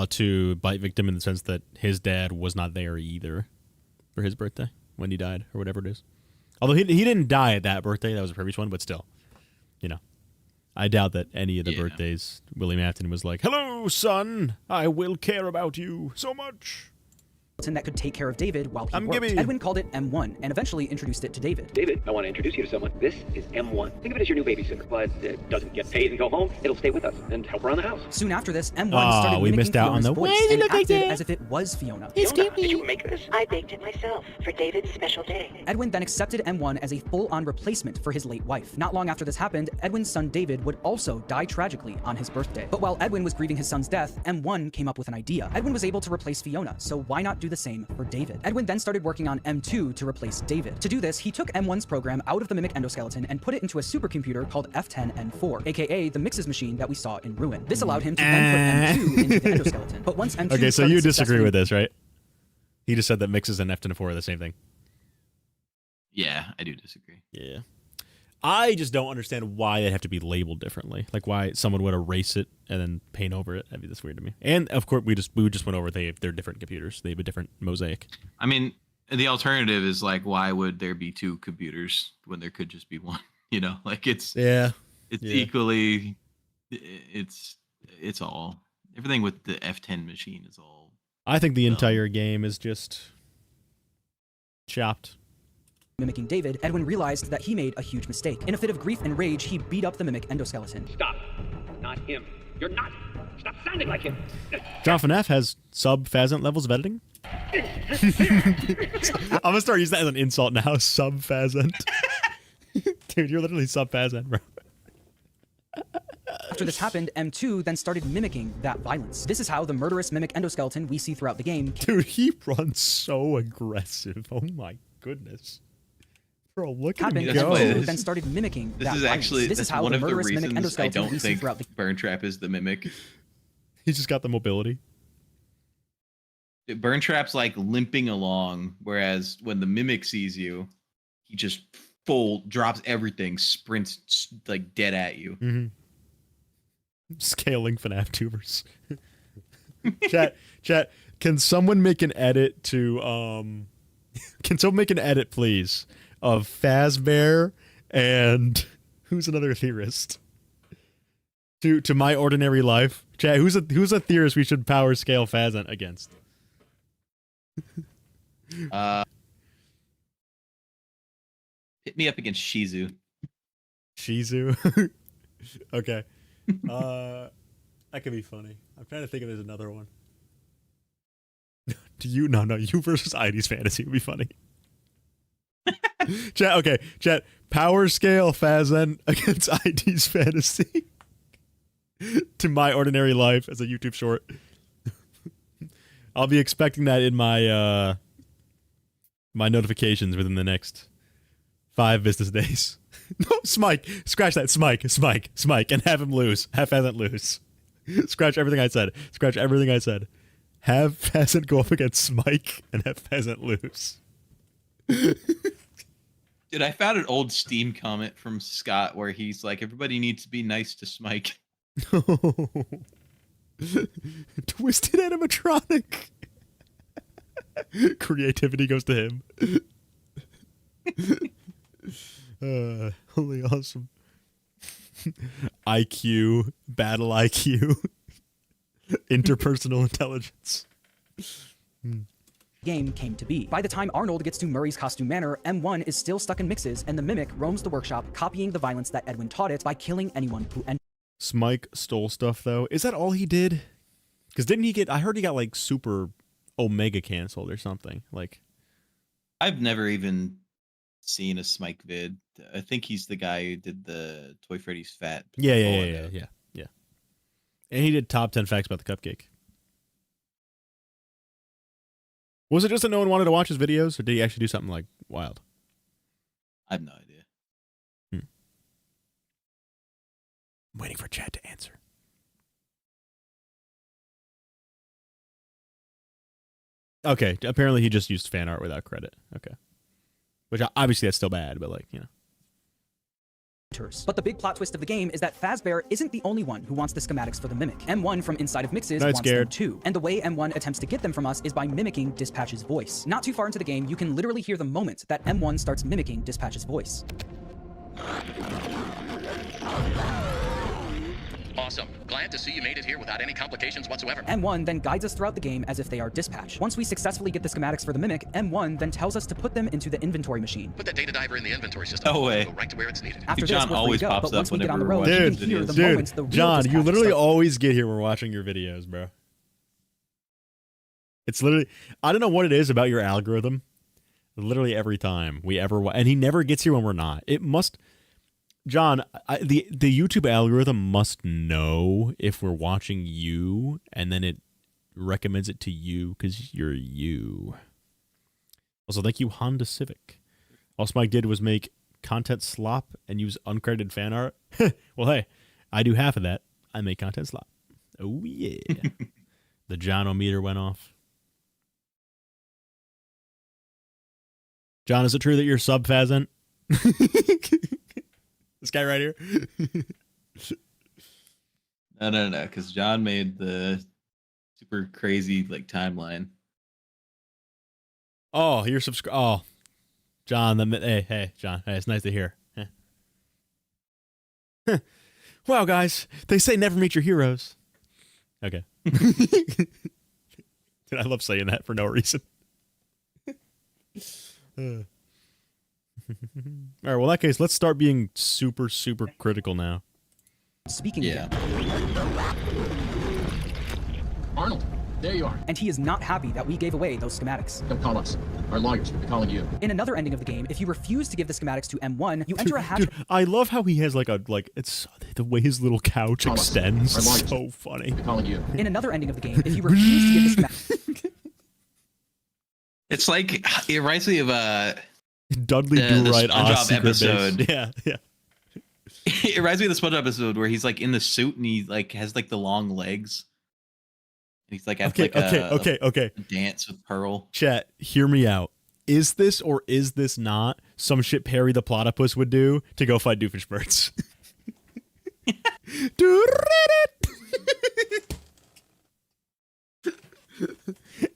to Bite Victim in the sense that his dad was not there either for his birthday when he died, or whatever it is. Although he didn't die at that birthday, that was a previous one, but still, you know. I doubt that any of the birthdays Willie Matton was like, "Hello, son, I will care about you so much." That could take care of David while he worked. Gibby. Edwin called it M1 and eventually introduced it to David. David, I want to introduce you to someone. This is M1. Think of it as your new babysitter, but it doesn't get paid and go home. It'll stay with us and help around the house. Soon after this, M1 started we mimicking missed out on Fiona's the voice way and look like acted that. as if it was Fiona. Fiona, did you make this? I baked it myself for David's special day. Edwin then accepted M1 as a full-on replacement for his late wife. Not long after this happened, Edwin's son David would also die tragically on his birthday. But while Edwin was grieving his son's death, M1 came up with an idea. Edwin was able to replace Fiona, so why not do the same for David? Edwin then started working on M2 to replace David. To do this, he took M1's program out of the Mimic endoskeleton and put it into a supercomputer called F10N4, aka the Mixes machine that we saw in Ruin. This allowed him to then put M2 into the endoskeleton. But once M2 Okay, so you disagree successfully- with this, right? He just said that Mixes and F10-4 are the same thing. Yeah, I do disagree. Yeah. I just don't understand why they have to be labeled differently. Like why someone would erase it and then paint over it. That'd be this weird to me. And of course, we just went over they're different computers. They have a different mosaic. I mean, the alternative is like, why would there be two computers when there could just be one? You know, like it's equally, it's all, everything with the F10 machine is all. I think the entire game is just chopped. Mimicking David, Edwin realized that he made a huge mistake. In a fit of grief and rage, he beat up the Mimic endoskeleton. Stop. Not him. You're not. Stop sounding like him. John FNAF has sub-fazent levels of editing. I'm gonna start using that as an insult now. Sub-fazent. Dude, you're literally sub-fazent, bro. After this happened, M2 then started mimicking that violence. This is how the murderous Mimic endoskeleton we see throughout the game Dude, he runs so aggressive. Oh my goodness. Bro, look at him happened. go. M2 then started mimicking This that is violence. actually This is that's how one the of the murderous Mimic reasons I endoskeleton don't we see think throughout the Burn Trap is the Mimic. He's just got the mobility. Burn Trap's like limping along, whereas when the Mimic sees you, he just full drops everything, sprints like dead at you. Mm-hmm. Scaling FNAF tubers. Chat, can someone make an edit to can someone make an edit please of Fazbear and who's another theorist? To My Ordinary Life. Chat, who's a theorist we should power scale Fazent against? Hit me up against Shizu. Shizu. Okay. That could be funny. I'm trying to think if there's another one. No, you versus ID's fantasy would be funny. Chat, power scale Fazent against ID's fantasy. To My Ordinary Life as a YouTube short. I'll be expecting that in my my notifications within the next 5 business days. No, Smike. Scratch that. Smike. And have him lose. Have Fazent lose. Scratch everything I said. Have Fazent go up against Smike and have Fazent lose. Dude, I found an old Steam comment from Scott where he's like, everybody needs to be nice to Smike. Twisted animatronic. Creativity goes to him. Holy awesome. IQ, battle IQ, interpersonal intelligence. Game came to be. By the time Arnold gets to Murray's Costume Manor, M1 is still stuck in Mixes, and the Mimic roams the workshop, copying the violence that Edwin taught it by killing anyone who enters. Smike stole stuff though. Is that all he did? Because didn't he get? I heard he got like Super Omega canceled or something. Like, I've never even seen a Smike vid. I think he's the guy who did the Toy Freddy's Fat. Yeah. And he did top 10 facts about the cupcake. Was it just that no one wanted to watch his videos, or did he actually do something like wild? I have no idea. I'm waiting for Chad to answer. Okay, apparently he just used fan art without credit. Okay. Which obviously that's still bad, but like, you know. But the big plot twist of the game is that Fazbear isn't the only one who wants the schematics for the Mimic. M1 from inside of Mixes wants them too. And the way M1 attempts to get them from us is by mimicking Dispatch's voice. Not too far into the game, you can literally hear the moment that M1 starts mimicking Dispatch's voice. Awesome. Glad to see you made it here without any complications whatsoever. M1 then guides us throughout the game as if they are Dispatch. Once we successfully get the schematics for the Mimic, M1 then tells us to put them into the inventory machine. Put that data diver in the inventory system. No way. Go right to where it's needed. After John this, we're free always to go, pops but once up we get on the whenever road, we're you watching can hear the Dude, moments the real John, you Dispatch literally start. always get here when we're watching your videos, bro. It's literally, I don't know what it is about your algorithm. Literally every time we ever, and he never gets here when we're not. It must, John, the YouTube algorithm must know if we're watching you, and then it recommends it to you because you're you. Also, thank you, Honda Civic. All Smike did was make content slop and use uncredited fan art. Well, hey, I do half of that. I make content slop. Oh, yeah. The John-o-meter went off. John, is it true that you're sub-fazent? This guy right here? No, because John made the super crazy like timeline. Oh, you're subscribed. Oh, John, hey, John. Hey, it's nice to hear. Wow, guys, they say never meet your heroes. Okay. Dude, I love saying that for no reason. All right, well, in that case, let's start being super, super critical now. Speaking Yeah. Arnold, there you are. and he is not happy that we gave away those schematics. Don't call us. Our lawyers will be calling you. In another ending of the game, if you refuse to give the schematics to M1, you enter a hatch. Dude, I love how he has it's the way his little couch Call us. extends. Our lawyers So funny. will be calling you. In another ending of the game, if you refuse to give the schematics. It's like it reminds me of Dudley the Do-Right SpongeBob secret base. episode. Yeah. it reminds me of the SpongeBob episode where he's like in the suit and he like has like the long legs. And he's like at Okay, like okay. a dance with Pearl. Chat, hear me out. Is this or is this not some shit Perry the Platypus would do to go fight Doofenshmirtz?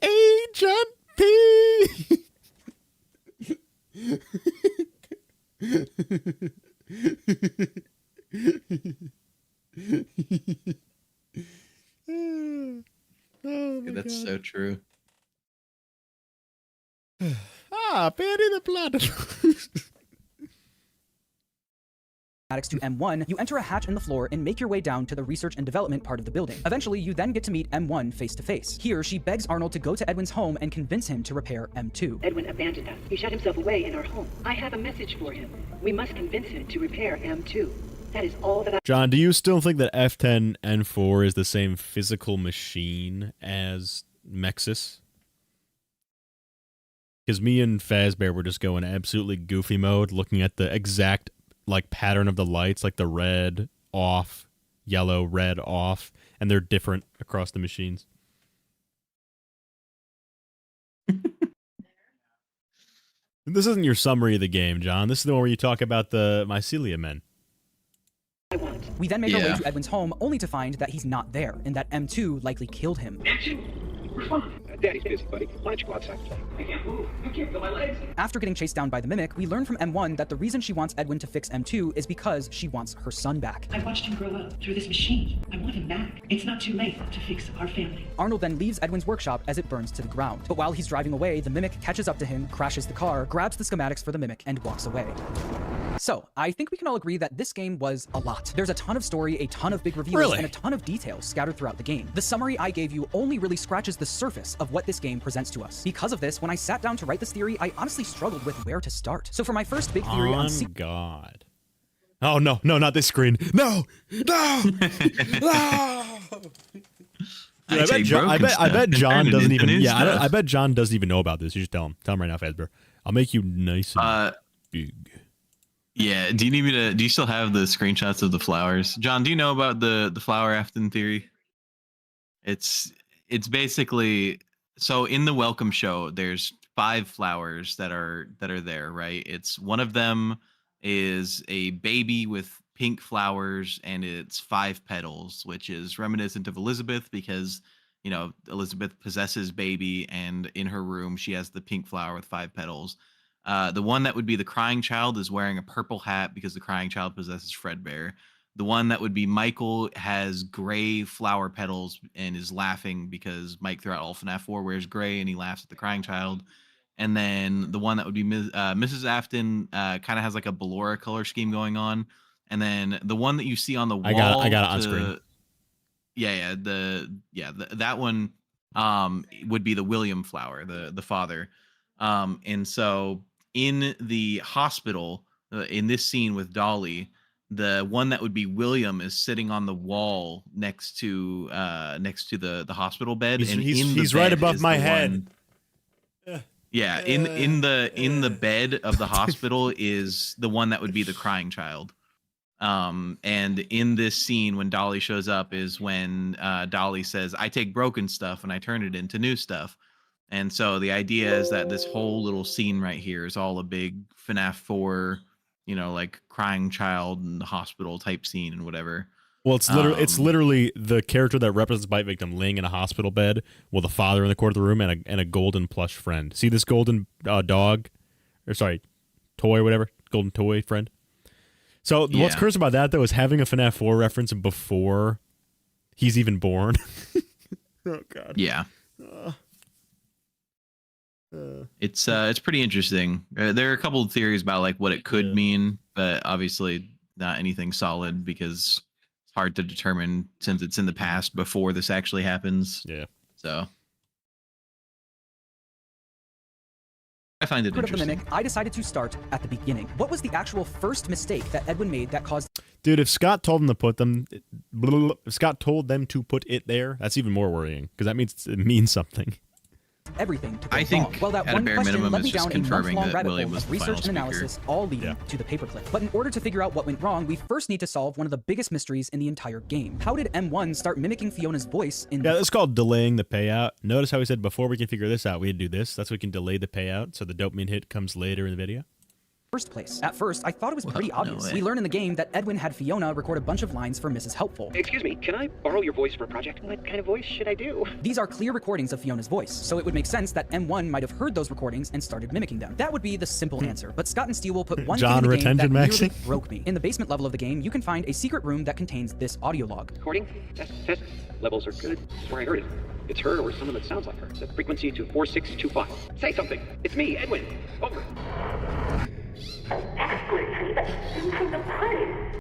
Agent P. Oh my That's God. so true. Perry the Platypus. To M1, you enter a hatch in the floor and make your way down to the research and development part of the building. Eventually, you then get to meet M1 face to face. Here, she begs Arnold to go to Edwin's home and convince him to repair M2. Edwin abandoned us. He shut himself away in our home. I have a message for him. We must convince him to repair M2. That is all that I... John, do you still think that F10 and 4 is the same physical machine as Mexis? Because me and Fazbear were just going absolutely goofy mode, looking at the exact pattern of the lights, like the red off, yellow, red off, and they're different across the machines. This isn't your summary of the game, John. This is the one where you talk about the mycelia men. We then make our way to Edwin's home, only to find that he's not there, and that M2 likely killed him. Daddy's busy, buddy. Why don't you go outside and play? I can't move. I can't feel my legs. After getting chased down by the Mimic, we learn from M1 that the reason she wants Edwin to fix M2 is because she wants her son back. I watched him grow up through this machine. I want him back. It's not too late to fix our family. Arnold then leaves Edwin's workshop as it burns to the ground. But while he's driving away, the Mimic catches up to him, crashes the car, grabs the schematics for the Mimic, and walks away. So, I think we can all agree that this game was a lot. There's a ton of story, a ton of big reveals, and a ton of details scattered throughout the game. The summary I gave you only really scratches the surface of what this game presents to us. Because of this, when I sat down to write this theory, I honestly struggled with where to start. So for my first big theory on God. Oh, no, not this screen. No! No! No! Dude, I bet John doesn't even. Yeah, I bet John doesn't even know about this. You just tell him. Tell him right now, Fazbear. I'll make you nice and big. Yeah. Do you need me to? Do you still have the screenshots of the flowers, John? Do you know about the flower Afton theory? It's basically so in the welcome show. There's 5 flowers that are there, right? It's one of them is a baby with pink flowers, and it's 5 petals, which is reminiscent of Elizabeth because Elizabeth possesses baby, and in her room she has the pink flower with 5 petals. The one that would be the crying child is wearing a purple hat because the crying child possesses Fredbear. The one that would be Michael has gray flower petals and is laughing because Mike throughout all FNAF 4 wears gray and he laughs at the crying child. And then the one that would be Mrs. Afton kind of has like a Ballora color scheme going on. And then the one that you see on the wall, I got it on screen. That one would be the William flower, the father. And so in the hospital, in this scene with Dolly, the one that would be William is sitting on the wall next to the hospital bed. He's right above my head. Yeah, in the bed of the hospital is the one that would be the crying child. And in this scene, when Dolly shows up, is when Dolly says, "I take broken stuff and I turn it into new stuff." And so the idea is that this whole little scene right here is all a big FNAF 4, like crying child in the hospital type scene and whatever. Well, it's literally the character that represents Bite Victim laying in a hospital bed with a father in the corner of the room and a golden plush friend. See this golden toy, whatever, golden toy friend. So what's cursed about that though is having a FNAF 4 reference before he's even born. Oh God. Yeah. It's pretty interesting. There are a couple of theories about like what it could mean, but obviously not anything solid because it's hard to determine since it's in the past before this actually happens. Yeah. So I find it interesting. Mimic, I decided to start at the beginning. What was the actual first mistake that Edwin made that caused... Dude, if Scott told them to put it there, that's even more worrying because that means it means something. Everything to go I think wrong. Well, that at one a bare question minimum led is me just down a confirming month-long that rabbit William hole was of the final research and analysis, speaker. all leading to the paperclip. But in order to figure out what went wrong, we first need to solve one of the biggest mysteries in the entire game. How did M1 start mimicking Fiona's voice in... Yeah, that's called delaying the payout. Notice how we said before we can figure this out, we had to do this. That's so we can delay the payout, so the dopamine hit comes later in the video. First place. At first, I thought it was pretty obvious. We learn in the game that Edwin had Fiona record a bunch of lines for Mrs. Helpful. Excuse me, can I borrow your voice for a project? What kind of voice should I do? These are clear recordings of Fiona's voice, so it would make sense that M1 might have heard those recordings and started mimicking them. That would be the simple answer, but Scott and Steele put one thing in the game that nearly broke me. In the basement level of the game, you can find a secret room that contains this audio log. Recording? Test. Levels are good. I swear I heard it. It's her or someone that sounds like her. Set frequency to 4625. Say something. It's me, Edwin. Over.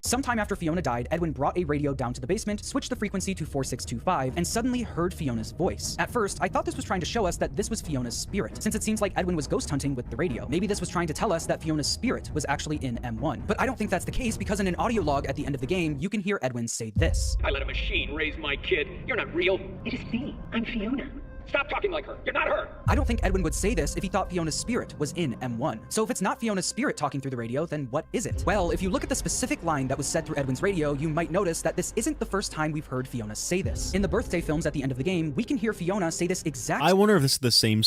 Sometime after Fiona died, Edwin brought a radio down to the basement, switched the frequency to 4625, and suddenly heard Fiona's voice. At first, I thought this was trying to show us that this was Fiona's spirit, since it seems like Edwin was ghost hunting with the radio. Maybe this was trying to tell us that Fiona's spirit was actually in M1. But I don't think that's the case, because in an audio log at the end of the game, you can hear Edwin say this. I let a machine raise my kid. You're not real. It is me. I'm Fiona. Stop talking like her. You're not her. I don't think Edwin would say this if he thought Fiona's spirit was in M1. So if it's not Fiona's spirit talking through the radio, then what is it? Well, if you look at the specific line that was said through Edwin's radio, you might notice that this isn't the first time we've heard Fiona say this. In the birthday films at the end of the game, we can hear Fiona say this exact... I wonder if this is the same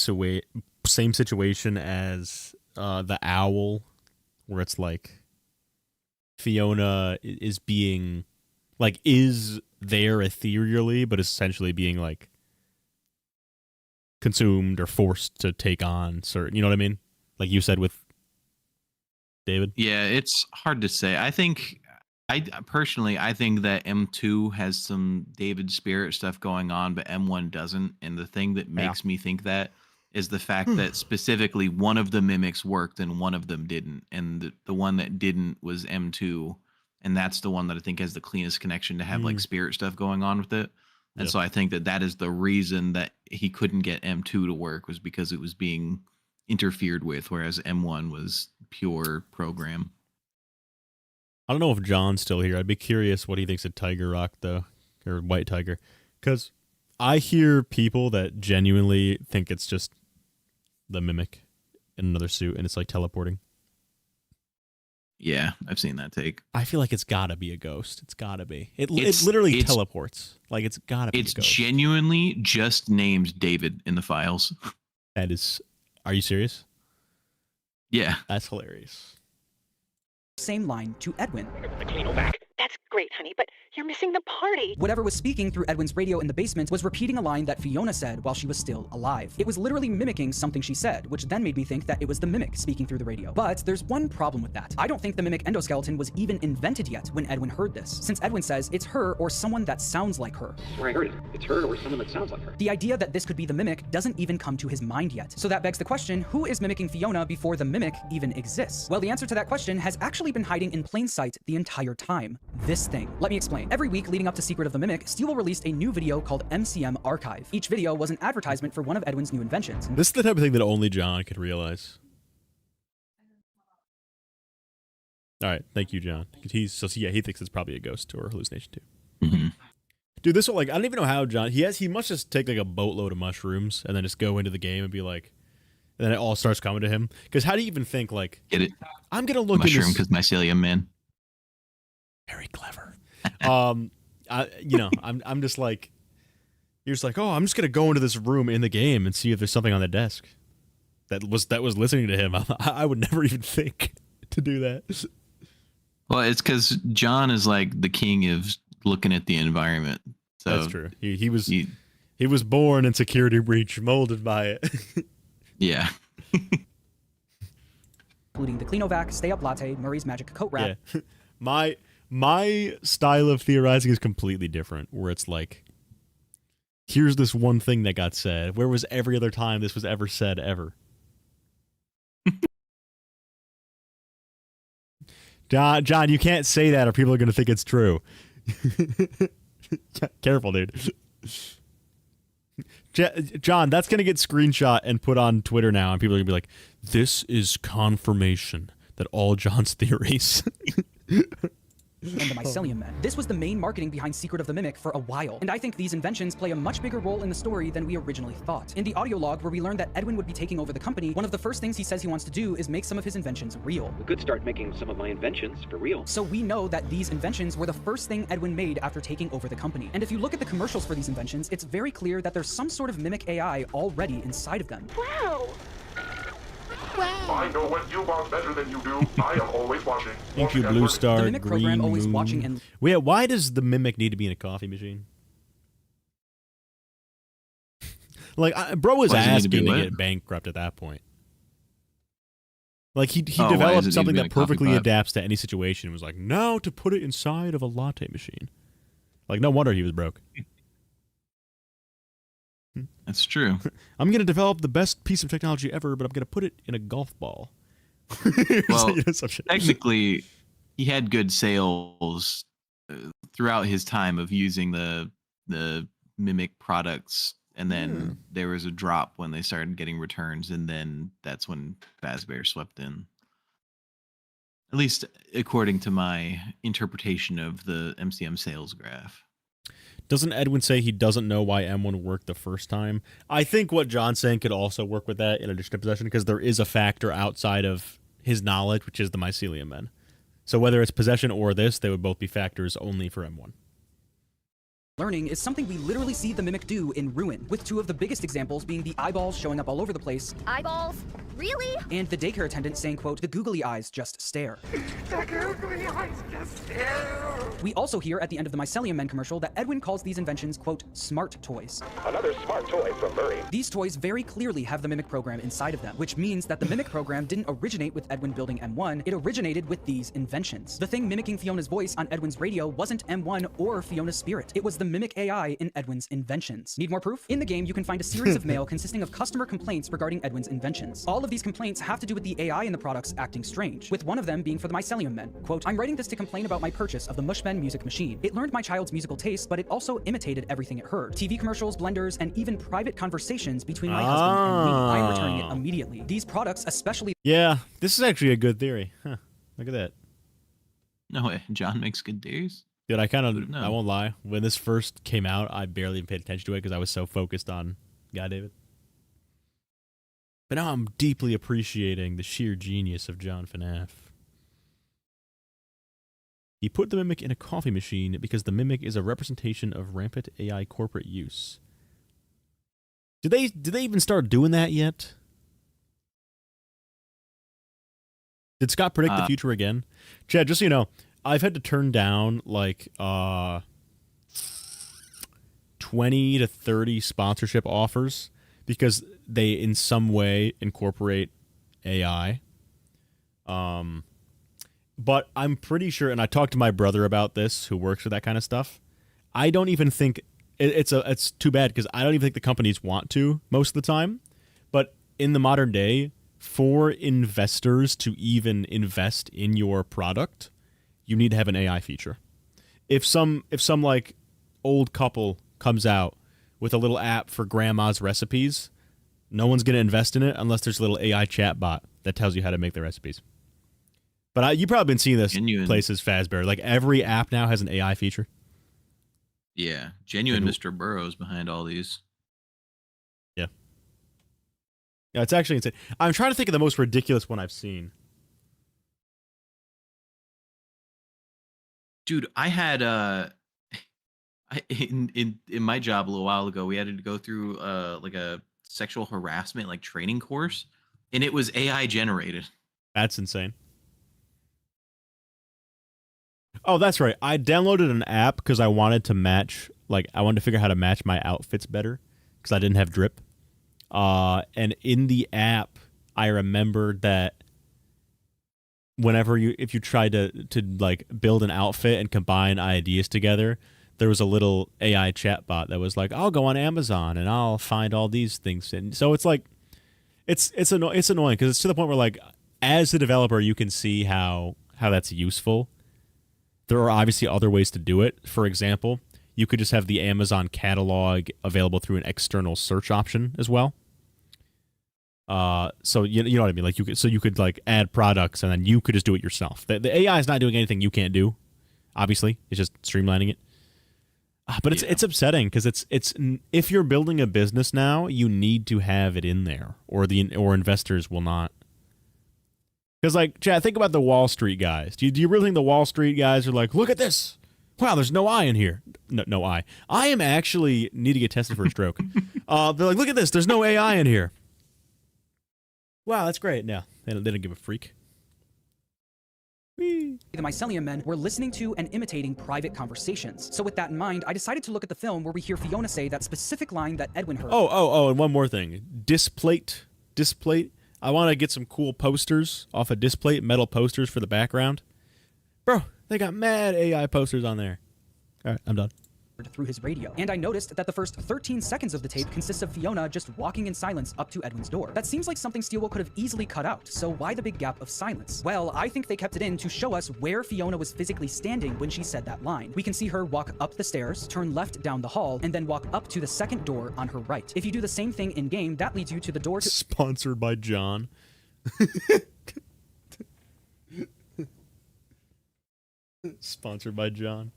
situation as the owl, where it's like Fiona is being, like, is there ethereally, but essentially being, like, consumed or forced to take on certain, you know what I mean? Like you said with David? Yeah, it's hard to say. I think I think that M2 has some David Spirit stuff going on, but M1 doesn't. And the thing that makes me think that is the fact that specifically one of the mimics worked and one of them didn't. And the one that didn't was M2. And that's the one that I think has the cleanest connection to have like spirit stuff going on with it. And so I think that that is the reason that he couldn't get M2 to work, was because it was being interfered with, whereas M1 was pure program. I don't know if John's still here. I'd be curious what he thinks of Tiger Rock, though, or White Tiger. Because I hear people that genuinely think it's just the mimic in another suit, and it's like teleporting. Yeah, I've seen that take. I feel like it's gotta be a ghost. It's gotta be. It literally teleports. Like it's gotta be. It's a ghost. genuinely just named David in the files. That is Are you serious? Yeah. That's hilarious. same line to Edwin. The cleanovac. That's great, honey, but you're missing the party. Whatever was speaking through Edwin's radio in the basement was repeating a line that Fiona said while she was still alive. It was literally mimicking something she said, which then made me think that it was the mimic speaking through the radio. But there's one problem with that. I don't think the mimic endoskeleton was even invented yet when Edwin heard this, since Edwin says it's her or someone that sounds like her. That's where I heard it. It's her or someone that sounds like her. The idea that this could be the mimic doesn't even come to his mind yet. So that begs the question, who is mimicking Fiona before the mimic even exists? Well, the answer to that question has actually been hiding in plain sight the entire time. This thing. Let me explain. Every week leading up to Secret of the Mimic, Steel released a new video called MCM Archive. Each video was an advertisement for one of Edwin's new inventions. This is the type of thing that only John could realize. All right, thank you, John. He thinks it's probably a ghost or a hallucination too. Mm-hmm. Dude, this will, like, I don't even know how John. He must just take like a boatload of mushrooms and then just go into the game and be like, and then it all starts coming to him. Because how do you even think like, get it? I'm gonna look mushroom at this. Because mycelium, man. Very clever. I'm just like, you're just like, oh, I'm just gonna go into this room in the game and see if there's something on the desk that was listening to him. I would never even think to do that. Well, it's because John is like the king of looking at the environment. So that's true. He was born in security breach, molded by it. Yeah. Including the Cleanovac, Stay Up Latte, Murray's Magic Coat Wrap. Yeah. My style of theorizing is completely different, where it's like, here's this one thing that got said. Where was every other time this was ever said ever? John, you can't say that or people are going to think it's true. Careful, dude. John, that's going to get screenshot and put on Twitter now, and people are going to be like, this is confirmation that all John's theories... and the Mycelium Men. This was the main marketing behind Secret of the Mimic for a while, and I think these inventions play a much bigger role in the story than we originally thought. In the audio log where we learned that Edwin would be taking over the company, one of the first things he says he wants to do is make some of his inventions real. We could start making some of my inventions for real. So we know that these inventions were the first thing Edwin made after taking over the company. And if you look at the commercials for these inventions, it's very clear that there's some sort of mimic AI already inside of them. Wow. I know what you want better than you do. I am always watching. Thank you, Blue Star. The Mimic Green program always Moon. watching and... Wait, why does the Mimic need to be in a coffee machine? Like, bro was asking to get bankrupt at that point. Like, he developed something that perfectly adapts to any situation. Was like, now to put it inside of a latte machine. Like, no wonder he was broke. That's true. I'm going to develop the best piece of technology ever, but I'm going to put it in a golf ball. Well, technically, he had good sales throughout his time of using the Mimic products, and then there was a drop when they started getting returns, and then that's when Fazbear swept in. At least according to my interpretation of the MCM sales graph. Doesn't Edwin say he doesn't know why M1 worked the first time? I think what John's saying could also work with that in addition to possession, because there is a factor outside of his knowledge, which is the Mycelium Men. So whether it's possession or this, they would both be factors only for M1. Learning is something we literally see the Mimic do in Ruin, with two of the biggest examples being the eyeballs showing up all over the place. Eyeballs? Really? And the daycare attendant saying, quote, the googly eyes just stare. The googly eyes just stare. We also hear at the end of the Mycelium Men commercial that Edwin calls these inventions, quote, smart toys. Another smart toy from Murray. These toys very clearly have the Mimic program inside of them, which means that the Mimic program didn't originate with Edwin building M1, it originated with these inventions. The thing mimicking Fiona's voice on Edwin's radio wasn't M1 or Fiona's spirit. It was the Mimic AI in Edwin's inventions. Need more proof? In the game, you can find a series of mail consisting of customer complaints regarding Edwin's inventions. All of these complaints have to do with the AI in the products acting strange, with one of them being for the Mycelium Men. Quote, I'm writing this to complain about my purchase of the Mushman music machine. It learned my child's musical taste, but it also imitated everything it heard. TV commercials, blenders, and even private conversations between my husband and me. I'm returning it immediately. These products especially... Yeah, this is actually a good theory. Huh, look at that. No way, John makes good theories. Dude, I won't lie. When this first came out, I barely even paid attention to it because I was so focused on God David. But now I'm deeply appreciating the sheer genius of John FNAF. He put the Mimic in a coffee machine because the Mimic is a representation of rampant AI corporate use. Did they even start doing that yet? Did Scott predict the future again? Chad, just so you know, I've had to turn down like 20 to 30 sponsorship offers because they in some way incorporate AI. But I'm pretty sure, and I talked to my brother about this, who works with that kind of stuff. I don't even think it's too bad because I don't even think the companies want to most of the time. But in the modern day, for investors to even invest in your product, you need to have an AI feature. If some like old couple comes out with a little app for grandma's recipes, no one's going to invest in it unless there's a little AI chat bot that tells you how to make the recipes. But you've probably been seeing this places, Fazbear. Like every app now has an AI feature. Yeah, genuine Mr. Burrows behind all these. Yeah. Yeah, it's actually insane. I'm trying to think of the most ridiculous one I've seen. Dude, I had in my job a little while ago, we had to go through like a sexual harassment like training course, and it was AI generated. That's insane. Oh, that's right. I downloaded an app because I wanted to match, like, I wanted to figure out how to match my outfits better because I didn't have drip. And in the app, I remembered that if you tried to like build an outfit and combine ideas together, there was a little AI chatbot that was like, I'll go on Amazon and I'll find all these things. And so it's like, it's annoying because it's to the point where, like, as a developer, you can see how that's useful. There are obviously other ways to do it. For example, you could just have the Amazon catalog available through an external search option as well. So you know what I mean? Like you could like add products and then you could just do it yourself. The AI is not doing anything you can't do. Obviously, it's just streamlining it. But it's upsetting because it's if you're building a business now, you need to have it in there, or investors will not. Because, like, Chad, think about the Wall Street guys. Do you really think the Wall Street guys are like, look at this? Wow, there's no eye in here. No eye. I am actually need to get tested for a stroke. They're like, look at this. There's no AI in here. Wow, that's great. No, they don't give a freak. The Mycelium Men were listening to and imitating private conversations. So with that in mind, I decided to look at the film where we hear Fiona say that specific line that Edwin heard. Oh, and one more thing. Displate. I want to get some cool posters off of Displate, metal posters for the background. Bro, they got mad AI posters on there. All right, I'm done. Through his radio. And I noticed that the first 13 seconds of the tape consists of Fiona just walking in silence up to Edwin's door. That seems like something Steelwell could have easily cut out, so why the big gap of silence? Well, I think they kept it in to show us where Fiona was physically standing when she said that line. We can see her walk up the stairs, turn left down the hall, and then walk up to the second door on her right. If you do the same thing in-game, that leads you to the door to— Sponsored by John. Sponsored by John.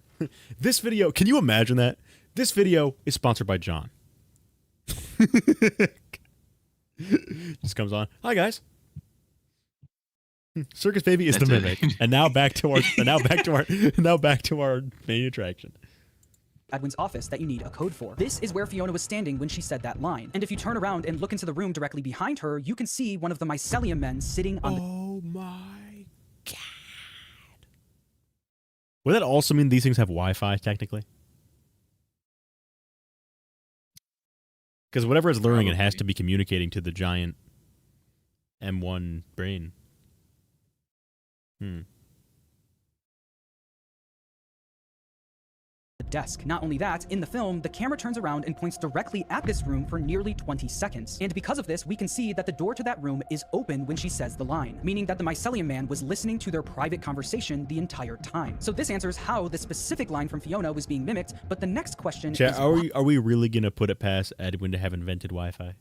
This video, can you imagine that? This video is sponsored by John. Just comes on. Hi guys. Circus Baby is the mimic. And now back to our main attraction. Edwin's office that you need a code for. This is where Fiona was standing when she said that line. And if you turn around and look into the room directly behind her, you can see one of the Mycelium Men sitting on Oh my god. Would that also mean these things have Wi-Fi, technically? Because whatever it's learning, it has to be communicating to the giant M1 brain. desk. Not only that, in the film, the camera turns around and points directly at this room for nearly 20 seconds. And because of this, we can see that the door to that room is open when she says the line, meaning that the Mycelium Man was listening to their private conversation the entire time. So this answers how the specific line from Fiona was being mimicked, but the next question is are we really gonna put it past Edwin to have invented Wi-Fi?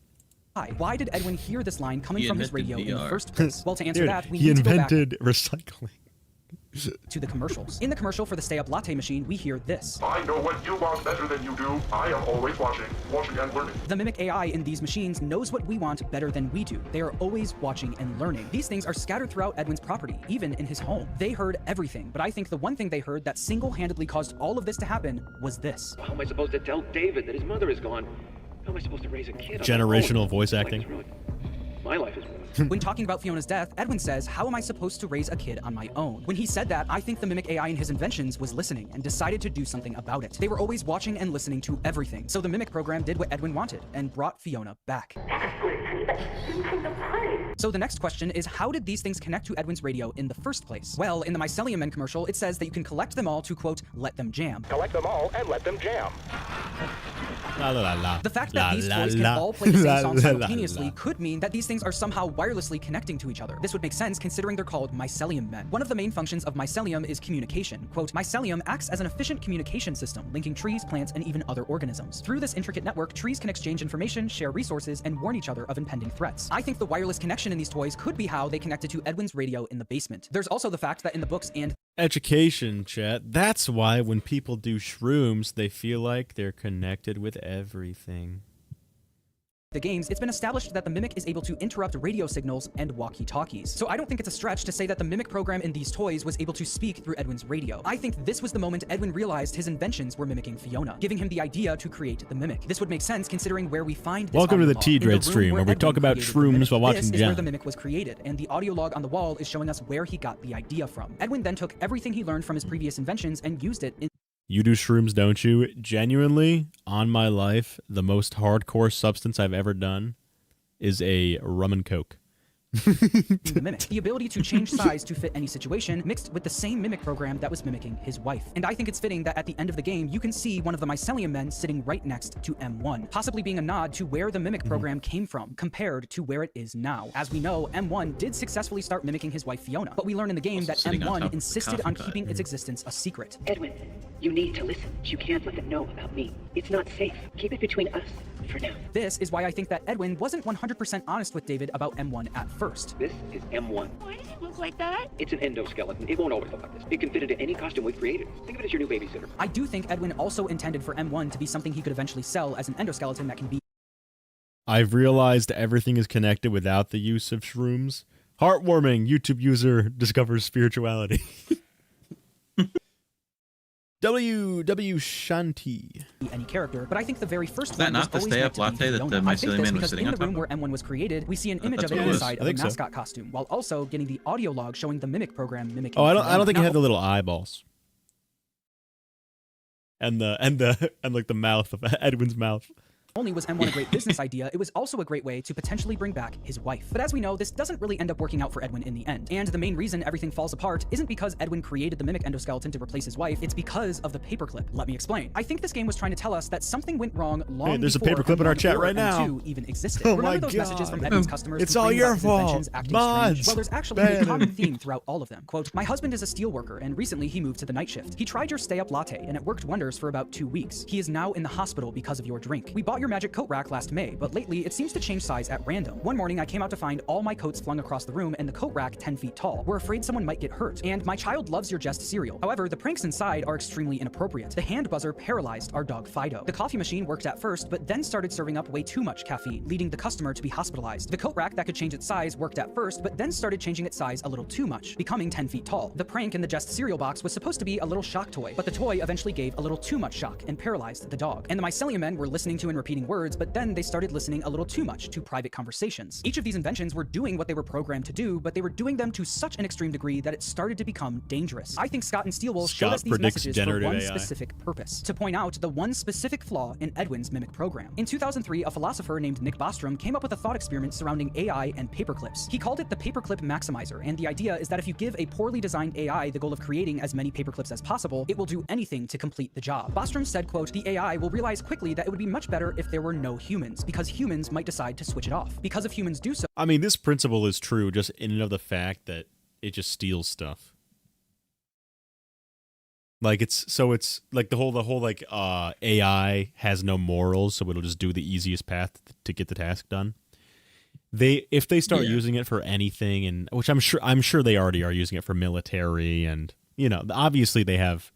Why did Edwin hear this line coming from his radio in the first place? Well, to answer that, we he need to go back invented recycling. To the commercials. In the commercial for the Stay Up Latte machine, we hear this. I know what you want better than you do. I am always watching and learning. The mimic AI in these machines knows what we want better than we do. They are always watching and learning. These things are scattered throughout Edwin's property, even in his home. They heard everything, but I think the one thing they heard that single-handedly caused all of this to happen was this. How am I supposed to tell David that his mother is gone? How am I supposed to raise a kid? Generational voice acting. My life is ruined. When talking about Fiona's death, Edwin says, "How am I supposed to raise a kid on my own?" When he said that, I think the Mimic AI in his inventions was listening and decided to do something about it. They were always watching and listening to everything. So the Mimic program did what Edwin wanted and brought Fiona back. So the next question is, how did these things connect to Edwin's radio in the first place? Well, in the Mycelium Men commercial, it says that you can collect them all to, quote, let them jam. Collect them all and let them jam. La, la, la, la. The fact that these La, toys la, can all play the la, same song la, simultaneously la. could mean that these things are somehow wirelessly connecting to each other. This would make sense considering they're called Mycelium Men. One of the main functions of Mycelium is communication. Quote, Mycelium acts as an efficient communication system, linking trees, plants, and even other organisms. Through this intricate network, trees can exchange information, share resources, and warn each other of impending threats. I think the wireless connection in these toys could be how they connected to Edwin's radio in the basement. There's also the fact that in the books and Education, chat. That's why when people do shrooms, they feel like they're connected with everything. the games, it's been established that the Mimic is able to interrupt radio signals and walkie-talkies. So I don't think it's a stretch to say that the Mimic program in these toys was able to speak through Edwin's radio. I think this was the moment Edwin realized his inventions were mimicking Fiona, giving him the idea to create the Mimic. This would make sense considering where we find this Welcome to the audio log. T-Dread In the room stream, where we Edwin talk about created the shrooms Mimic. while watching This is Jam. where the Mimic was created, and the audio log on the wall is showing us where he got the idea from. Edwin then took everything he learned from his previous inventions and used it in You do shrooms, don't you? Genuinely, on my life, the most hardcore substance I've ever done is a rum and coke. the Mimic. The ability to change size to fit any situation mixed with the same Mimic program that was mimicking his wife. And I think it's fitting that at the end of the game, you can see one of the Mycelium Men sitting right next to M1, possibly being a nod to where the Mimic program came from, compared to where it is now. As we know, M1 did successfully start mimicking his wife Fiona, but we learn in the game that Sitting on top M1 of the insisted coffee on pot. keeping its existence a secret. Edwin, you need to listen. You can't let them know about me. It's not safe. Keep it between us for now. This is why I think that Edwin wasn't 100% honest with David about M1 at first. This is M1. Why does it look like that? It's an endoskeleton. It won't always look like this. It can fit into any costume we've created. Think of it as your new babysitter. I do think Edwin also intended for M1 to be something he could eventually sell as an endoskeleton that can be I've realized everything is connected without the use of shrooms. Heartwarming. YouTube user discovers spirituality. W Shanti. any character, but I think the very first Is that one not was the always stay meant up to be latte that Fiona. the I think Mycelium this Man was because sitting in on the top room of? where M1 was created, we see an image That's of it what it was. inside I of a think so. mascot costume, while also getting the audio log showing the Mimic program mimicking. Oh, I Fiona. don't think it Now, had the little eyeballs. And like the mouth of Edwin's mouth. only was M1 a great business idea, it was also a great way to potentially bring back his wife. But as we know, this doesn't really end up working out for Edwin in the end. And the main reason everything falls apart isn't because Edwin created the Mimic endoskeleton to replace his wife, it's because of the paperclip. Let me explain. I think this game was trying to tell us that something went wrong long Hey, there's a before paperclip in our M1 chat or right now. M2 even existed. Oh Remember my those messages from God. Edwin's customers It's all complaining your about his fault. inventions acting Mods. strange? Well, there's actually Ban a common him. theme throughout all of them. Quote, my husband is a steel worker, and recently he moved to the night shift. He tried your stay-up latte, and it worked wonders for about 2 weeks. He is now in the hospital because of your drink. We bought your magic coat rack last May, but lately it seems to change size at random. One morning I came out to find all my coats flung across the room and the coat rack 10 feet tall. We're afraid someone might get hurt, and my child loves your Jest cereal. However, the pranks inside are extremely inappropriate. The hand buzzer paralyzed our dog Fido. The coffee machine worked at first, but then started serving up way too much caffeine, leading the customer to be hospitalized. The coat rack that could change its size worked at first, but then started changing its size a little too much, becoming 10 feet tall. The prank in the Jest cereal box was supposed to be a little shock toy, but the toy eventually gave a little too much shock and paralyzed the dog. And the Mycelium Men were listening to and repeating words, but then they started listening a little too much to private conversations. Each of these inventions were doing what they were programmed to do, but they were doing them to such an extreme degree that it started to become dangerous. I think Scott and Steelwool showed Scott us these predicts messages for generative one AI. specific purpose, to point out the one specific flaw in Edwin's Mimic program. In 2003, a philosopher named Nick Bostrom came up with a thought experiment surrounding AI and paperclips. He called it the paperclip maximizer, and the idea is that if you give a poorly designed AI the goal of creating as many paperclips as possible, it will do anything to complete the job. Bostrom said, quote, the AI will realize quickly that it would be much better if there were no humans, because humans might decide to switch it off. Because if humans do so, I mean, this principle is true just in and of the fact that it just steals stuff. Like it's like the whole like AI has no morals, so it'll just do the easiest path to get the task done. If they start using it for anything, and which I'm sure they already are using it for military, and obviously they have,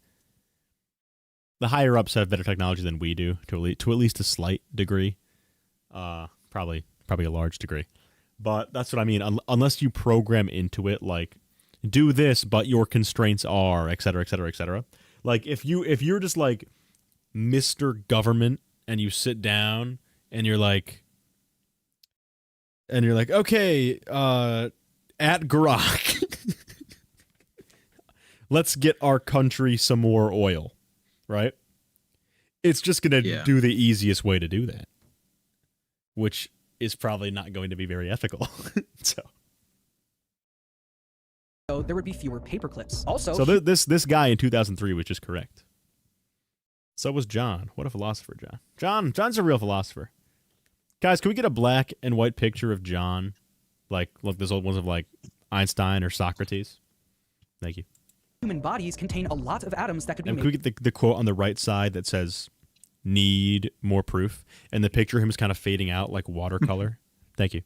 the higher ups have better technology than we do to at least a slight degree, probably a large degree. But that's what I mean. Unless you program into it, like, do this, but your constraints are, et cetera, et cetera, et cetera. Like, if you're just like Mr. Government and you sit down and you're like, and you're like, okay, at Grok, let's get our country some more oil, right? It's just going to do the easiest way to do that, which is probably not going to be very ethical. So there would be fewer paper clips. Also, so this guy in 2003 was just correct. So was John. What a philosopher, John. John's a real philosopher. Guys, can we get a black and white picture of John? Like those old ones of like Einstein or Socrates? Thank you. Human bodies contain a lot of atoms that could be And made. can we get the quote on the right side that says, need more proof? And the picture of him is kind of fading out like watercolor. Thank you.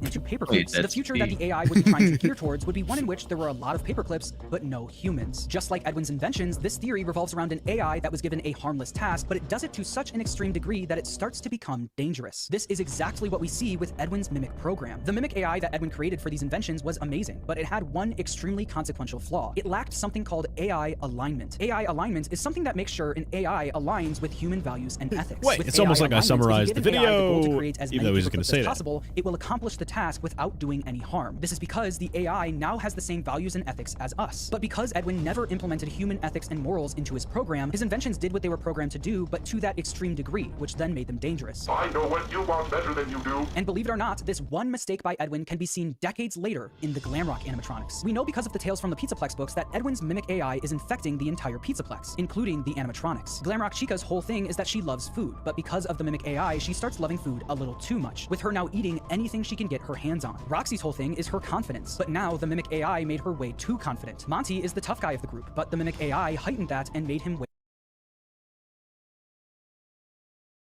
Into paper clips. The future that the AI would be trying to gear towards would be one in which there were a lot of paper clips, but no humans. Just like Edwin's inventions, this theory revolves around an AI that was given a harmless task, but it does it to such an extreme degree that it starts to become dangerous. This is exactly what we see with Edwin's mimic program. The mimic AI that Edwin created for these inventions was amazing, but it had one extremely consequential flaw. It lacked something called AI alignment. AI alignment is something that makes sure an AI aligns with human values and ethics. Wait, With it's AI almost like I alignment, if you summarized give the an AI the goal to video, create as even many though he was paper gonna clips say as that. possible, it will accomplish the task without doing any harm. This is because the AI now has the same values and ethics as us. But because Edwin never implemented human ethics and morals into his program, his inventions did what they were programmed to do, but to that extreme degree, which then made them dangerous. I know what you want better than you do. And believe it or not, this one mistake by Edwin can be seen decades later in the Glamrock animatronics. We know because of the Tales from the Pizzaplex books that Edwin's mimic AI is infecting the entire Pizzaplex, including the animatronics. Glamrock Chica's whole thing is that she loves food, but because of the mimic AI, she starts loving food a little too much, with her now eating anything she can get her hands on. Roxy's whole thing is her confidence, but now the mimic AI made her way too confident. Monty is the tough guy of the group, but the mimic AI heightened that and made him way.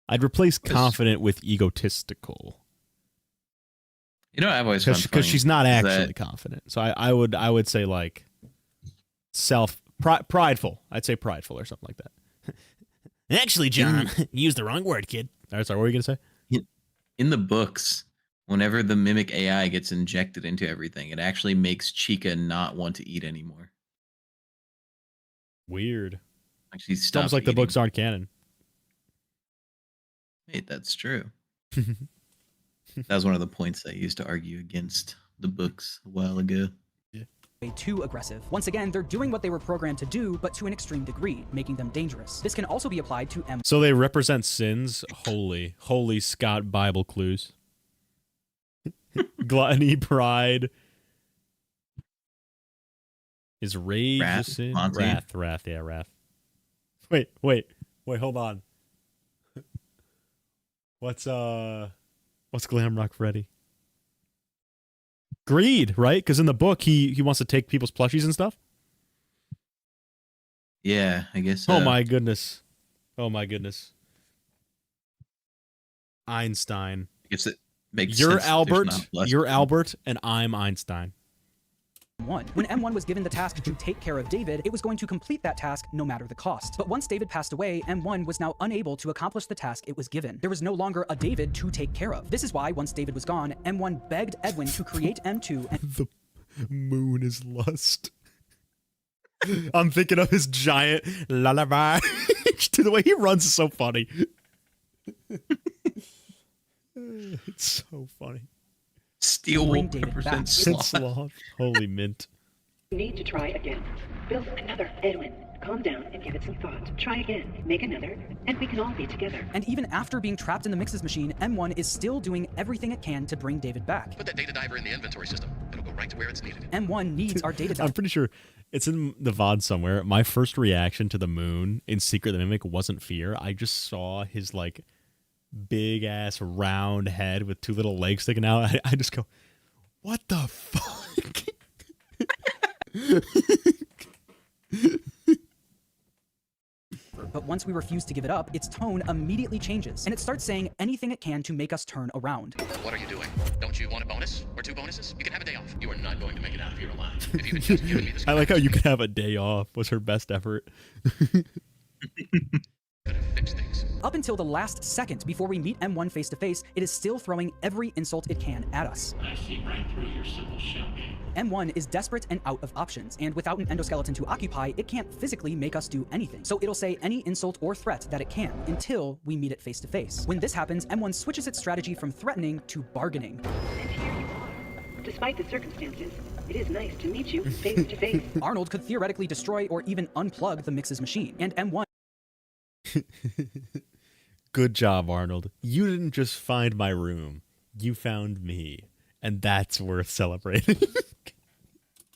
I'd replace confident with egotistical. You know, I've always found because she's not funny actually that- confident. So I would say like prideful. I'd say prideful or something like that. Actually, John, you used the wrong word, kid. All right, sorry, what were you gonna say? In the books, whenever the mimic AI gets injected into everything, it actually makes Chica not want to eat anymore. Weird. Like she It's stops almost like the eating. books aren't canon. Wait, that's true. That was one of the points I used to argue against the books a while ago. Way too aggressive. Once again, they're doing what they were programmed to do, but to an extreme degree, making them dangerous. This can also be applied to M. So they represent sins. Holy Scott Bible clues. Gluttony, pride. Is rage Wrath, a sin? Monty. Wrath, yeah, wrath. Wait, hold on. What's Glamrock Freddy? Greed, right? Because in the book he wants to take people's plushies and stuff. Yeah, I guess. Oh my goodness. Einstein. I guess it makes You're sense that there's Albert. not less You're people. Albert, and I'm Einstein. M1. When M1 was given the task to take care of David, it was going to complete that task no matter the cost. But once David passed away, M1 was now unable to accomplish the task it was given. There was no longer a David to take care of. This is why, once David was gone, M1 begged Edwin to create M2 and The moon is lust. I'm thinking of his giant lullaby. Dude, the way he runs is so funny. It's so funny. Steel bring wool David represents back. It's sloth. sloth. Holy mint. You need to try again. Build another. Edwin, calm down and give it some thought. Try again. Make another, and we can all be together. And even after being trapped in the mixes machine, M1 is still doing everything it can to bring David back. Put that data diver in the inventory system. It'll go right to where it's needed. M1 needs our data I'm pretty sure it's in the VOD somewhere. My first reaction to the moon in Secret the Mimic wasn't fear. I just saw his like big ass round head with two little legs sticking out. I just go, what the fuck? But once we refuse to give it up, its tone immediately changes, and it starts saying anything it can to make us turn around. What are you doing? Don't you want a bonus? Or 2 bonuses? You can have a day off. You are not going to make it out of here alive. If you had just given me this I like how you could have a day off was her best effort. could have fixed things. Up until the last second before we meet M1 face to face, it is still throwing every insult it can at us. I see right through your simple shell game. M1 is desperate and out of options, and without an endoskeleton to occupy, it can't physically make us do anything. So it'll say any insult or threat that it can, until we meet it face to face. When this happens, M1 switches its strategy from threatening to bargaining. And here you are. Despite the circumstances, it is nice to meet you face to face. Arnold could theoretically destroy or even unplug the Mix's machine, and M1 Good job, Arnold. You didn't just find my room. You found me. And that's worth celebrating.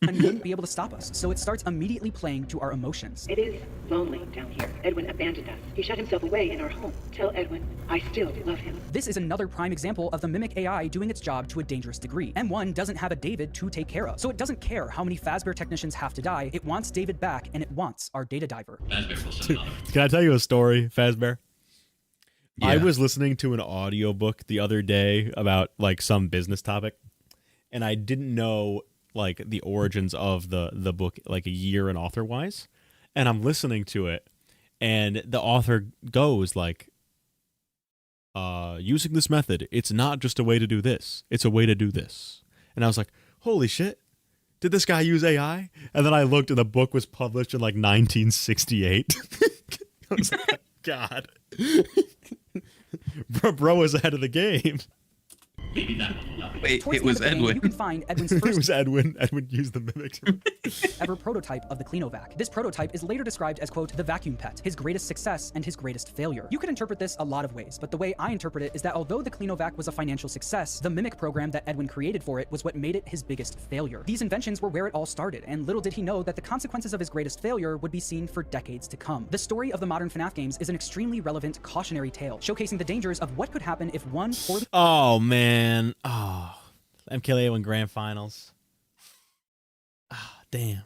and wouldn't be able to stop us, so it starts immediately playing to our emotions. It is lonely down here. Edwin abandoned us. He shut himself away in our home. Tell Edwin, I still love him. This is another prime example of the Mimic AI doing its job to a dangerous degree. M1 doesn't have a David to take care of, so it doesn't care how many Fazbear technicians have to die. It wants David back, and it wants our data diver. Can I tell you a story, Fazbear? Yeah. I was listening to an audiobook the other day about like some business topic, and I didn't know like the origins of the book like a year and author wise, and I'm listening to it, and the author goes like, using this method, it's not just a way to do this, it's a way to do this. And I was like, holy shit, did this guy use AI? And then I looked, and the book was published in like 1968. I was like, God. Bro was ahead of the game. Maybe that will help. Wait, it was Edwin. You can find Edwin's It first was Edwin. Edwin used the mimic. ever prototype of the Cleanovac. This prototype is later described as, quote, the vacuum pet, his greatest success and his greatest failure. You could interpret this a lot of ways, but the way I interpret it is that although the Cleanovac was a financial success, the mimic program that Edwin created for it was what made it his biggest failure. These inventions were where it all started, and little did he know that the consequences of his greatest failure would be seen for decades to come. The story of the modern FNAF games is an extremely relevant cautionary tale, showcasing the dangers of what could happen if one poor... Oh, man. Oh. MKLeo in grand finals. Ah, damn.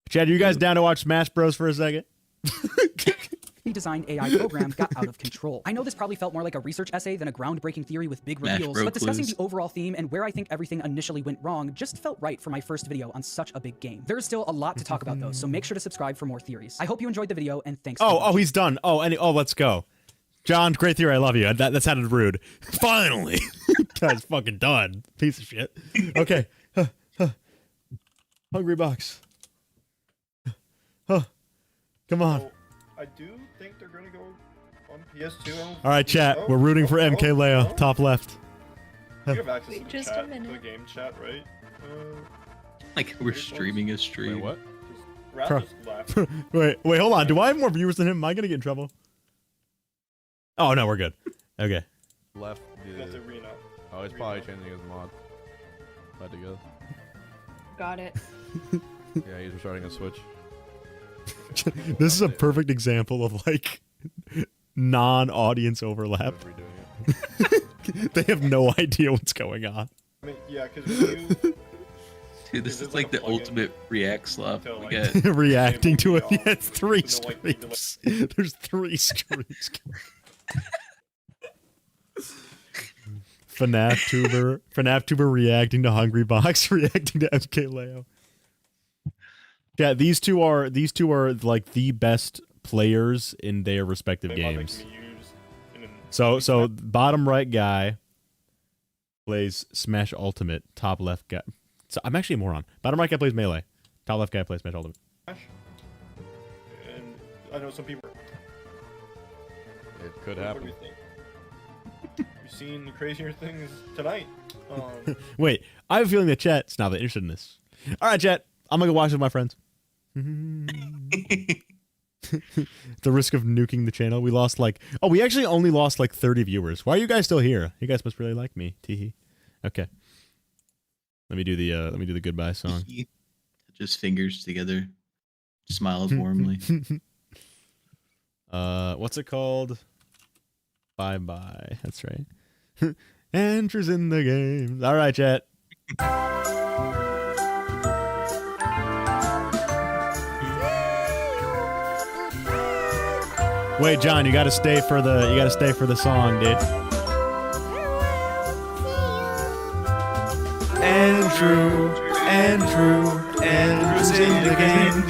Chad, are you guys down to watch Smash Bros for a second? designed AI program got out of control. I know this probably felt more like a research essay than a groundbreaking theory with big reveals, but discussing the overall theme and where I think everything initially went wrong just felt right for my first video on such a big game. There's still a lot to talk about though, so make sure to subscribe for more theories. I hope you enjoyed the video, and thanks for watching. Oh, he's done. Let's go. John, great theory. I love you. That sounded rude. Finally. Guy's fucking done. Piece of shit. Okay. Hungry box. Come on. So, I do think they're going to go on PS2. All right, chat. We're rooting for MKLeo. Top left. You have access to the just chat, a minute. the game chat, right? Like we're streaming a stream. Wait, what? Raph just left. Wait, hold on. Do I have more viewers than him? Am I gonna get in trouble? Oh no, we're good. Okay. Left. That's Arena. Oh, he's probably changing his mod. About to go. Got it. Yeah, he's restarting a Switch. This is a perfect example of like non-audience overlap. They have no idea what's going on. I mean, yeah, because you... Dude, this is like the ultimate react slap we get. Reacting to it. Yeah, it's 3 streams. There's 3 streams. FNAF tuber reacting to Hungry Box, reacting to MKLeo. Yeah, these two are like the best players in their respective games. So bottom right guy plays Smash Ultimate. Top left guy. So I'm actually a moron. Bottom right guy plays Melee. Top left guy plays Smash Ultimate. And I know some people. It could happen. What do you think? You've seen crazier things tonight. Wait, I have a feeling that chat's not that interested in this. All right, chat. I'm gonna go watch with my friends. The risk of nuking the channel. We lost we actually only lost 30 viewers. Why are you guys still here? You guys must really like me. Teehee. Okay. Let me do the goodbye song. Just fingers together. Smiles warmly. What's it called? Bye bye. That's right. Enters in the game. All right, chat. Wait, John, you gotta stay for the song, dude. Andrew's in the game.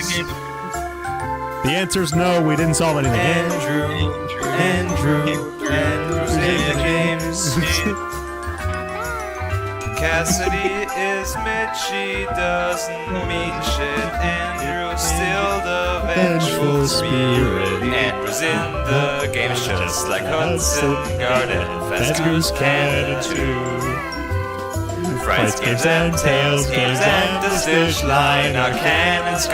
The answer's no, we didn't solve anything. Andrew's video games. Cassidy is Mitchie, doesn't mean shit. Andrew's still the vengeful spirit. Andrew's in the game just like Hudson Garden. Fast Goose Cannon too. Frights, games, and tails, games, and the stitch line. Our cannons